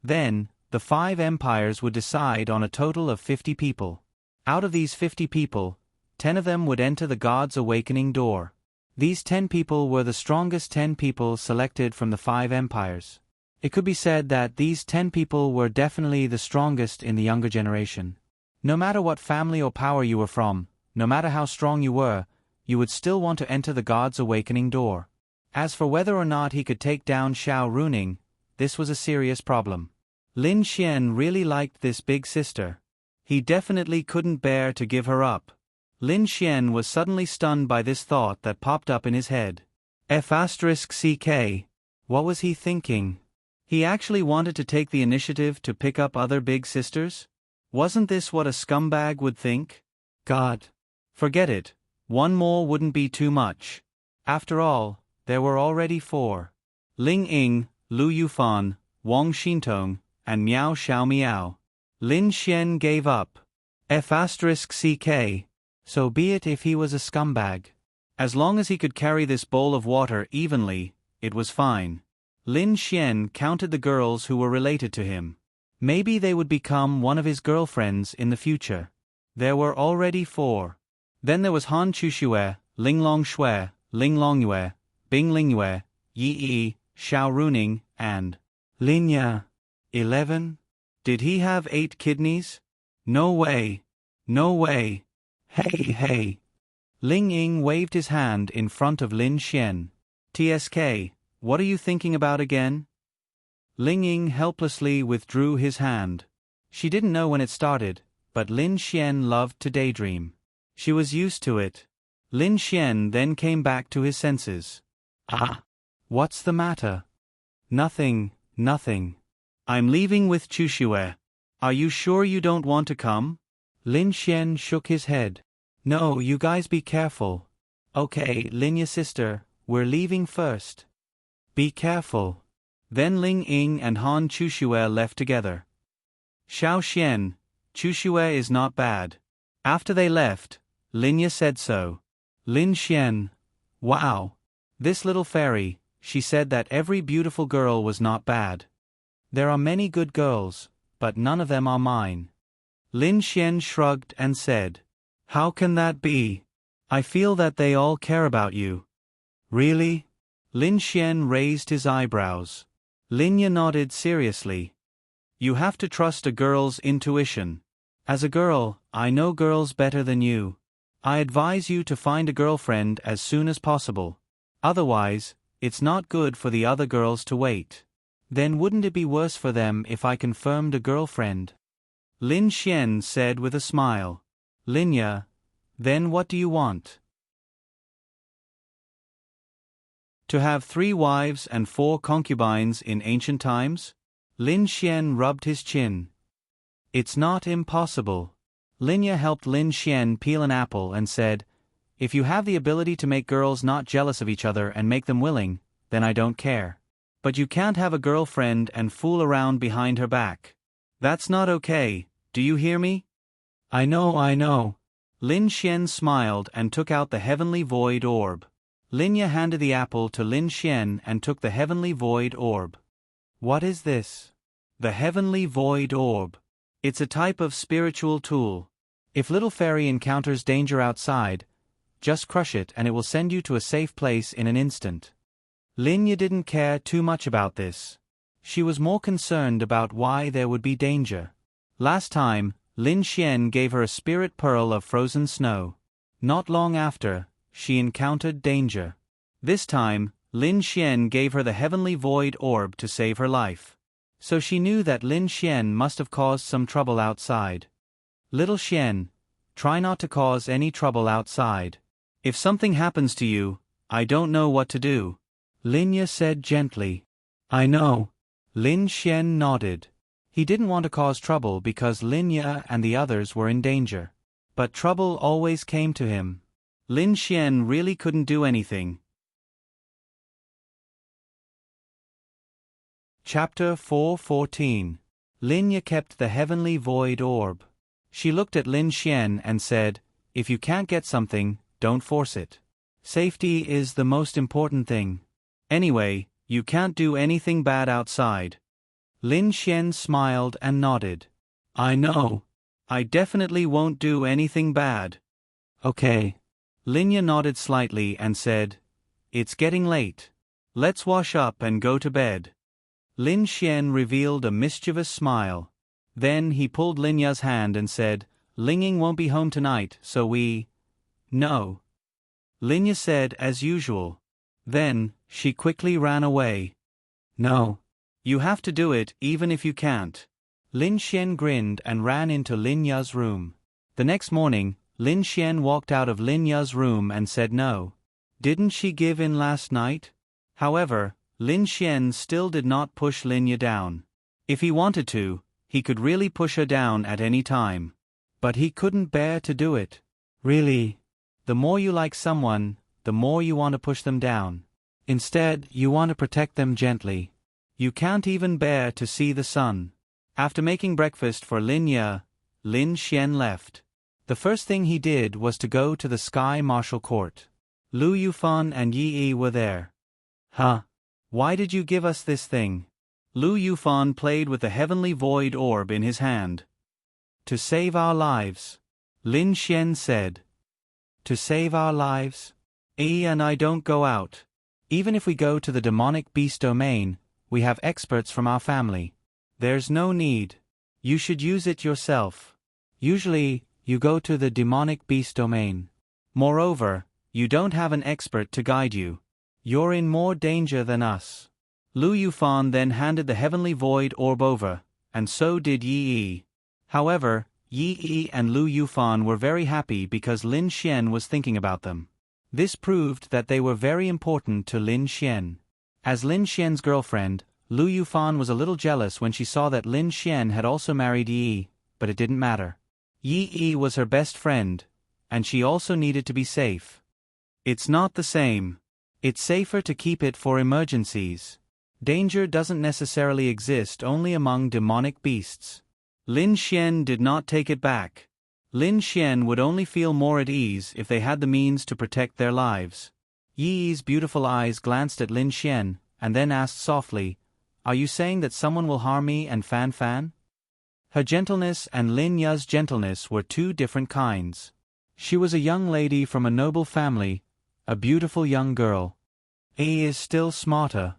Speaker 1: Then, the 5 empires would decide on a total of 50 people. Out of these 50 people, 10 of them would enter the God's Awakening door. These 10 people were the strongest 10 people selected from the 5 empires. It could be said that these 10 people were definitely the strongest in the younger generation. No matter what family or power you were from, no matter how strong you were, you would still want to enter the God's Awakening door. As for whether or not he could take down Xiao Runing, this was a serious problem. Lin Xian really liked this big sister. He definitely couldn't bear to give her up. Lin Xian was suddenly stunned by this thought that popped up in his head. F***ck. What was he thinking? He actually wanted to take the initiative to pick up other big sisters? Wasn't this what a scumbag would think? God. Forget it. One more wouldn't be too much. After all, there were already 4. Ling Ying, Lu Yufan, Wang Xintong, and Miao Xiaomiao. Lin Xian gave up. F***ck. So be it if he was a scumbag. As long as he could carry this bowl of water evenly, it was fine. Lin Xian counted the girls who were related to him. Maybe they would become one of his girlfriends in the future. There were already 4. Then there was Han Chuxue, Ling Longshui, Ling Longyue, Bing Lingyue, Yi Yi, Xiao Runing, and Lin Ye. 11? Did he have 8 kidneys? No way. No way. Hey, hey. Ling Ying waved his hand in front of Lin Xian. TSK, what are you thinking about again? Ling Ying helplessly withdrew his hand. She didn't know when it started, but Lin Xian loved to daydream. She was used to it. Lin Xian then came back to his senses. Ah. What's the matter? Nothing, nothing. I'm leaving with Chuxue. Are you sure you don't want to come? Lin Xian shook his head. No, you guys be careful. Okay, Linya sister, we're leaving first. Be careful. Then Ling Ying and Han Chuxue left together. Xiao Xian, Chuxue is not bad. After they left, Linya said so. Lin Xian. Wow. This little fairy, she said that every beautiful girl was not bad. There are many good girls, but none of them are mine. Lin Xian shrugged and said, How can that be? I feel that they all care about you. Really? Lin Xian raised his eyebrows. Linya nodded seriously. You have to trust a girl's intuition. As a girl, I know girls better than you. I advise you to find a girlfriend as soon as possible. Otherwise, it's not good for the other girls to wait. Then wouldn't it be worse for them if I confirmed a girlfriend? Lin Xian said with a smile. Linya, then what do you want? To have 3 wives and 4 concubines in ancient times? Lin Xian rubbed his chin. It's not impossible. Linya helped Lin Xian peel an apple and said, If you have the ability to make girls not jealous of each other and make them willing, then I don't care. But you can't have a girlfriend and fool around behind her back. That's not okay, do you hear me? I know. Lin Xian smiled and took out the heavenly void orb. Linya handed the apple to Lin Xian and took the heavenly void orb. What is this? The heavenly void orb. It's a type of spiritual tool. If little fairy encounters danger outside, just crush it and it will send you to a safe place in an instant. Linya didn't care too much about this. She was more concerned about why there would be danger. Last time, Lin Xian gave her a spirit pearl of frozen snow. Not long after, she encountered danger. This time, Lin Xian gave her the heavenly void orb to save her life. So she knew that Lin Xian must have caused some trouble outside. Little Xian, try not to cause any trouble outside. If something happens to you, I don't know what to do. Linya said gently. I know. Lin Xian nodded. He didn't want to cause trouble because Linya and the others were in danger. But trouble always came to him. Lin Xian really couldn't do anything. Chapter 4:14. Linya kept the heavenly void orb. She looked at Lin Xian and said, If you can't get something, don't force it. Safety is the most important thing. Anyway, you can't do anything bad outside. Lin Xian smiled and nodded. I know. I definitely won't do anything bad. Okay. Linya nodded slightly and said, It's getting late. Let's wash up and go to bed. Lin Xian revealed a mischievous smile. Then he pulled Linya's hand and said, Ling Ying won't be home tonight, so we... No. Linya said as usual. Then, she quickly ran away. No. You have to do it even if you can't. Lin Xian grinned and ran into Linya's room. The next morning, Lin Xian walked out of Linya's room and said no. Didn't she give in last night? However, Lin Xian still did not push Linya down. If he wanted to, he could really push her down at any time. But he couldn't bear to do it. Really? The more you like someone, the more you want to push them down. Instead, you want to protect them gently. You can't even bear to see the sun. After making breakfast for Linya, Lin Xian left. The first thing he did was to go to the Sky Martial Court. Lu Yufan and Yi Yi were there. Huh? Why did you give us this thing? Lu Yufan played with the heavenly void orb in his hand. To save our lives. Lin Xian said. To save our lives? Yi and I don't go out. Even if we go to the demonic beast domain, we have experts from our family. There's no need.
Speaker 2: You should use it yourself. Usually, you go to the demonic beast domain. Moreover, you don't have an expert to guide you. You're in more danger than us. Lu Yufan then handed the heavenly void orb over, and so did Yi Yi. However, Yi Yi and Lu Yufan were very happy because Lin Xian was thinking about them. This proved that they were very important to Lin Xian. As Lin Xian's girlfriend, Lu Yufan was a little jealous when she saw that Lin Xian had also married Yi Yi, but it didn't matter. Yi Yi was her best friend, and she also needed to be safe. It's not the same. It's safer to keep it for emergencies. Danger doesn't necessarily exist only among demonic beasts. Lin Xian did not take it back. Lin Xian would only feel more at ease if they had the means to protect their lives. Yi Yi's beautiful eyes glanced at Lin Xian, and then asked softly, "Are you saying that someone will harm me and Fan Fan?" Her gentleness and Lin Ya's gentleness were two different kinds. She was a young lady from a noble family, a beautiful young girl. He is still smarter.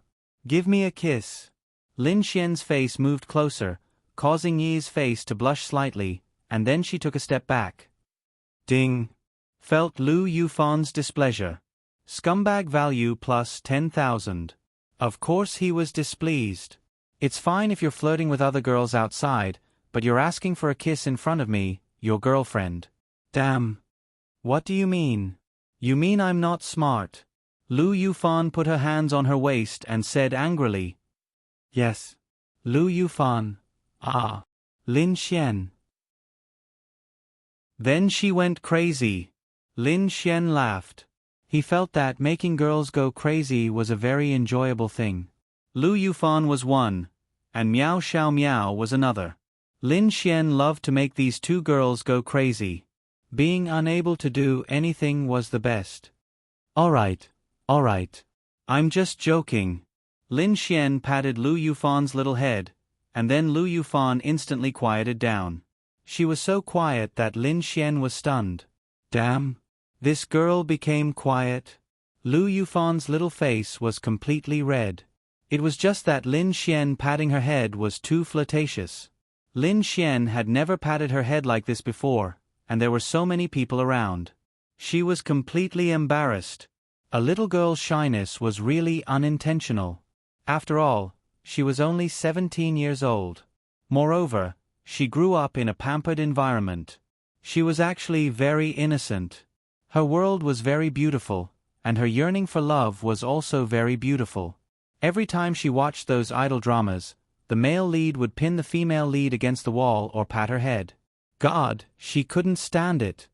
Speaker 2: Give me a kiss. Lin Xian's face moved closer, causing Yi's face to blush slightly, and then she took a step back. Ding! Felt Lu Yufan's displeasure. Scumbag value plus 10,000. Of course he was displeased. It's fine if you're flirting with other girls outside, but you're asking for a kiss in front of me, your girlfriend. Damn. What do you mean? You mean I'm not smart? Lu Yufan put her hands on her waist and said angrily. Yes. Lu Yufan. Ah. Lin Xian. Then she went crazy. Lin Xian laughed. He felt that making girls go crazy was a very enjoyable thing. Lu Yufan was one, and Miao Xiao Miao was another. Lin Xian loved to make these two girls go crazy. Being unable to do anything was the best. Alright. I'm just joking. Lin Xian patted Lu Yufan's little head, and then Lu Yufan instantly quieted down. She was so quiet that Lin Xian was stunned. Damn. This girl became quiet. Lu Yufan's little face was completely red. It was just that Lin Xian patting her head was too flirtatious. Lin Xian had never patted her head like this before, and there were so many people around. She was completely embarrassed. A little girl's shyness was really unintentional. After all, she was only 17 years old. Moreover, she grew up in a pampered environment. She was actually very innocent. Her world was very beautiful, and her yearning for love was also very beautiful. Every time she watched those idol dramas, the male lead would pin the female lead against the wall or pat her head. God, she couldn't stand it.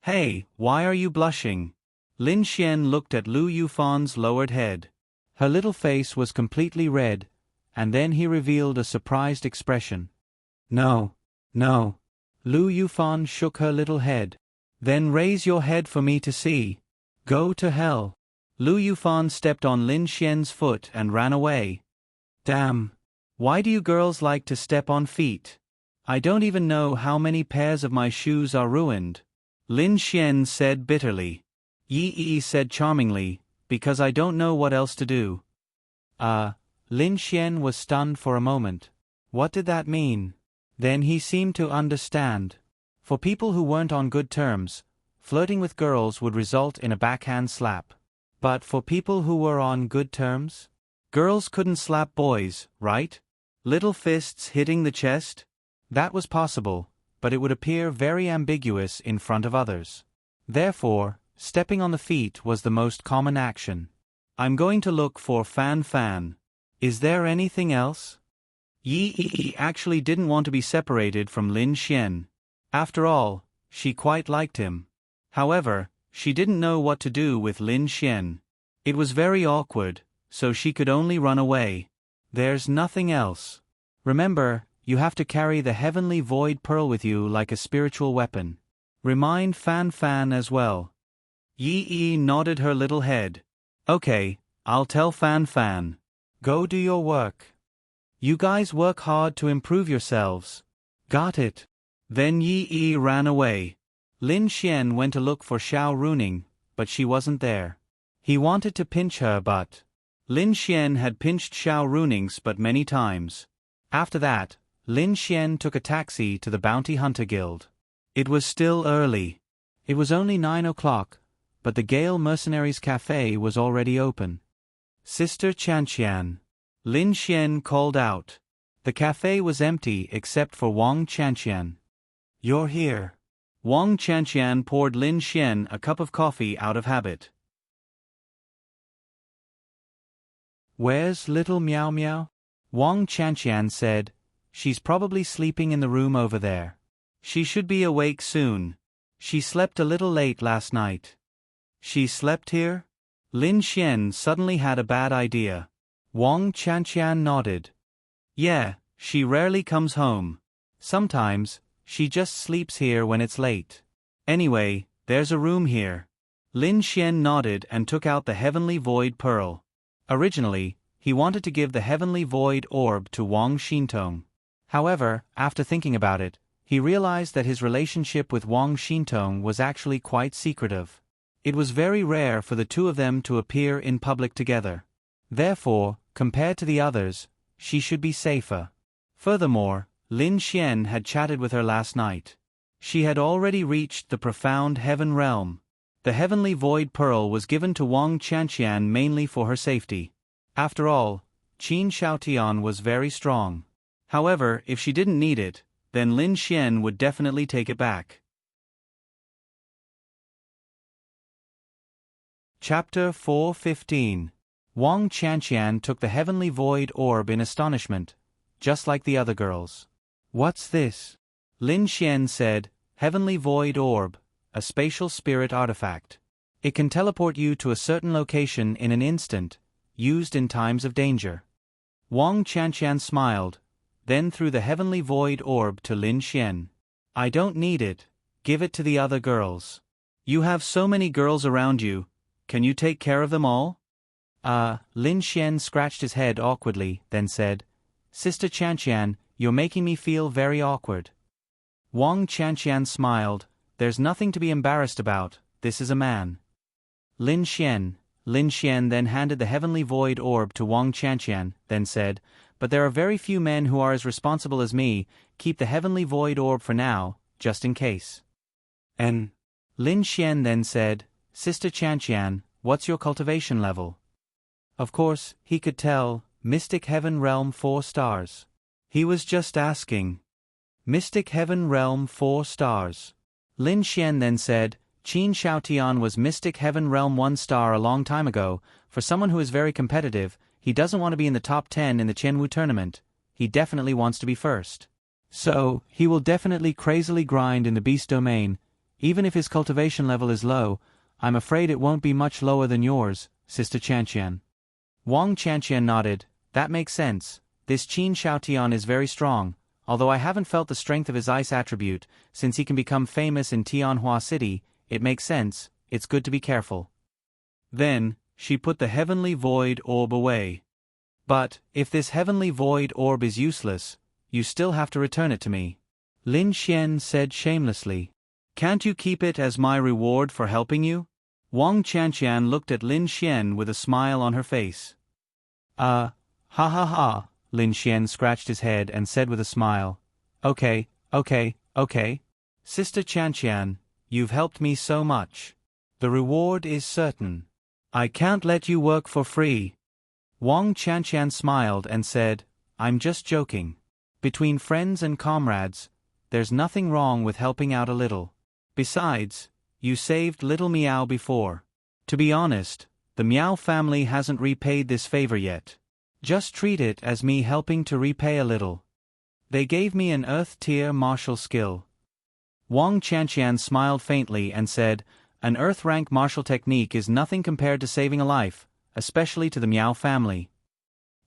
Speaker 2: Hey, why are you blushing? Lin Xian looked at Lu Yufan's lowered head. Her little face was completely red, and then he revealed a surprised expression. No. Lu Yufan shook her little head. Then raise your head for me to see. Go to hell. Lu Yufan stepped on Lin Xian's foot and ran away. Damn. Why do you girls like to step on feet? I don't even know how many pairs of my shoes are ruined. Lin Xian said bitterly. Yi Yi said charmingly, because I don't know what else to do. Lin Xian was stunned for a moment. What did that mean? Then he seemed to understand. For people who weren't on good terms, flirting with girls would result in a backhand slap. But for people who were on good terms? Girls couldn't slap boys, right? Little fists hitting the chest? That was possible, but it would appear very ambiguous in front of others. Therefore, stepping on the feet was the most common action. I'm going to look for Fan Fan. Is there anything else? Yi Yi actually didn't want to be separated from Lin Xian. After all, she quite liked him. However, she didn't know what to do with Lin Xian. It was very awkward, so she could only run away. There's nothing else. Remember, you have to carry the heavenly void pearl with you like a spiritual weapon. Remind Fan Fan as well. Yi Yi nodded her little head. Okay, I'll tell Fan Fan. Go do your work. You guys work hard to improve yourselves. Got it. Then Yi Yi ran away. Lin Xian went to look for Xiao Runing, but she wasn't there. He wanted to pinch her but Lin Xian had pinched Xiao Runing's but many times. After that,
Speaker 1: Lin Xian took a taxi to the Bounty Hunter Guild. It was still early. It was only 9 o'clock, but the Gale Mercenaries Cafe was already open. Sister Chanqian. Lin Xian called out. The cafe was empty except for Wang Chanqian. You're here. Wang Chanqian poured Lin Xian a cup of coffee out of habit. Where's little Meow Meow? Wang Chanqian said. She's probably sleeping in the room over there. She should be awake soon. She slept a little late last night. She slept here? Lin Xian suddenly had a bad idea. Wang Chanqian nodded. Yeah, she rarely comes home. Sometimes, she just sleeps here when it's late. Anyway, there's a room here. Lin Xian nodded and took out the Heavenly Void Pearl. Originally, he wanted to give the Heavenly Void Orb to Wang Xintong. However, after thinking about it, he realized that his relationship with Wang Xintong was actually quite secretive. It was very rare for the two of them to appear in public together. Therefore, compared to the others, she should be safer. Furthermore, Lin Xian had chatted with her last night. She had already reached the profound heaven realm. The Heavenly Void Pearl was given to Wang Chanqian mainly for her safety. After all, Qin Shaotian was very strong. However, if she didn't need it, then Lin Xian would definitely take it back. Chapter 4:15. Wang Chanqian took the Heavenly Void Orb in astonishment, just like the other girls. What's this? Lin Xian said, Heavenly Void Orb, a spatial spirit artifact. It can teleport you to a certain location in an instant, used in times of danger. Wang Chanqian smiled, then threw the Heavenly Void Orb to Lin Xian. I don't need it, give it to the other girls. You have so many girls around you, can you take care of them all? Lin Xian scratched his head awkwardly, then said, Sister Chanqian, you're making me feel very awkward. Wang Chanqian smiled, there's nothing to be embarrassed about, this is a man. Lin Xian then handed the Heavenly Void Orb to Wang Chanqian, then said, but there are very few men who are as responsible as me, keep the Heavenly Void Orb for now, just in case. And Lin Xian then said, Sister Chanqian, what's your cultivation level? Of course, he could tell, Mystic Heaven Realm 4 stars. He was just asking. Mystic Heaven Realm 4 stars. Lin Xian then said, Qin Shaotian was Mystic Heaven Realm 1 star a long time ago. For someone who is very competitive, he doesn't want to be in the top 10 in the Qianwu tournament. He definitely wants to be first. So, he will definitely crazily grind in the beast domain. Even if his cultivation level is low, I'm afraid it won't be much lower than yours, Sister Chanqian. Wang Chanqian nodded, that makes sense. This Qin Shaotian is very strong, although I haven't felt the strength of his ice attribute, since he can become famous in Tianhua City, it makes sense, it's good to be careful. Then, she put the Heavenly Void Orb away. But, if this Heavenly Void Orb is useless, you still have to return it to me. Lin Xian said shamelessly. Can't you keep it as my reward for helping you? Wang Chanqian looked at Lin Xian with a smile on her face. Ha ha ha, Lin Xian scratched his head and said with a smile. Okay. Sister Chanqian, you've helped me so much. The reward is certain. I can't let you work for free. Wang Chanqian smiled and said, I'm just joking. Between friends and comrades, there's nothing wrong with helping out a little. Besides, you saved little Meow before. To be honest, the Meow family hasn't repaid this favor yet. Just treat it as me helping to repay a little. They gave me an Earth-tier martial skill. Wang Chanqian smiled faintly and said, an Earth-rank martial technique is nothing compared to saving a life, especially to the Meow family.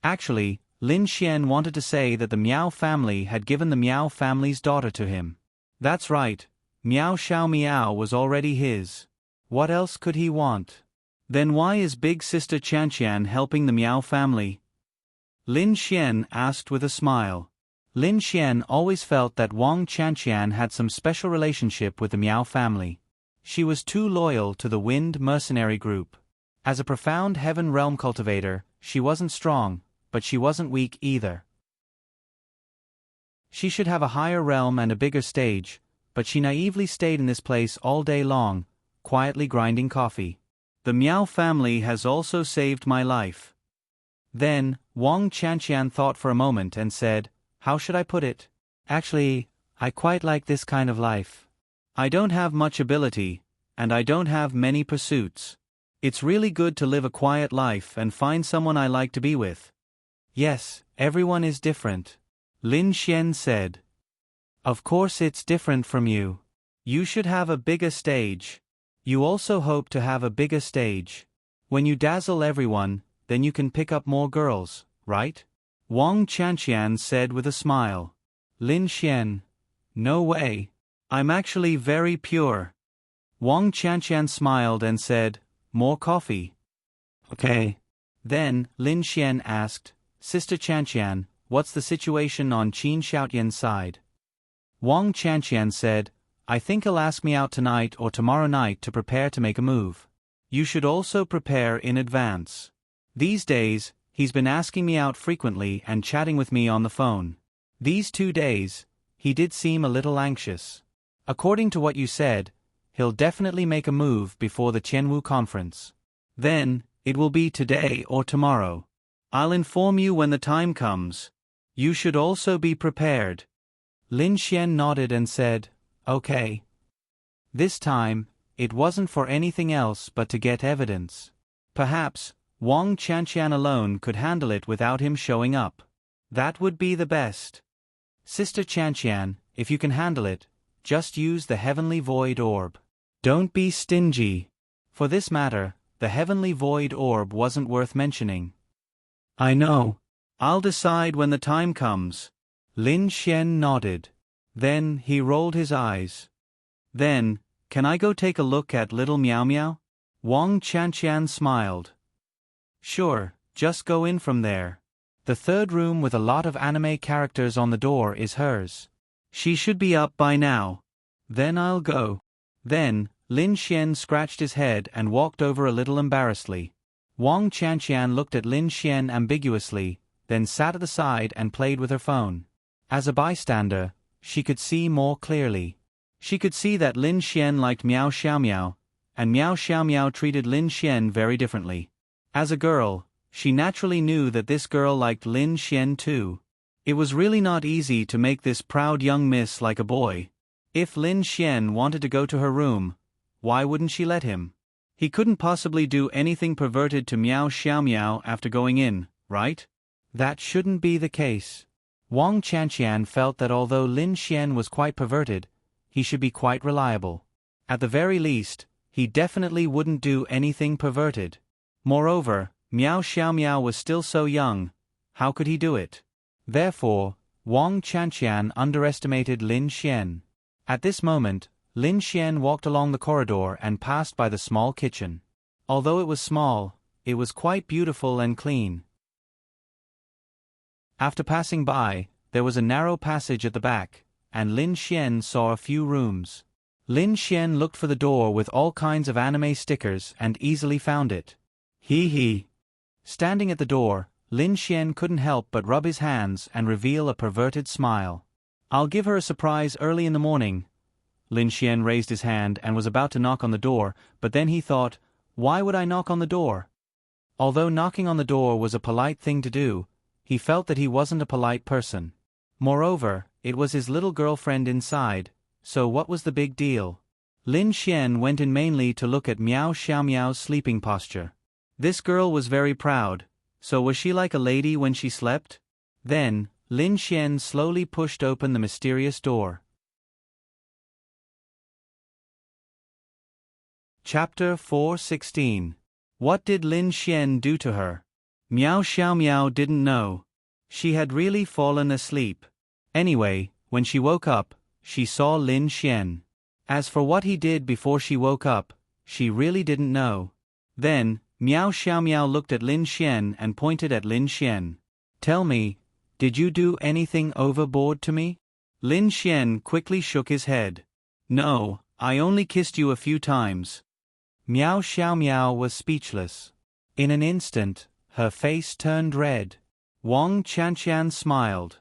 Speaker 1: Actually, Lin Xian wanted to say that the Meow family had given the Meow family's daughter to him. That's right, Meow Xiao Meow was already his. What else could he want? Then why is Big Sister Chanqian helping the Meow family? Lin Xian asked with a smile. Lin Xian always felt that Wang Chanqian had some special relationship with the Meow family. She was too loyal to the Wind Mercenary Group. As a profound Heaven Realm cultivator, she wasn't strong, but she wasn't weak either.
Speaker 2: She should have a higher realm and a bigger stage, but she naively stayed in this place all day long, quietly grinding coffee.
Speaker 1: The Miao family has also saved my life.
Speaker 2: Then, Wang Chanqian thought for a moment and said, "How should I put it? Actually, I quite like this kind of life.
Speaker 1: I don't have much ability, and I don't have many pursuits. It's really good to live a quiet life and find someone I like to be with."
Speaker 2: "Yes, everyone is different,"
Speaker 1: Lin Xian said.
Speaker 2: "Of course it's different from you.
Speaker 1: You should have a bigger stage.
Speaker 2: You also hope to have a bigger stage. When you dazzle everyone, then you can pick up more girls, right?"
Speaker 1: Wang Chanqian said with a smile.
Speaker 2: Lin Xian, "No way.
Speaker 1: I'm actually very pure."
Speaker 2: Wang Chanqian smiled and said, "More coffee."
Speaker 1: "Okay."
Speaker 2: Then, Lin Xian asked, "Sister Chanqian, what's the situation on Qin Xiaotian's side?" Wang Chanqian said, "I think he'll ask me out tonight or tomorrow night to prepare to make a move."
Speaker 1: "You should also prepare in advance. These days, he's been asking me out frequently and chatting with me on the phone.
Speaker 2: These 2 days, he did seem a little anxious. According to what you said, he'll definitely make a move before the Qianwu conference."
Speaker 1: "Then, it will be today or tomorrow. I'll inform you when the time comes. You should also be prepared."
Speaker 2: Lin Xian nodded and said, "Okay." This time, it wasn't for anything else but to get evidence. Perhaps, Wang Chanqian alone could handle it without him showing up. That would be the best. "Sister Chanqian, if you can handle it, just use the Heavenly Void Orb.
Speaker 1: Don't be stingy."
Speaker 2: For this matter, the Heavenly Void Orb wasn't worth mentioning.
Speaker 1: "I know. I'll decide when the time comes."
Speaker 2: Lin Xian nodded. Then he rolled his eyes.
Speaker 1: "Then, can I go take a look at little Miao Miao?"
Speaker 2: Wang Chanqian smiled. "Sure, just go in from there. The third room with a lot of anime characters on the door is hers.
Speaker 1: She should be up by now."
Speaker 2: "Then I'll go." Then, Lin Xian scratched his head and walked over a little embarrassedly. Wang Chanqian looked at Lin Xian ambiguously, then sat at the side and played with her phone. As a bystander, she could see more clearly. She could see that Lin Xian liked Miao Xiaomiao, and Miao Xiaomiao treated Lin Xian very differently. As a girl, she naturally knew that this girl liked Lin Xian too.
Speaker 1: It was really not easy to make this proud young miss like a boy. If Lin Xian wanted to go to her room, why wouldn't she let him? He couldn't possibly do anything perverted to Miao Xiaomiao after going in, right?
Speaker 2: That shouldn't be the case. Wang Chanqian felt that although Lin Xian was quite perverted, he should be quite reliable. At the very least, he definitely wouldn't do anything perverted. Moreover, Miao Xiaomiao was still so young, how could he do it? Therefore, Wang Chanqian underestimated Lin Xian. At this moment, Lin Xian walked along the corridor and passed by the small kitchen. Although it was small, it was quite beautiful and clean. After passing by, there was a narrow passage at the back, and Lin Xian saw a few rooms. Lin Xian looked for the door with all kinds of anime stickers and easily found it.
Speaker 1: Hee.
Speaker 2: Standing at the door, Lin Xian couldn't help but rub his hands and reveal a perverted smile. "I'll give her a surprise early in the morning." Lin Xian raised his hand and was about to knock on the door, but then he thought, why would I knock on the door? Although knocking on the door was a polite thing to do, he felt that he wasn't a polite person. Moreover, it was his little girlfriend inside, so what was the big deal? Lin Xian went in mainly to look at Miao Xiaomiao's sleeping posture. This girl was very proud, so was she like a lady when she slept? Then, Lin Xian slowly pushed open the mysterious door. Chapter 4:16. What did Lin Xian do to her?
Speaker 1: Miao Xiaomiao didn't know.
Speaker 2: She had really fallen asleep. Anyway, when she woke up, she saw Lin Xian. As for what he did before she woke up, she really didn't know. Then, Miao Xiaomiao looked at Lin Xian and pointed at Lin Xian. "Tell me, did you do anything overboard to me?"
Speaker 1: Lin Xian quickly shook his head. "No, I only kissed you a few times."
Speaker 2: Miao Xiaomiao was speechless. In an instant, her face turned red. Wang Chanqian smiled.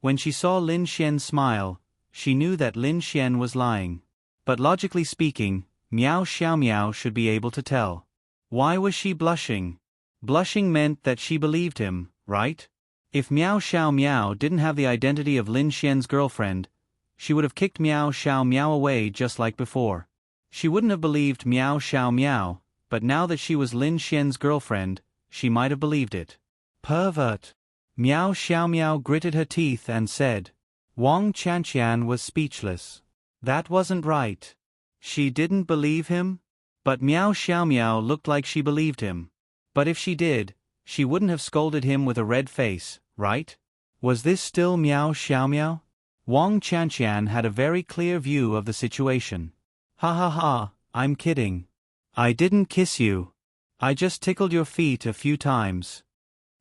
Speaker 1: When she saw Lin Xian smile, she knew that Lin Xian was lying. But logically speaking, Miao Xiaomiao should be able to tell. Why was she blushing? Blushing meant that she believed him, right? If Miao Xiaomiao didn't have the identity of Lin Xian's girlfriend, she would have kicked Miao Xiaomiao away just like before. She wouldn't have believed Miao Xiaomiao, but now that she was Lin Xian's girlfriend, she might have believed it. Pervert. Miao Xiaomiao gritted her teeth and said. Wang Chanqian was speechless. That wasn't right. She didn't believe him? But Miao Xiaomiao looked like she believed him. But if she did, she wouldn't have scolded him with a red face, right? Was this still Miao Xiaomiao? Wang Chanqian had a very clear view of the situation. Ha ha ha, I'm kidding. I didn't kiss you. I just tickled your feet a few times.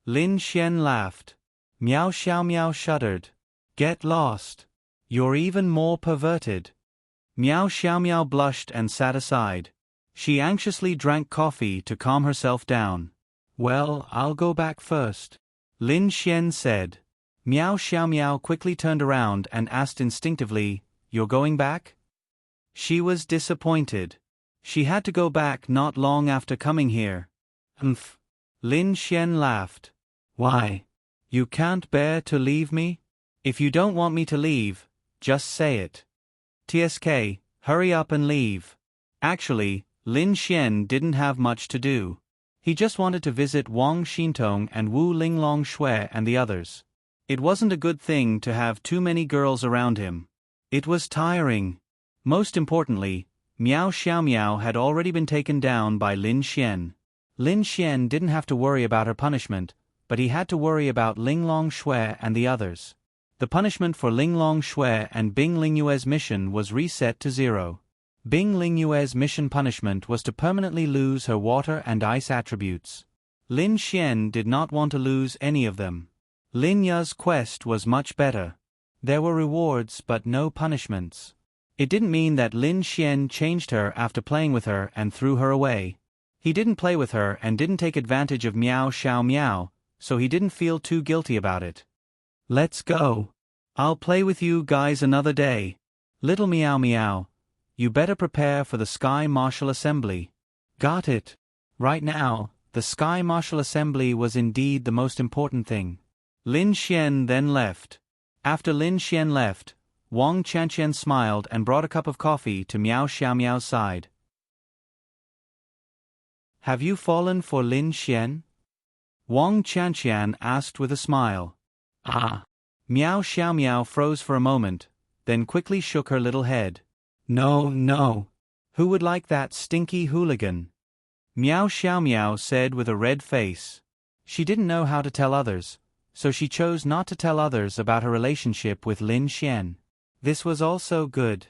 Speaker 1: Lin Xian laughed. Miao Xiaomiao shuddered. Get lost. You're even more perverted. Miao Xiaomiao blushed and sat aside. She anxiously drank coffee to calm herself down. Well, I'll go back first. Lin Xian said. Miao Xiaomiao quickly turned around and asked instinctively, You're going back? She was disappointed. She had to go back not long after coming here. Umph. Lin Xian laughed. Why? You can't bear to leave me? If you don't want me to leave, just say it. TSK, hurry up and leave. Actually, Lin Xian didn't have much to do. He just wanted to visit Wang Xintong and Wu Linglong Shui and the others. It wasn't a good thing to have too many girls around him. It was tiring. Most importantly, Miao Xiaomiao had already been taken down by Lin Xian. Lin Xian didn't have to worry about her punishment, but he had to worry about Linglong Shui and the others. The punishment for Linglong Shui and Bing Lingyue's mission was reset to 0. Bing Lingyue's mission punishment was to permanently lose her water and ice attributes. Lin Xian did not want to lose any of them. Lin Ya's quest was much better. There were rewards but no punishments. It didn't mean that Lin Xian changed her after playing with her and threw her away. He didn't play with her and didn't take advantage of Miao Xiaomiao, so he didn't feel too guilty about it. Let's go. I'll play with you guys another day. Little Miao Miao, you better prepare for the Sky Martial Assembly. Got it. Right now, the Sky Martial Assembly was indeed the most important thing. Lin Xian then left. After Lin Xian left, Wang Chanqian smiled and brought a cup of coffee to Miao Xiaomiao's side. Have you fallen for Lin Xian? Wang Chanqian asked with a smile. Ah. Miao Xiaomiao froze for a moment, then quickly shook her little head. No, no. Who would like that stinky hooligan? Miao Xiaomiao said with a red face. She didn't know how to tell others, so she chose not to tell others about her relationship with Lin Xian. This was also good.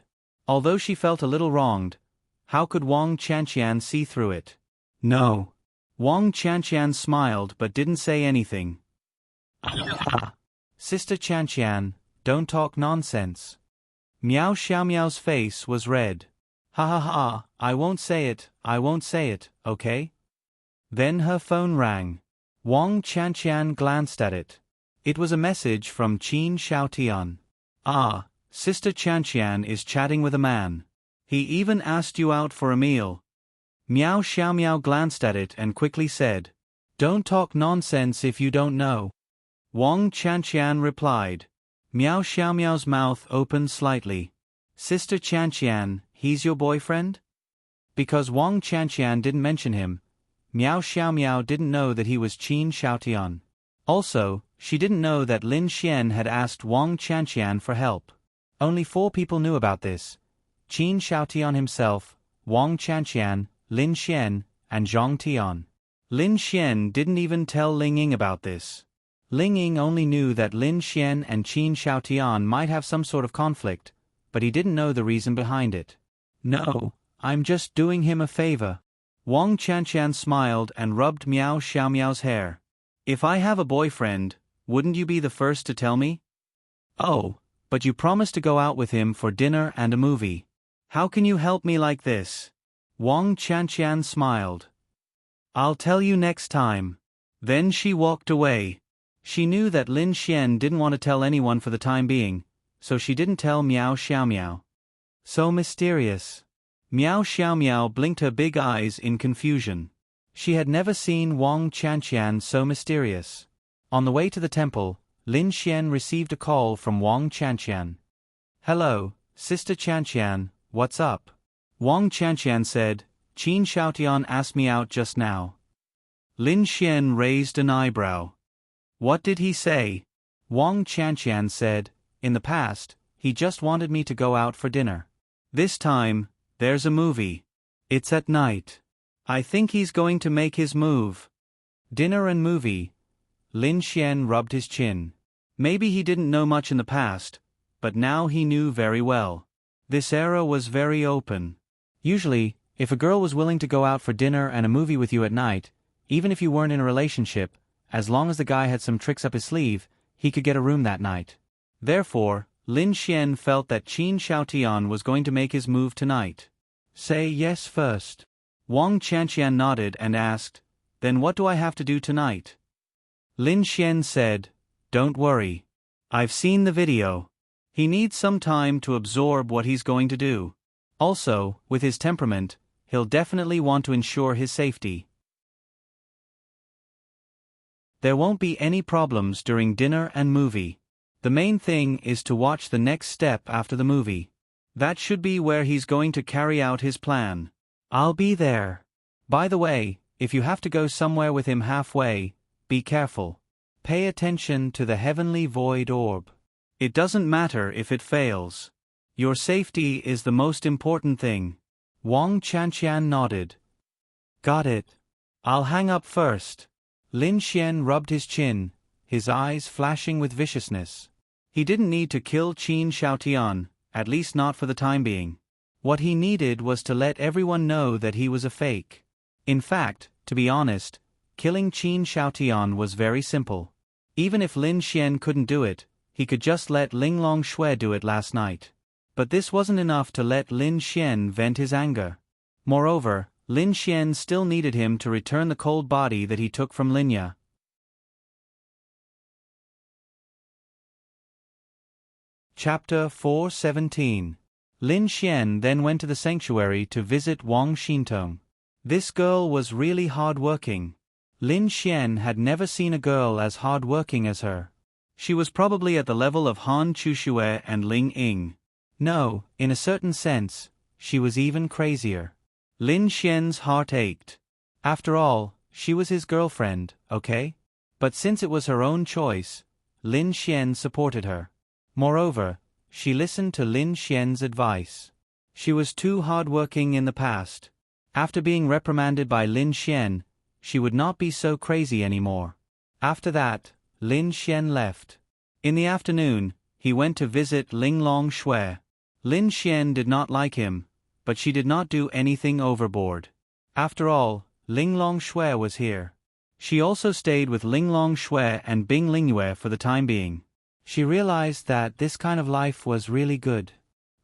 Speaker 1: Although she felt a little wronged, how could Wang Chanqian see through it? No. Wang Chanqian smiled but didn't say anything. Sister Chanqian, don't talk nonsense. Miao Xiaomiao's face was red. Ha ha ha, I won't say it, okay? Then her phone rang. Wang Chanqian glanced at it. It was a message from Qin Xiaotian. Ah, Sister Chanqian is chatting with a man. He even asked you out for a meal. Miao Xiaomiao glanced at it and quickly said, Don't talk nonsense if you don't know. Wang Chanqian replied. Miao Xiaomiao's mouth opened slightly. Sister Chanqian, he's your boyfriend? Because Wang Chanqian didn't mention him, Miao Xiaomiao didn't know that he was Qin Xiaotian. Also, she didn't know that Lin Xian had asked Wang Chanqian for help. Only 4 people knew about this. Qin Xiaotian himself, Wang Chanqian, Lin Xian, and Zhang Tian. Lin Xian didn't even tell Ling Ying about this. Ling Ying only knew that Lin Xian and Qin Xiaotian might have some sort of conflict, but he didn't know the reason behind it. No, I'm just doing him a favor. Wang Chanqian smiled and rubbed Miao Xiaomiao's hair. If I have a boyfriend, wouldn't you be the first to tell me? Oh, but you promised to go out with him for dinner and a movie. How can you help me like this? Wang Chanqian smiled. I'll tell you next time. Then she walked away.
Speaker 2: She knew that Lin Xian didn't want to tell anyone for the time being, so she didn't tell Miao Xiaomiao. So mysterious. Miao Xiaomiao blinked her big eyes in confusion. She had never seen Wang Chanqian so mysterious. On the way to the temple, Lin Xian received a call from Wang Chanqian. "Hello, Sister Chanqian, what's up?" Wang Chanqian said, "Qin Shaotian asked me out just now." Lin Xian raised an eyebrow. "What did he say?" Wang Chanqian said, "In the past, he just wanted me to go out for dinner. This time, there's a movie. It's at night. I think he's going to make his move." Dinner and movie. Lin Xian rubbed his chin. Maybe he didn't know much in the past, but now he knew very well. This era was very open. Usually, if a girl was willing to go out for dinner and a movie with you at night, even if you weren't in a relationship, as long as the guy had some tricks up his sleeve, he could get a room that night. Therefore, Lin Xian felt that Qin Shaotian was going to make his move tonight. "Say yes first." Wang Chanqian nodded and asked, "Then what do I have to do tonight?" Lin Xian said, "Don't worry. I've seen the video. He needs some time to absorb what he's going to do. Also, with his temperament, he'll definitely want to ensure his safety. There won't be any problems during dinner and movie. The main thing is to watch the next step after the movie. That should be where he's going to carry out his plan. I'll be there. By the way, if you have to go somewhere with him halfway, be careful. Pay attention to the heavenly void orb. It doesn't matter if it fails. Your safety is the most important thing." Wang Chanqian nodded. "Got it. I'll hang up first." Lin Xian rubbed his chin, his eyes flashing with viciousness. He didn't need to kill Qin Shaotian, at least not for the time being. What he needed was to let everyone know that he was a fake. In fact, to be honest, killing Qin Shaotian was very simple. Even if Lin Xian couldn't do it, he could just let Ling Longshui do it last night. But this wasn't enough to let Lin Xian vent his anger. Moreover, Lin Xian still needed him to return the cold body that he took from Linya. Chapter 417. Lin Xian then went to the sanctuary to visit Wang Xintong. This girl was really hard-working. Lin Xian had never seen a girl as hard-working as her. She was probably at the level of Han Chuxue and Ling Ying. No, in a certain sense, she was even crazier. Lin Xian's heart ached. After all, she was his girlfriend, okay? But since it was her own choice, Lin Xian supported her. Moreover, she listened to Lin Xian's advice. She was too hard-working in the past. After being reprimanded by Lin Xian, she would not be so crazy anymore. After that, Lin Xian left. In the afternoon, he went to visit Ling Longshui. Lin Xian did not like him, but she did not do anything overboard. After all, Ling Longshui was here. She also stayed with Ling Longshui and Bing Lingyue for the time being. She realized that this kind of life was really good.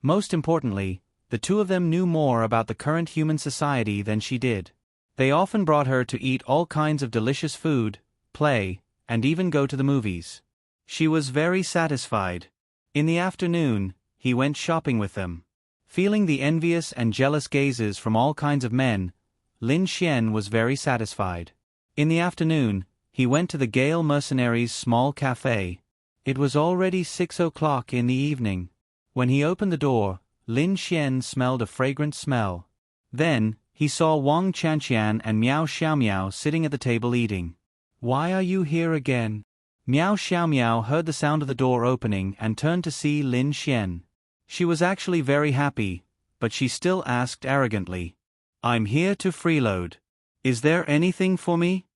Speaker 2: Most importantly, the two of them knew more about the current human society than she did. They often brought her to eat all kinds of delicious food, play, and even go to the movies. She was very satisfied. In the afternoon, he went shopping with them. Feeling the envious and jealous gazes from all kinds of men, Lin Xian was very satisfied. In the afternoon, he went to the Gale Mercenaries' small cafe. It was already 6 o'clock in the evening. When he opened the door, Lin Xian smelled a fragrant smell. Then, he saw Wang Chanqian and Miao Xiaomiao sitting at the table eating. "Why are you here again?" Miao Xiaomiao heard the sound of the door opening and turned to see Lin Xian. She was actually very happy, but she still asked arrogantly, "I'm here to freeload. Is there anything for me?"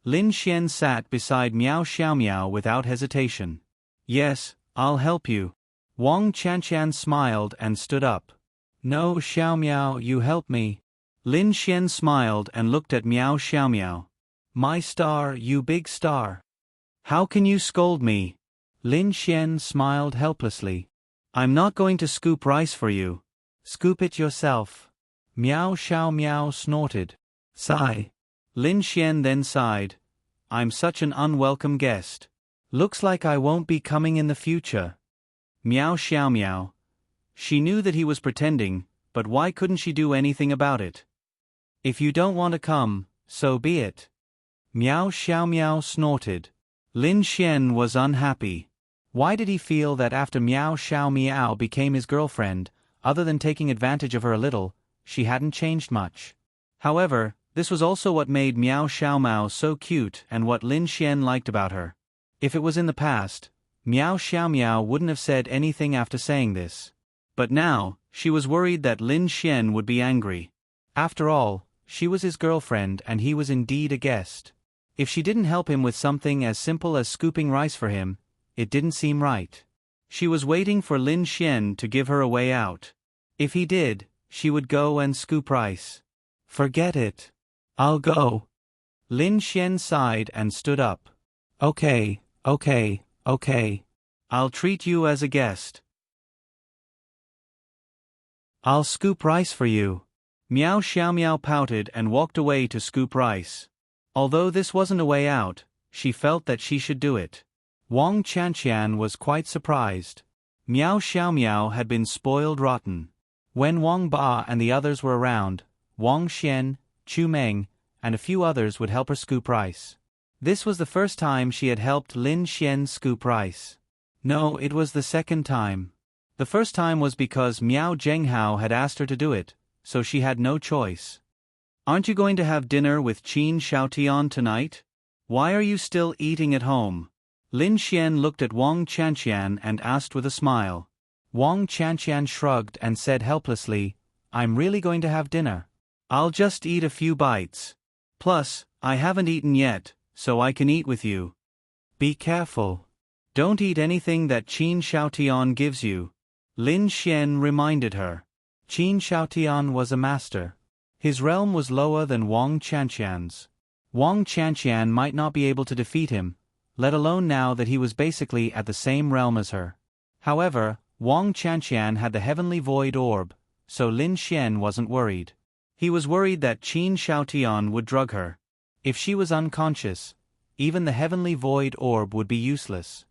Speaker 2: Lin Xian sat beside Miao Xiaomiao without hesitation. "Yes, I'll help you." Wang Chanqian smiled and stood up. "No, Xiaomiao, you help me." Lin Xian smiled and looked at Miao Xiaomiao. "My star, you big star. How can you scold me?" Lin Xian smiled helplessly. "I'm not going to scoop rice for you. Scoop it yourself." Miao Xiaomiao snorted. "Sigh." Lin Xian then sighed. "I'm such an unwelcome guest.
Speaker 1: Looks like I won't be coming in the future. Meow xiao meow. She knew that he was pretending, but why couldn't she do anything about it? If you don't want to come, so be it. Meow xiao meow snorted. Lin Xian was unhappy. Why did he feel that after Meow xiao meow became his girlfriend, other than taking advantage of her a little, she hadn't changed much? However, this was also what made Meow xiao meow so cute and what Lin Xian liked about her. If it was in the past, Meow xiao meow wouldn't have said anything after saying this. But now, she was worried that Lin Xian would be angry. After all, she was his girlfriend and he was indeed a guest. If she didn't help him with something as simple as scooping rice for him, it didn't seem right. She was waiting for Lin Xian to give her a way out. If he did, she would go and scoop rice. Forget it. I'll go. Lin Xian sighed and stood up. Okay. I'll treat you as a guest. I'll scoop rice for you. Meow xiao meow pouted and walked away to scoop rice. Although this wasn't a way out, she felt that she should do it. Wang Chanqian was quite surprised. Meow xiao meow had been spoiled rotten. When Wang Ba and the others were around, Wang Xian, Chu Meng, and a few others would help her scoop rice. This was the first time she had helped Lin Xian scoop rice. No, it was the second time. The first time was because Miao Zhenghao had asked her to do it, so she had no choice. Aren't you going to have dinner with Qin Shaotian tonight? Why are you still eating at home? Lin Xian looked at Wang Chanqian and asked with a smile. Wang Chanqian shrugged and said helplessly, I'm really going to have dinner. I'll just eat a few bites. Plus, I haven't eaten yet, so I can eat with you. Be careful. Don't eat anything that Qin Shaotian gives you. Lin Xian reminded her. Qin Shaotian was a master. His realm was lower than Wang Chanqian's. Wang Chanqian might not be able to defeat him, let alone now that he was basically at the same realm as her. However, Wang Chanqian had the heavenly void orb, so Lin Xian wasn't worried. He was worried that Qin Shaotian would drug her. If she was unconscious, even the heavenly void orb would be useless.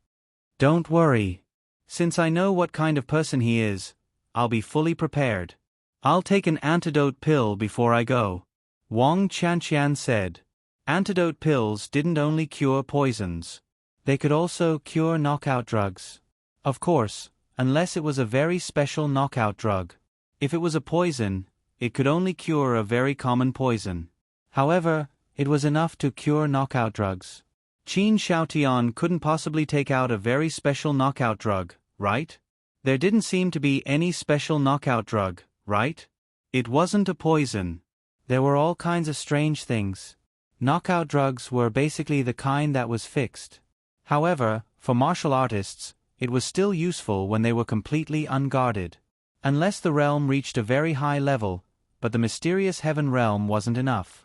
Speaker 1: Don't worry. Since I know what kind of person he is, I'll be fully prepared. I'll take an antidote pill before I go. Wang Chanqian said. Antidote pills didn't only cure poisons. They could also cure knockout drugs. Of course, unless it was a very special knockout drug. If it was a poison, it could only cure a very common poison. However, it was enough to cure knockout drugs. Qin Shaotian couldn't possibly take out a very special knockout drug, right? There didn't seem to be any special knockout drug, right? It wasn't a poison. There were all kinds of strange things. Knockout drugs were basically the kind that was fixed. However, for martial artists, it was still useful when they were completely unguarded. Unless the realm reached a very high level, but the mysterious heaven realm wasn't enough.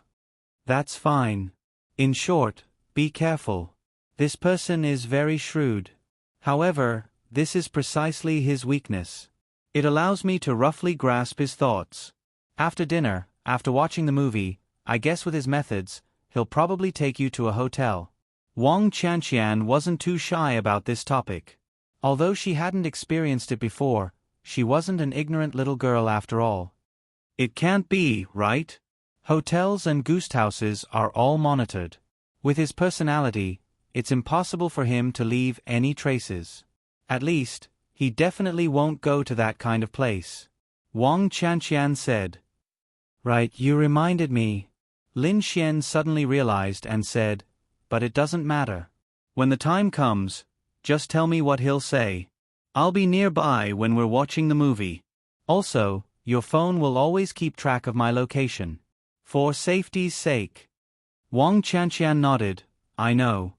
Speaker 1: That's fine. In short, be careful. This person is very shrewd. However, this is precisely his weakness. It allows me to roughly grasp his thoughts. After dinner, after watching the movie, I guess with his methods, he'll probably take you to a hotel. Wang Chanqian wasn't too shy about this topic. Although she hadn't experienced it before, she wasn't an ignorant little girl after all. It can't be, right? Hotels and ghost houses are all monitored. With his personality, it's impossible for him to leave any traces. At least, he definitely won't go to that kind of place. Wang Chanqian said. Right, you reminded me. Lin Xian suddenly realized and said, but it doesn't matter. When the time comes, just tell me what he'll say. I'll be nearby when we're watching the movie. Also, your phone will always keep track of my location. For safety's sake. Wang Chanqian nodded, I know.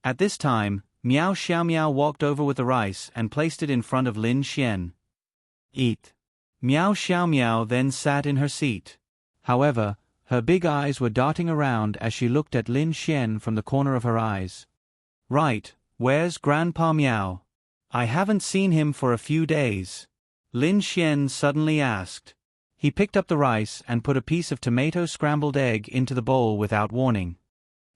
Speaker 1: At this time, Meow Xiao Meow walked over with the rice and placed it in front of Lin Xian. Eat. Meow Xiao Meow then sat in her seat. However, her big eyes were darting around as she looked at Lin Xian from the corner of her eyes. Right, where's Grandpa Meow? I haven't seen him for a few days. Lin Xian suddenly asked. He picked up the rice and put a piece of tomato scrambled egg into the bowl without warning.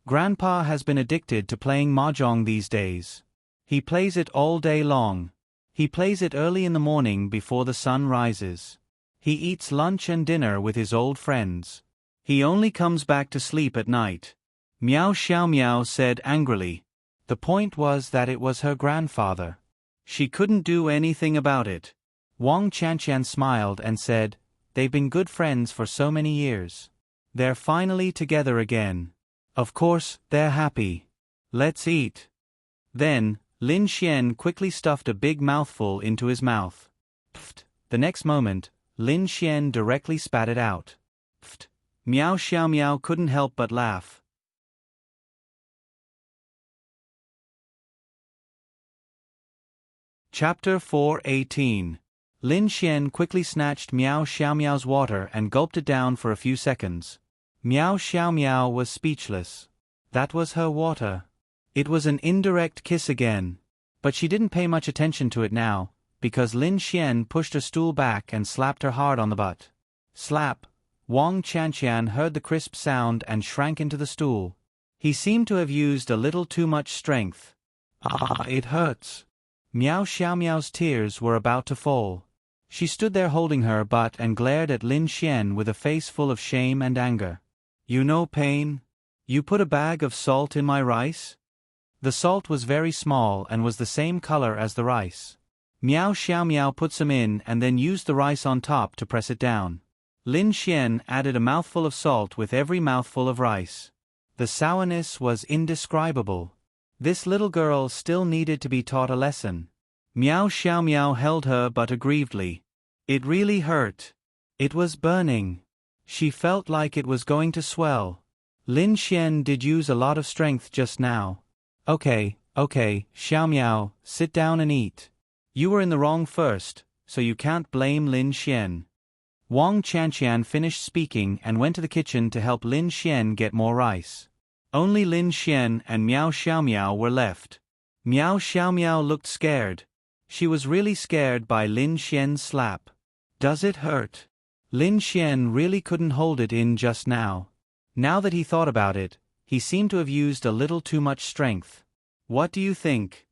Speaker 1: Grandpa has been addicted to playing mahjong these days. He plays it all day long. He plays it early in the morning before the sun rises. He eats lunch and dinner with his old friends. He only comes back to sleep at night. Meow Xiao Meow said angrily. The point was that it was her grandfather. She couldn't do anything about it. Wang Chanqian smiled and said, they've been good friends for so many years. They're finally together again. Of course, they're happy. Let's eat. Then, Lin Xian quickly stuffed a big mouthful into his mouth. Pft! The next moment, Lin Xian directly spat it out. Pft! Meow Xiao Meow couldn't help but laugh. Chapter 4:18. Lin Xian quickly snatched Meow Xiao Meow's water and gulped it down for a few seconds. Meow Xiao Meow was speechless. That was her water. It was an indirect kiss again. But she didn't pay much attention to it now, because Lin Xian pushed her stool back and slapped her hard on the butt. Slap! Wang Chanqian heard the crisp sound and shrank into the stool. He seemed to have used a little too much strength. Ah, it hurts. Meow Xiao Meow's tears were about to fall. She stood there holding her butt and glared at Lin Xian with a face full of shame and anger. You know pain? You put a bag of salt in my rice? The salt was very small and was the same color as the rice. Meow Xiao Meow put some in and then used the rice on top to press it down. Lin Xian added a mouthful of salt with every mouthful of rice. The sourness was indescribable. This little girl still needed to be taught a lesson. Meow Xiao Meow held her butt aggrievedly. It really hurt. It was burning. She felt like it was going to swell. Lin Xian did use a lot of strength just now. Okay, Xiao Meow, sit down and eat. You were in the wrong first, so you can't blame Lin Xian. Wang Chanqian finished speaking and went to the kitchen to help Lin Xian get more rice. Only Lin Xian and Meow Xiao Meow were left. Meow Xiao Meow looked scared. She was really scared by Lin Xian's slap. Does it hurt? Lin Xian really couldn't hold it in just now. Now that he thought about it, he seemed to have used a little too much strength. What do you think?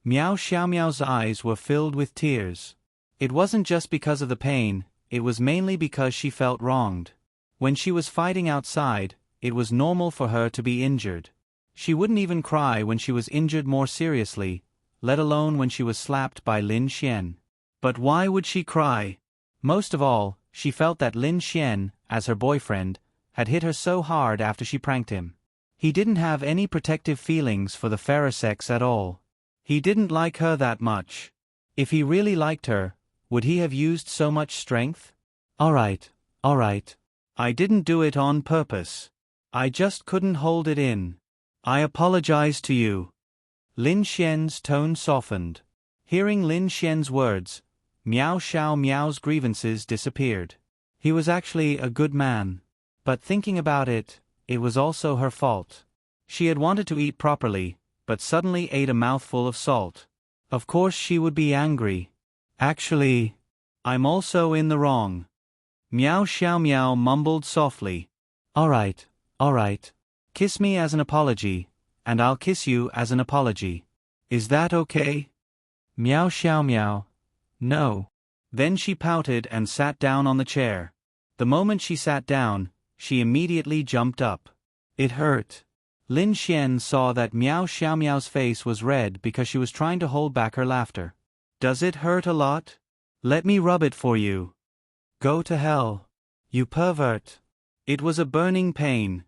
Speaker 1: Meow Xiao Meow's eyes were filled with tears. It wasn't just because of the pain, it was mainly because she felt wronged. When she was fighting outside, it was normal for her to be injured. She wouldn't even cry when she was injured more seriously, let alone when she was slapped by Lin Xian. But why would she cry? Most of all, she felt that Lin Xian, as her boyfriend, had hit her so hard after she pranked him. He didn't have any protective feelings for the fairer sex at all. He didn't like her that much. If he really liked her, would he have used so much strength? All right. I didn't do it on purpose. I just couldn't hold it in. I apologize to you. Lin Xian's tone softened. Hearing Lin Xian's words, Meow Xiao Meow's grievances disappeared. He was actually a good man. But thinking about it, it was also her fault. She had wanted to eat properly, but suddenly ate a mouthful of salt. Of course she would be angry. Actually, I'm also in the wrong. Meow Xiao Meow mumbled softly. All right. Kiss me as an apology, and I'll kiss you as an apology. Is that okay? Meow Xiao Meow. No. Then she pouted and sat down on the chair. The moment she sat down, she immediately jumped up. It hurt. Lin Xian saw that Meow Xiao Meow's face was red because she was trying to hold back her laughter. Does it hurt a lot? Let me rub it for you. Go to hell. You pervert. It was a burning pain.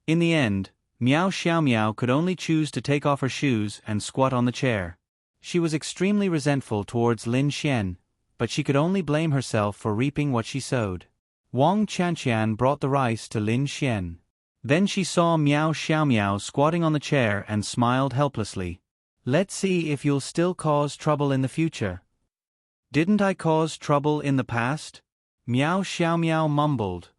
Speaker 1: In the end, Meow Xiao Meow could only choose to take off her shoes and squat on the chair. She was extremely resentful towards Lin Xian, but she could only blame herself for reaping what she sowed. Wang Chanqian brought the rice to Lin Xian. Then she saw Meow Xiao Meow squatting on the chair and smiled helplessly. Let's see if you'll still cause trouble in the future. Didn't I cause trouble in the past? Meow Xiao Meow mumbled.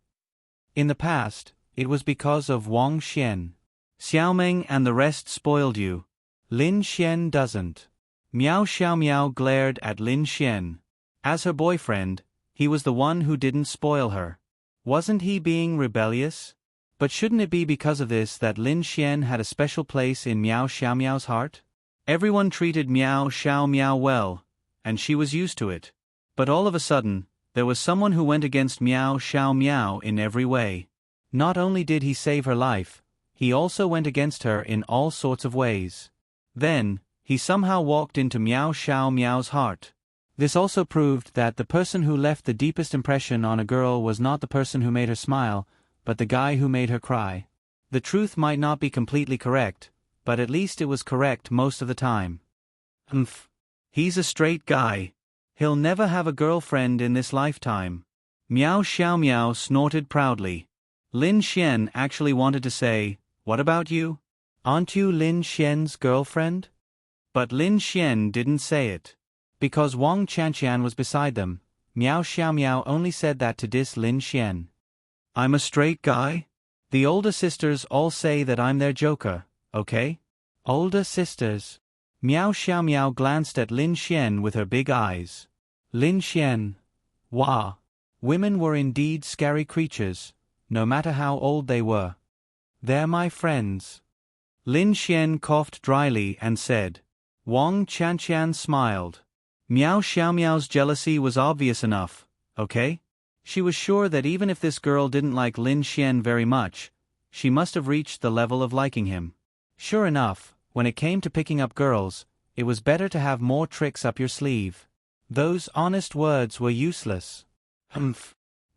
Speaker 1: In the past, it was because of Wang Xian. Xiaomeng and the rest spoiled you. Lin Xian doesn't. Meow Xiao Meow glared at Lin Xian. As her boyfriend, he was the one who didn't spoil her.
Speaker 2: Wasn't he being rebellious? But shouldn't it be because of this that Lin Xian had a special place in Miao Xiaomiao's heart? Everyone treated Miao Xiaomiao well, and she was used to it. But all of a sudden, there was someone who went against Miao Xiaomiao in every way. Not only did he save her life, he also went against her in all sorts of ways. Then, he somehow walked into Miao Xiaomiao's heart. This also proved that the person who left the deepest impression on a girl was not the person who made her smile, but the guy who made her cry. The truth might not be completely correct, but at least it was correct most of the time. He's a straight guy. He'll never have a girlfriend in this lifetime. Miao Xiaomiao snorted proudly. Lin Xian actually wanted to say, "What about you? Aren't you Lin Xian's girlfriend?" But Lin Xian didn't say it. Because Wang Chanqian was beside them, Miao Xiaomiao only said that to diss Lin Xian. "I'm a straight guy? The older sisters all say that I'm their joker, okay?" Older sisters. Miao Xiaomiao glanced at Lin Xian with her big eyes. Lin Xian. Wah. Women were indeed scary creatures, no matter how old they were. "They're my friends." Lin Xian coughed dryly and said. Wang Chanqian smiled. Miao Xiaomiao's jealousy was obvious enough, okay? She was sure that even if this girl didn't like Lin Xian very much, she must have reached the level of liking him. Sure enough, when it came to picking up girls, it was better to have more tricks up your sleeve. Those honest words were useless.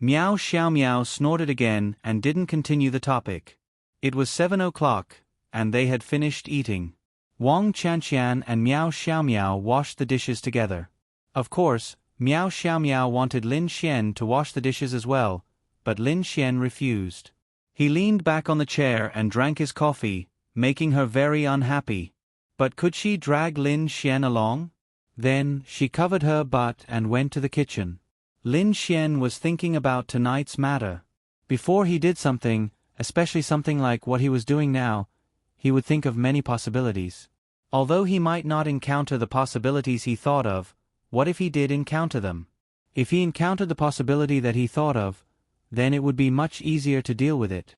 Speaker 2: Miao Xiaomiao snorted again and didn't continue the topic. It was 7 o'clock, and they had finished eating. Wang Chanqian and Miao Xiaomiao washed the dishes together. Of course, Miao Xiaomiao wanted Lin Xian to wash the dishes as well, but Lin Xian refused. He leaned back on the chair and drank his coffee, making her very unhappy. But could she drag Lin Xian along? Then, she covered her butt and went to the kitchen. Lin Xian was thinking about tonight's matter. Before he did something, especially something like what he was doing now, he would think of many possibilities. Although he might not encounter the possibilities he thought of, what if he did encounter them? If he encountered the possibility that he thought of, then it would be much easier to deal with it.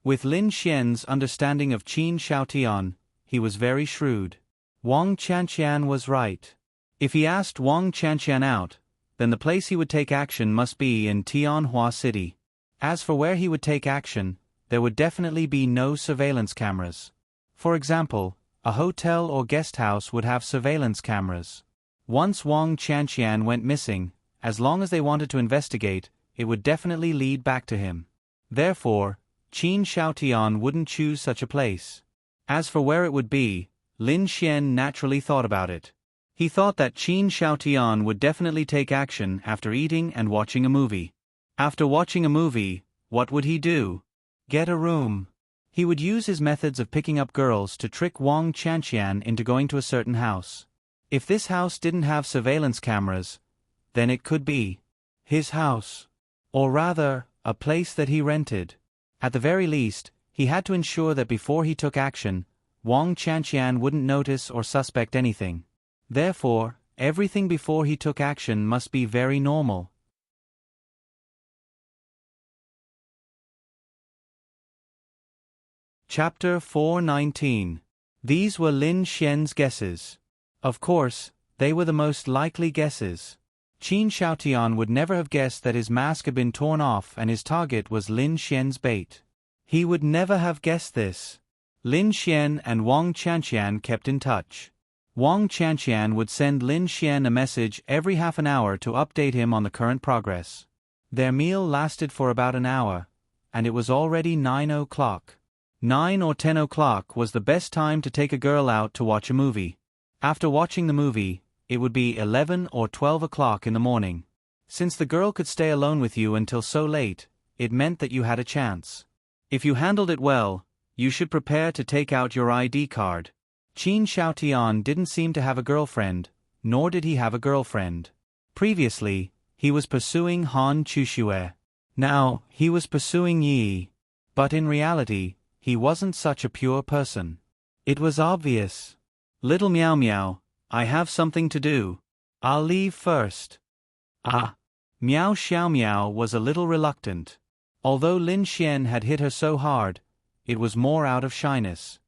Speaker 2: With Lin Xian's understanding of Qin Shaotian, he was very shrewd. Wang Chanqian was right. If he asked Wang Chanqian out, then the place he would take action must be in Tianhua City. As for where he would take action, there would definitely be no surveillance cameras. For example, a hotel or guest house would have surveillance cameras. Once Wang Chanqian went missing, as long as they wanted to investigate, it would definitely lead back to him. Therefore, Qin Shaotian wouldn't choose such a place. As for where it would be, Lin Xian naturally thought about it. He thought that Qin Shaotian would definitely take action after eating and watching a movie. After watching a movie, what would he do? Get a room. He would use his methods of picking up girls to trick Wang Chanqian into going to a certain house. If this house didn't have surveillance cameras, then it could be his house. Or rather, a place that he rented. At the very least, he had to ensure that before he took action, Wang Chanqian wouldn't notice or suspect anything. Therefore, everything before he took action must be very normal. Chapter 419. These were Lin Xian's guesses. Of course, they were the most likely guesses. Qin Shaotian would never have guessed that his mask had been torn off and his target was Lin Xian's bait. He would never have guessed this. Lin Xian and Wang Chanqian kept in touch. Wang Chanqian would send Lin Xian a message every half an hour to update him on the current progress. Their meal lasted for about an hour, and it was already 9 o'clock. 9 or 10 o'clock was the best time to take a girl out to watch a movie. After watching the movie, it would be 11 or 12 o'clock in the morning. Since the girl could stay alone with you until so late, it meant that you had a chance. If you handled it well, you should prepare to take out your ID card. Qin Shaotian didn't seem to have a girlfriend, nor did he have a girlfriend. Previously, he was pursuing Han Chuxue. Now, he was pursuing Yi. But in reality, he wasn't such a pure person. It was obvious. Little Meow Meow, I have something to do. I'll leave first. Ah.
Speaker 1: Miao Xiaomiao was a little reluctant. Although Lin Xian had hit her so hard, it was more out of shyness.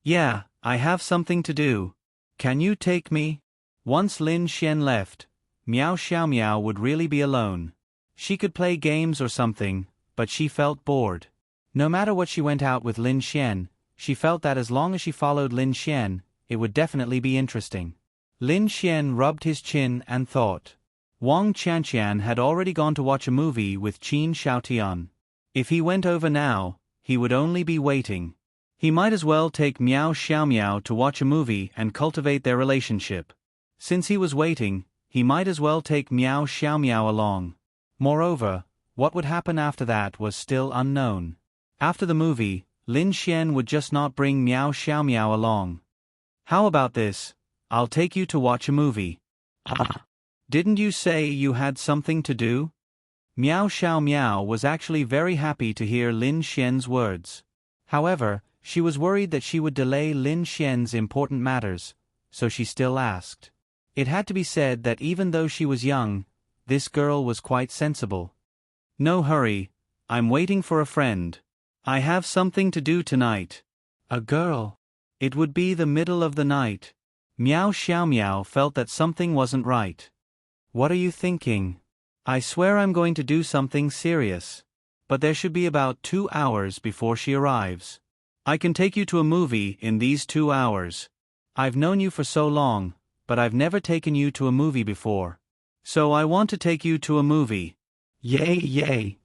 Speaker 1: Yeah, I have something to do. Can you take me? Once Lin Xian left, Miao Xiaomiao would really be alone. She could play games or something, but she felt bored. No matter what she went out with Lin Xian, she felt that as long as she followed Lin Xian, it would definitely be interesting. Lin Xian rubbed his chin and thought. Wang Qianqian had already gone to watch a movie with Qin Xiaotian. If he went over now, he would only be waiting. He might as well take Miao Xiaomiao to watch a movie and cultivate their relationship. Since he was waiting, he might as well take Miao Xiaomiao along. Moreover, what would happen after that was still unknown. After the movie, Lin Xian would just not bring Miao Xiaomiao along. How about this? I'll take you to watch a movie. Didn't you say you had something to do? Miao Xiaomiao was actually very happy to hear Lin Xian's words. However, she was worried that she would delay Lin Xian's important matters, so she still asked. It had to be said that even though she was young, this girl was quite sensible. No hurry, I'm waiting for a friend. I have something to do tonight. A girl. It would be the middle of the night. Miao Xiaomiao felt that something wasn't right. What are you thinking? I swear I'm going to do something serious. But there should be about 2 hours before she arrives. I can take you to a movie in these 2 hours. I've known you for so long, but I've never taken you to a movie before. So I want to take you to a movie. Yay, yay.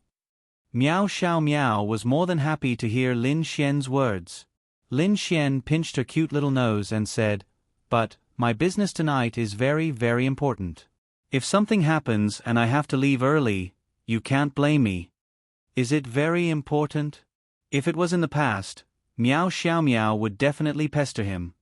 Speaker 1: Miao Xiaomiao was more than happy to hear Lin Xian's words. Lin Xian pinched her cute little nose and said, "But, my business tonight is very, very important. If something happens and I have to leave early, you can't blame me." Is it very important? If it was in the past, Miao Xiaomiao would definitely pester him.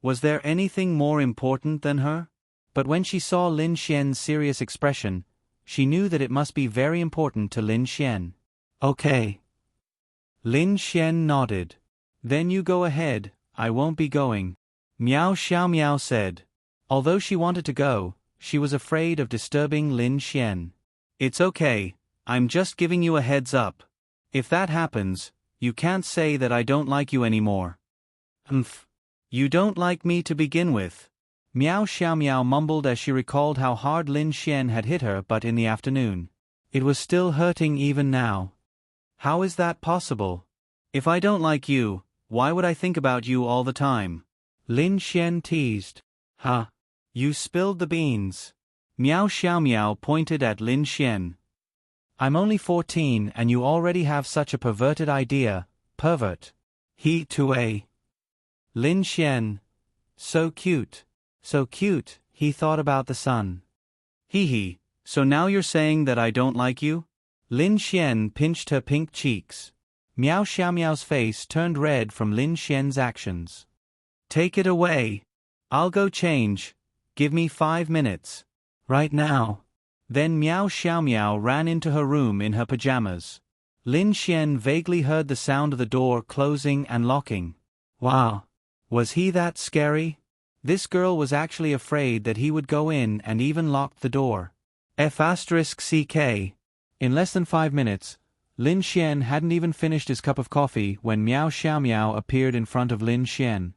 Speaker 1: Was there anything more important than her? But when she saw Lin Xian's serious expression, she knew that it must be very important to Lin Xian. Okay. Lin Xian nodded. Then you go ahead, I won't be going. Miao Xiaomiao said. Although she wanted to go, she was afraid of disturbing Lin Xian. It's okay, I'm just giving you a heads up. If that happens, you can't say that I don't like you anymore. You don't like me to begin with. Miao Xiaomiao mumbled as she recalled how hard Lin Xian had hit her but in the afternoon. It was still hurting even now. How is that possible? If I don't like you, why would I think about you all the time? Lin Xian teased. Ha! You spilled the beans. Miao Xiaomiao pointed at Lin Xian. I'm only 14 and you already have such a perverted idea, pervert. He to a. Lin Xian. So cute. So cute, he thought about the sun. Hee, so now you're saying that I don't like you? Lin Xian pinched her pink cheeks. Miao Xiaomiao's face turned red from Lin Xian's actions. Take it away. I'll go change. Give me 5 minutes. Right now. Then Miao Xiaomiao ran into her room in her pajamas. Lin Xian vaguely heard the sound of the door closing and locking. Wow. Was he that scary? This girl was actually afraid that he would go in and even locked the door. F***ck. In less than 5 minutes, Lin Xian hadn't even finished his cup of coffee when Miao Xiaomiao appeared in front of Lin Xian.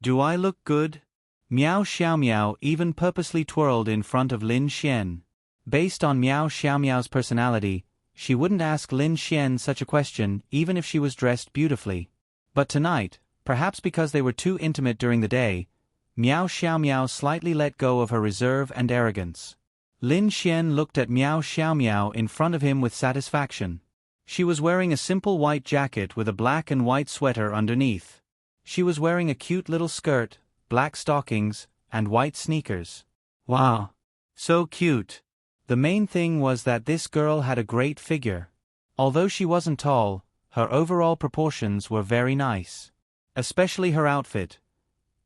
Speaker 1: Do I look good? Miao Xiaomiao even purposely twirled in front of Lin Xian. Based on Miao Xiaomiao's personality, she wouldn't ask Lin Xian such a question even if she was dressed beautifully. But tonight, perhaps because they were too intimate during the day, Miao Xiaomiao slightly let go of her reserve and arrogance. Lin Xian looked at Miao Xiaomiao in front of him with satisfaction. She was wearing a simple white jacket with a black and white sweater underneath. She was wearing a cute little skirt, black stockings, and white sneakers. Wow. So cute. The main thing was that this girl had a great figure. Although she wasn't tall, her overall proportions were very nice. Especially her outfit.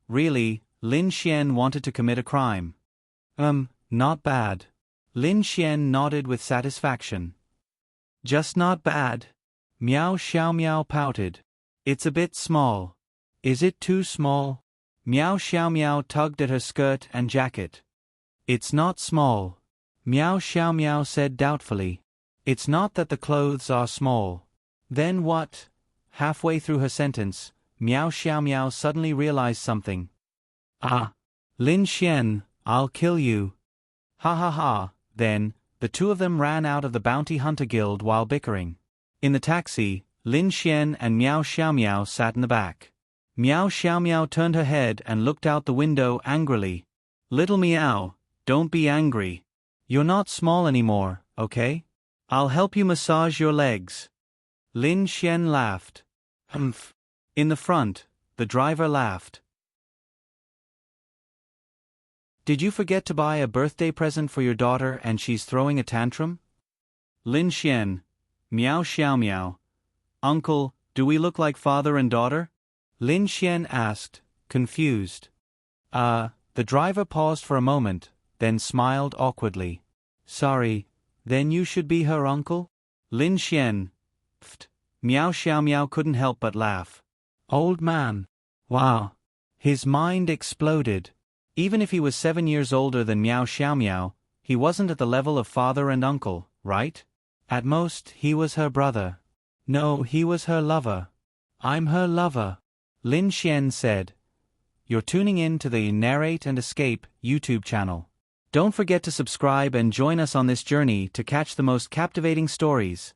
Speaker 1: Really, Lin Xian wanted to commit a crime. Not bad. Lin Xian nodded with satisfaction. Just not bad. Miao Xiaomiao pouted. It's a bit small. Is it too small? Miao Xiaomiao tugged at her skirt and jacket. It's not small. Meow Xiao Meow said doubtfully. It's not that the clothes are small. Then what? Halfway through her sentence, Meow Xiao Meow suddenly realized something. Ah! Lin Xian, I'll kill you. Ha ha ha. Then, the two of them ran out of the Bounty Hunter Guild while bickering. In the taxi, Lin Xian and Meow Xiao Meow sat in the back. Meow Xiao Meow turned her head and looked out the window angrily. Little Meow, don't be angry. You're not small anymore, okay? I'll help you massage your legs. Lin Xian laughed. Humph. In the front, the driver laughed. Did you forget to buy a birthday present for your daughter and she's throwing a tantrum? Lin Xian. Meow Xiao Meow. Uncle, do we look like father and daughter? Lin Xian asked, confused. The driver paused for a moment, then smiled awkwardly. Sorry, then you should be her uncle? Lin Xian. Pfft. Meow Xiao Meow couldn't help but laugh. Old man. Wow. His mind exploded. Even if he was 7 years older than Meow Xiao Meow, he wasn't at the level of father and uncle, right? At most, he was her brother. No, he was her lover. I'm her lover, Lin Xian said. You're tuning in to the Narrate and Escape YouTube channel. Don't forget to subscribe and join us on this journey to catch the most captivating stories.